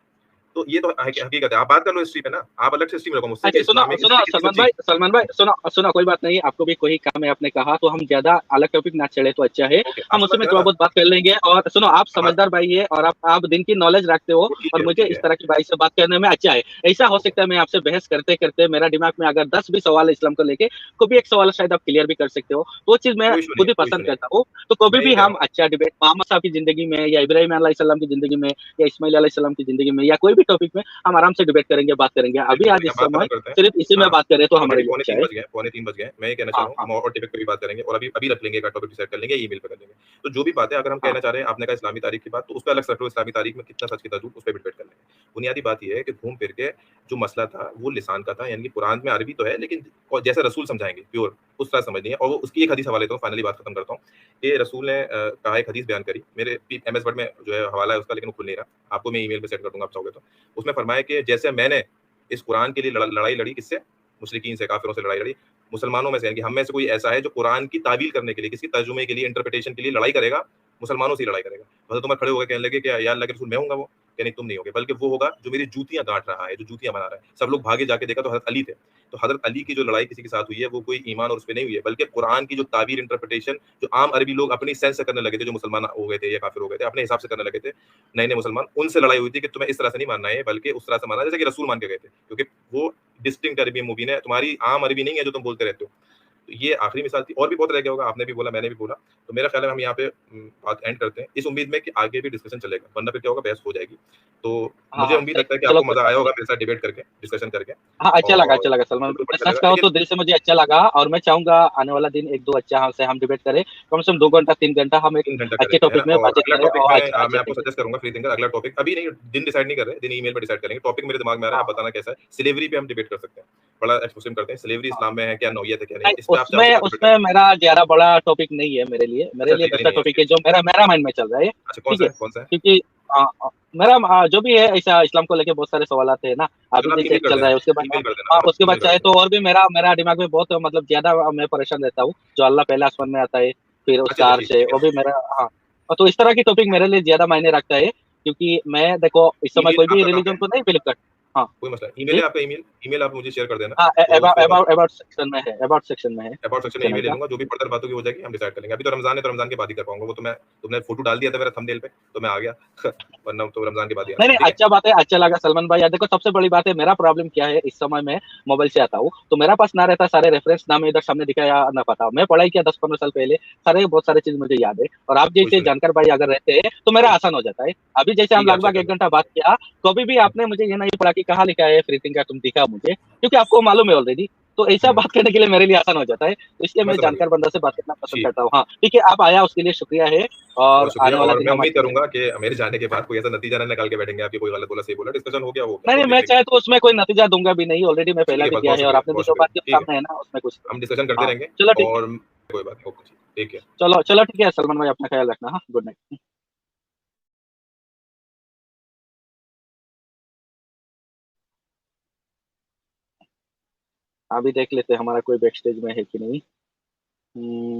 तो ये तो हकीकत है। आप बात कर लो हिस्ट्री पे ना, आप अलग से हिस्ट्री में रखो मुझसे कि अच्छा सुनो इस्लामिक सुनो हिस्ट्री कितनी सच्ची। सलमान भाई सुनो सुनो, कोई बात नहीं, आपको भी कोई काम है आपने कहा, तो हम ज्यादा अलग टॉपिक ना चले तो अच्छा है, ओके, हम आपसे उसी बात में करा थोड़ा था। बहुत बात कर लेंगे। और सुनो, आप अब बात समझदार भाई है, और आप दिन की नॉलेज रखते हो, वो ठीक और है, मुझे ठीक इस है। तरह की भाई से बात करने में अच्छा है। ऐसा हो ओके, सकता है मैं आपसे बहस करते करते मेरा दिमाग में अगर 10 भी सवाल है इस्लाम को लेके, कोई भी एक सवाल शायद आप क्लियर भी कर सकते हो, तो वो चीज मैं कोई इशू नहीं खुद है, ही कोई इशू पसंद नहीं है। करता हूँ। तो कभी मैं ये भी कह रहा हम हूँ, अच्छा डिबेट मोहम्मद साहब की जिंदगी में, या इब्राहिम अलैहिस्सलाम की जिंदगी में, या इस्माइल अलैहिस्सलाम की जिंदगी में, या कोई भी टॉपिक में हम आराम से डिबेट करेंगे, बात करेंगे। अभी बिल्कुल, आज यहाँ इस बात खत्म समय करते हैं। सिर्फ इसी में हाँ, बात करें तो हमारे ऑलरेडी लिए पौने अच्छा 3 है। बज गए हैं, पौने 3 बज गए हैं। मैं ये कहना चाह हाँ रहा हूँ, हाँ हम और टॉपिक पे भी बात करेंगे और अभी अभी रख लेंगे, एक टॉपिक डिसाइड कर लेंगे, ईमेल पे कर लेंगे। तो जो भी बात है, अगर हम हाँ कहना चाह रहे हैं, आपने कहा इस्लामी तारीख की बात, तो उस पे अलग से रखो, इस्लामी तारीख में कितना सच कितना झूठ, उस पे भी डिबेट कर लेंगे। बुनियादी बात ये है कि घूम फिर के जो मसला था, वो लिसान का था, यानी कि कुरान में अरबी तो है, लेकिन जैसे रसूल समझाएँगे प्योर, उस तरह समझनी है। और वो उसकी एक हदीस हवाले देता हूँ, फाइनली बात खत्म करता हूँ, कि रसूल ने कहा, एक हदीस बयान करी, मेरे एमएस वर्ड में जो है हवाला है उसका, लेकिन वो खुल नहीं रहा। आपको मैं ईमेल पे सेंड कर दूँगा, आप चाहोगे तो। उसमें फरमाया कि जैसे मैंने इस कुरान के लिए लड़ाई लड़ी, किससे? मुशरिकीन से, काफ़िरों से लड़ाई लड़ी। मुसलमानों में से, यानी कि हम में से कोई ऐसा है जो कुरान की तावील करने के लिए, किसी तर्जुमे के लिए, इंटरप्रिटेशन के लिए लड़ाई करेगा, मुसलमानों से ही लड़ाई करेगा। हज़रत उमर खड़े होके कहने लगे कि या अल्लाह के रसूल, मैं हूँगा वो? कहे नहीं, तुम नहीं होगे, बल्कि वो होगा जो मेरी जूतियाँ गाँठ रहा है, जो जूतियाँ बना रहा है। सब लोग भागे, जाके देखा तो हज़रत अली थे। तो हज़रत अली की जो लड़ाई किसी के साथ हुई है, वो कोई ईमान और उस पे नहीं हुई है, बल्कि कुरान की जो तावील, इंटरप्रिटेशन, जो आम अरबी लोग अपनी सेंस से करने लगे थे, जो मुसलमान हो गए थे या काफ़िर हो गए थे, अपने हिसाब से करने लगे थे, नए-नए मुसलमान, उनसे लड़ाई हुई थी कि तुम्हें इस तरह से नहीं मानना है, बल्कि उस तरह से मानना है जैसे कि रसूल मान के गए थे। क्योंकि वो डिस्टिंक्ट अरबी मुबीन है, तुम्हारी आम अरबी नहीं है जो तुम बोलते रहते हो। तो ये आखिरी मिसाल थी, और भी बहुत रह गया होगा, आपने भी बोला, मैंने भी बोला। तो मेरा ख्याल है हम यहाँ पे बात एंड करते हैं, इस उम्मीद में कि आगे भी डिस्कशन चलेगा, वरना फिर क्या होगा, बहस हो जाएगी। तो हाँ, मुझे हाँ, उम्मीद सही। लगता है कि चलो आपको कोई मज़ा बात आया नहीं। होगा मेरे साथ डिबेट करके, डिस्कशन करके, हाँ, और अच्छा लगा सलमान भाई। बिल्कुल मैं बढ़िया सच लगा। कहूँ लेकिन तो दिल से मुझे अच्छा लगा, और मैं चाहूँगा आने वाला दिन 1-2 अच्छा से हम डिबेट करें। कम से कम 2 घंटा, 3 घंटा हम एक 3 घंटा अच्छे करेंगे, है ना? टॉपिक में और बातचीत अगला करें टॉपिक और मैं अच्छे मैं अच्छे आपको तरीके से। सजेस्ट करूँगा फ्री थिंकर, अगला टॉपिक अभी नहीं, दिन डिसाइड नहीं कर रहे, दिन ईमेल पे डिसाइड करेंगे। टॉपिक मेरे दिमाग में आ रहा है, हाँ, आप बताना कैसा है? स्लेवरी पे हम डिबेट कर सकते हैं। बड़ा एक्सपोज़िंग करते हैं, स्लेवरी हाँ। इस्लाम में है क्या, नौइयत है क्या नहीं? नहीं, इस पे आप चाहोगे उसमें तो डिबेट कर उसमें सकते हैं। मेरा ज़्यादा बड़ा टॉपिक नहीं है मेरे लिए। मेरे अच्छा, लिए तैयारी दूसरा नहीं है टॉपिक इसकी है अच्छी। जो मेरा मेरा माइंड में चल रहा है, अच्छा, ठीक कौन-सा है? है, कौन-सा है? क्योंकि मेरा जो भी है ऐसा इस्लाम को लेके बहुत सारे सवालात है ना, अभी चलो आप जैसे ईमेल एक कर चल रहा देना, है उसके बाद ईमेल कर देना, हाँ, है ना? उसके बाद ईमेल कर चाहे देना। तो और भी मेरा मेरा दिमाग में बहुत मतलब ज़्यादा मैं परेशान रहता हूँ, जो अल्लाह पहले आसमान में आता है, फिर अच्छा, उसका अच्छा, अर्श ठीक है, ठीक वो है। भी मेरा हाँ। तो इस तरह की टॉपिक मेरे लिए ज़्यादा मायने रखता है, क्योंकि मैं देखो इस समय ईमेल कोई भी आपका काम रिलीजन है, को नहीं बिलीव करता। हाँ, कोई मसला नहीं। ईमेल जी? है आपका, ईमेल? ईमेल आप मुझे शेयर कर देना, हाँ, तो उस पे बात अबाउट सेक्शन में है, अबाउट सेक्शन में है अबाउट सेक्शन में चैनल ईमेल ले का। लूँगा, जो भी फर्दर बात होगी हो जाएगी, हम डिसाइड कर लेंगे। अभी तो रमज़ान है, तो रमज़ान के बाद ही कर पाऊँगा, वो तो मैं तुमने फ़ोटो डाल दिया था मेरा थंबनेल पे, तो मैं आ गया। वरना तो रमज़ान के बाद ही नहीं, आता नहीं, हूँ, ठीक है? अच्छा बात है, अच्छा लगा सलमान भाई। यार देखो सबसे बड़ी बात है, मेरा प्रॉब्लम क्या है, इस समय मैं मोबाइल से आता हूँ, तो मेरा पास ना रहता सारे रेफरेंस, ना मैं इधर सामने दिखा या ना पता। मैं पढ़ाई किया 10-15 साल पहले, सारे बहुत सारे चीज़ मुझे याद है, और आप कोई जैसे इश्यू नहीं। जानकार भाई अगर रहते हैं, तो मेरा आसान हो जाता है। अभी जैसे हम ठीक है, आप चेक लगभग कर 1 लेना। घंटा बात किया, कभी भी हुँ, आपने मुझे ये नहीं पढ़ा कि कहाँ लिखा है फ्री थिंकर तुम दिखा मुझे, क्योंकि आपको मालूम है ऑलरेडी। तो ऐसा हुँ, बात करने के लिए मेरे लिए आसान हो जाता है, तो इसलिए मैं मैं समझ गया। जानकार बंदा से बात करना पसंद ठीक, करता हूँ। हाँ, ठीक है, आप आया उसके लिए शुक्रिया है, बहुत और शुक्रिया, आने वाला और दिन मैं हम उम्मीद अच्छे से करूँगा कि मेरे जाने के बाद कोई ऐसा नतीजा ना निकाल के बैठेंगे आप, ये कोई गलत बोला, सही बोला, डिस्कशन हो गया, हो गया, नहीं, वो नहीं, देख मैं लेंगे। चाहे तो उसमें कोई नतीजा दूँगा भी नहीं, ऑलरेडी मैं ठीक पहला है, भी बस दिया है, और आपने भी बहुत जो बात की शुक्रिया। ठीक है, सामने है ना, उसमें कुछ हम डिस्कशन करते हाँ, रहेंगे, चलो ठीक है। और कोई बात नहीं, ओके जी, टेक केयर। चलो चलो ठीक है सलमान भाई, अपना ख्याल रखना। हाँ, गुड नाइट। अभी देख लेते हैं हमारा कोई बैक स्टेज में है कि नहीं।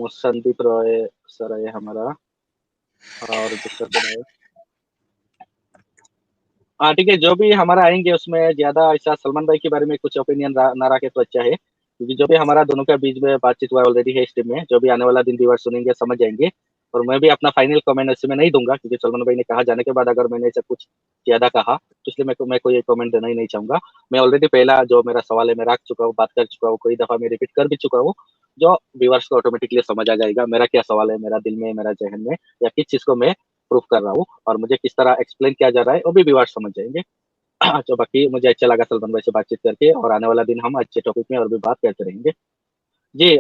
संदीप रॉय सर है हमारा, और दूसरा कौन है? हाँ, ठीक है, जो भी हमारा आएँगे उसमें ज़्यादा ऐसा सलमान भाई के बारे में कुछ ओपिनियन ना रखे तो अच्छा है, क्योंकि जो भी हमारा दोनों के बीच में बातचीत हुआ ऑलरेडी है इस टीम में, जो भी आने वाला दिन व्यूअर्स सुनेंगे समझ जाएँगे, और मैं भी अपना फाइनल कमेंट इसमें नहीं दूँगा, क्योंकि सलमान भाई ने कहा जाने के बाद अगर मैंने ऐसा कुछ ज़्यादा कहा, तो इसलिए मैं कोई कमेंट देना ही नहीं चाहूँगा। मैं ऑलरेडी पहला जो मेरा सवाल है मैं रख चुका हूँ, बात कर चुका हूँ, कई दफ़ा मैं रिपीट कर भी चुका हूँ, जो व्यूअर्स को ऑटोमेटिकली समझ आ जाएगा मेरा क्या सवाल है, मेरा दिल में, मेरा ज़हन में, या किस चीज़ को मैं प्रूव कर रहा हूँ, और मुझे किस तरह एक्सप्लेन किया जा रहा है, वो भी व्यूअर्स समझ जाएँगे। तो बाकी मुझे अच्छा लगा सलमान भाई से बातचीत करके, और आने वाला दिन हम अच्छे टॉपिक में और भी बात करते रहेंगे। जी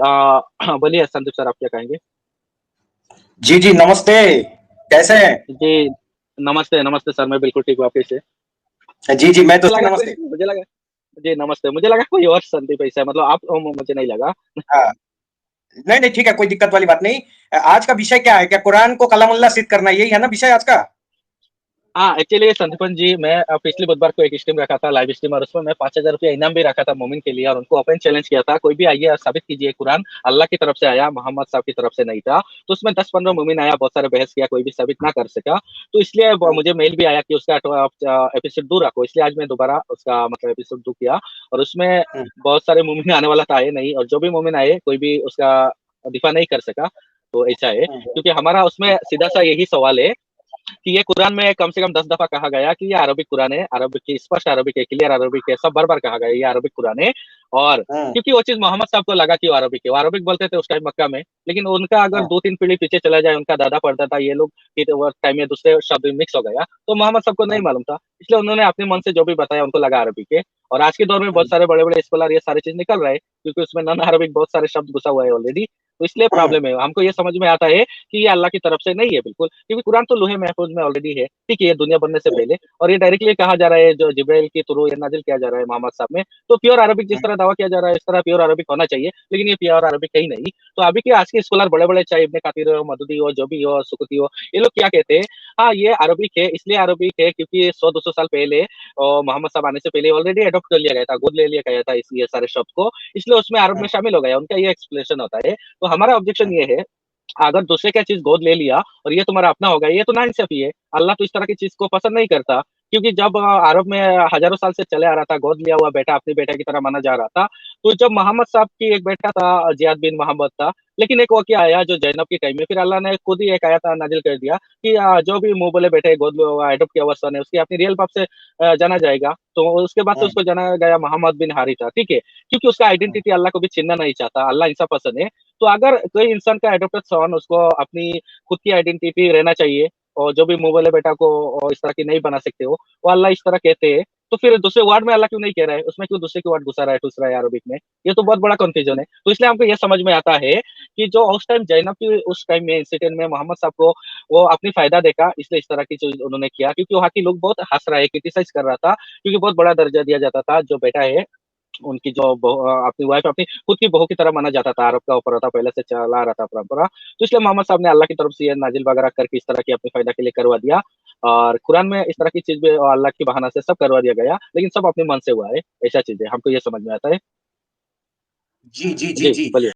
बोलिए संदीप सर, आप क्या कहेंगे? जी जी नमस्ते। कैसे हैं? जी, नमस्ते, नमस्ते सर, मैं बिल्कुल ठीक हूँ, आप कैसे? जी जी मैं तो मुझे लगा कोई नमस्ते। मुझे लगा जी, नमस्ते, मुझे लगा कोई और संदीप ऐसा है, मतलब आप मुझे नहीं लगा। हाँ, नहीं नहीं ठीक है, कोई दिक्कत वाली बात नहीं। आज का विषय क्या है? क्या कुरान को कलामुल्लाह सिद्ध करना, यही है ना विषय आज का? हाँ, एक्चुअली संदीपन जी, मैं पिछली बुधवार को एक स्ट्रीम रखा था, लाइव स्ट्रीम, और उसमें मैं ₹5000 इनाम भी रखा था मोमिन के लिए, और उनको ओपन चैलेंज किया था, कोई भी आइए और साबित कीजिए कुरान अल्लाह की तरफ से आया, मोहम्मद साहब की तरफ से नहीं था। तो उसमें 10-15 मोमिन आया, बहुत सारे बहस किया, कोई भी साबित ना कर सका। तो इसलिए मुझे मेल भी आया कि उसका एपिसोड 2 रखो, इसलिए आज मैं दोबारा उसका मतलब एपिसोड 2 किया, और उसमें बहुत सारे मोमिन आने वाला था, आए नहीं, और जो भी मोमिन आए, कोई भी उसका दिफा नहीं कर सका। तो ऐसा है, क्योंकि हमारा उसमें सीधा-सा यही सवाल है कि ये कुरान में कम से कम 10 दफ़ा कहा गया कि ये अरबिक कुरान है, अरबिक की स्पष्ट अरबिक है, क्लियर अरबिक है, सब बार-बार कहा गया ये अरबिक कुरान है। और हम्म, क्योंकि वो चीज़ मोहम्मद साहब को लगा कि वो अरबिक है, वो अरबिक बोलते थे उस टाइम मक्का में, लेकिन उनका अगर 2-3 पीढ़ी पीछे चला जाए, उनका दादा पढ़ता था, ये लोग कि वो टाइम में दूसरे शब्द मिक्स हो गया, तो मोहम्मद साहब को नहीं मालूम था। इसलिए उन्होंने अपने मन से जो भी बताया उनको लगा अरबिक है, और आज के दौर में बहुत सारे बड़े-बड़े स्कॉलर ये सारी चीज़ निकल रहा है, क्योंकि उसमें नॉन अरबिक बहुत सारे शब्द घुसा हुआ है ऑलरेडी, तो इसलिए प्रॉब्लम है। हमको ये समझ में आता है कि ये अल्लाह की तरफ से नहीं है बिल्कुल, क्योंकि कुरान तो लोहे महफूज में ऑलरेडी है, ठीक है, ये दुनिया बनने से पहले, और ये डायरेक्टली कहा जा रहा है, जो जिब्राइल के थ्रू ये नाज़िल किया जा रहा है मोहम्मद साहब में, तो प्योर अरबिक जिस तरह दावा किया जा रहा है, इस तरह प्योर अरबिक होना चाहिए, लेकिन ये प्योर अरबिक है ही नहीं। तो अभी के आज के स्कॉलर बड़े-बड़े, चाहे इब्न कतीर हो, मददी हो, जो भी हो, सुकुती हो, ये लोग क्या कहते हैं, हाँ, ये अरबिक है, इसलिए अरबिक है क्योंकि 100-200 साल पहले मोहम्मद साहब आने से पहले ऑलरेडी एडॉप्ट कर लिया गया था, गोद ले लिया गया था इस ये सारे शब्द को, इसलिए उसमें अरब में शामिल हो गया, उनका ये एक्सप्लेनेशन होता है। तो हमारा ऑब्जेक्शन ये है, अगर दूसरे का चीज़ गोद ले लिया और ये तुम्हारा अपना हो गया, ये तो नाइंसाफ़ी है। अल्लाह तो इस तरह की चीज़ को पसंद नहीं करता, क्योंकि जब अरब में हज़ारों साल से चले आ रहा था, गोद लिया हुआ बेटा अपने बेटे की तरह माना जा रहा था, तो जब मोहम्मद साहब की एक बेटा था, जियाद बिन मोहम्मद था, लेकिन एक वाक़या आया जो ज़ैनब के टाइम में, फिर अल्लाह ने खुद ही एक आयत नाज़िल कर दिया कि जो भी मुँह बोले बेटे गोद एडॉप्ट किया हुआ सन है, उसकी अपनी रियल बाप से जाना जाएगा। तो उसके बाद से हम्म, उसको जाना गया मोहम्मद बिन हारिथा, ठीक है? क्योंकि उसका आइडेंटिटी अल्लाह को भी छीनना नहीं चाहता, अल्लाह इंसाफ पसंद है। तो अगर कोई इंसान का एडॉप्टेड सन उसको अपनी खुद की आइडेंटिटी रहना चाहिए और जो भी मुँह बोले बेटा को इस तरह की नहीं बना सकते हो, वो अल्लाह इस तरह कहते हैं, तो फिर दूसरे वर्ड में अल्लाह क्यों नहीं कह रहा है? उसमें क्यों दूसरे की वर्ड घुसा रहा है, ठुस रहा है अरबिक में? ये तो बहुत बड़ा कन्फ्यूजन है। तो इसलिए हमको ये समझ में आता है कि जो उस टाइम ज़ैनब की उस टाइम में इंसिडेंट में मोहम्मद साहब को वो अपनी फ़ायदा देखा, इसलिए इस तरह की चीज़ उन्होंने किया क्योंकि वहाँ के लोग बहुत हँस रहा है, क्रिटिसाइज़ कर रहा था क्योंकि बहुत बड़ा दर्जा दिया जाता था, जो बेटा है उनकी जो अपनी वाइफ अपनी खुद की बहू की तरह माना जाता था, अरब का प्रथा पहले से चला आ रहा था परंपरा। तो इसलिए मोहम्मद साहब ने अल्लाह की तरफ से ये नाज़िल वगैरह करके इस तरह की अपने फ़ायदा के लिए करवा दिया और कुरान में इस तरह की चीज़ भी अल्लाह की बहाना से सब करवा दिया गया, लेकिन सब अपने मन से हुआ है, ऐसा चीज़ है, हमको ये समझ में आता है। जी जी जी जी, जी बोलिए।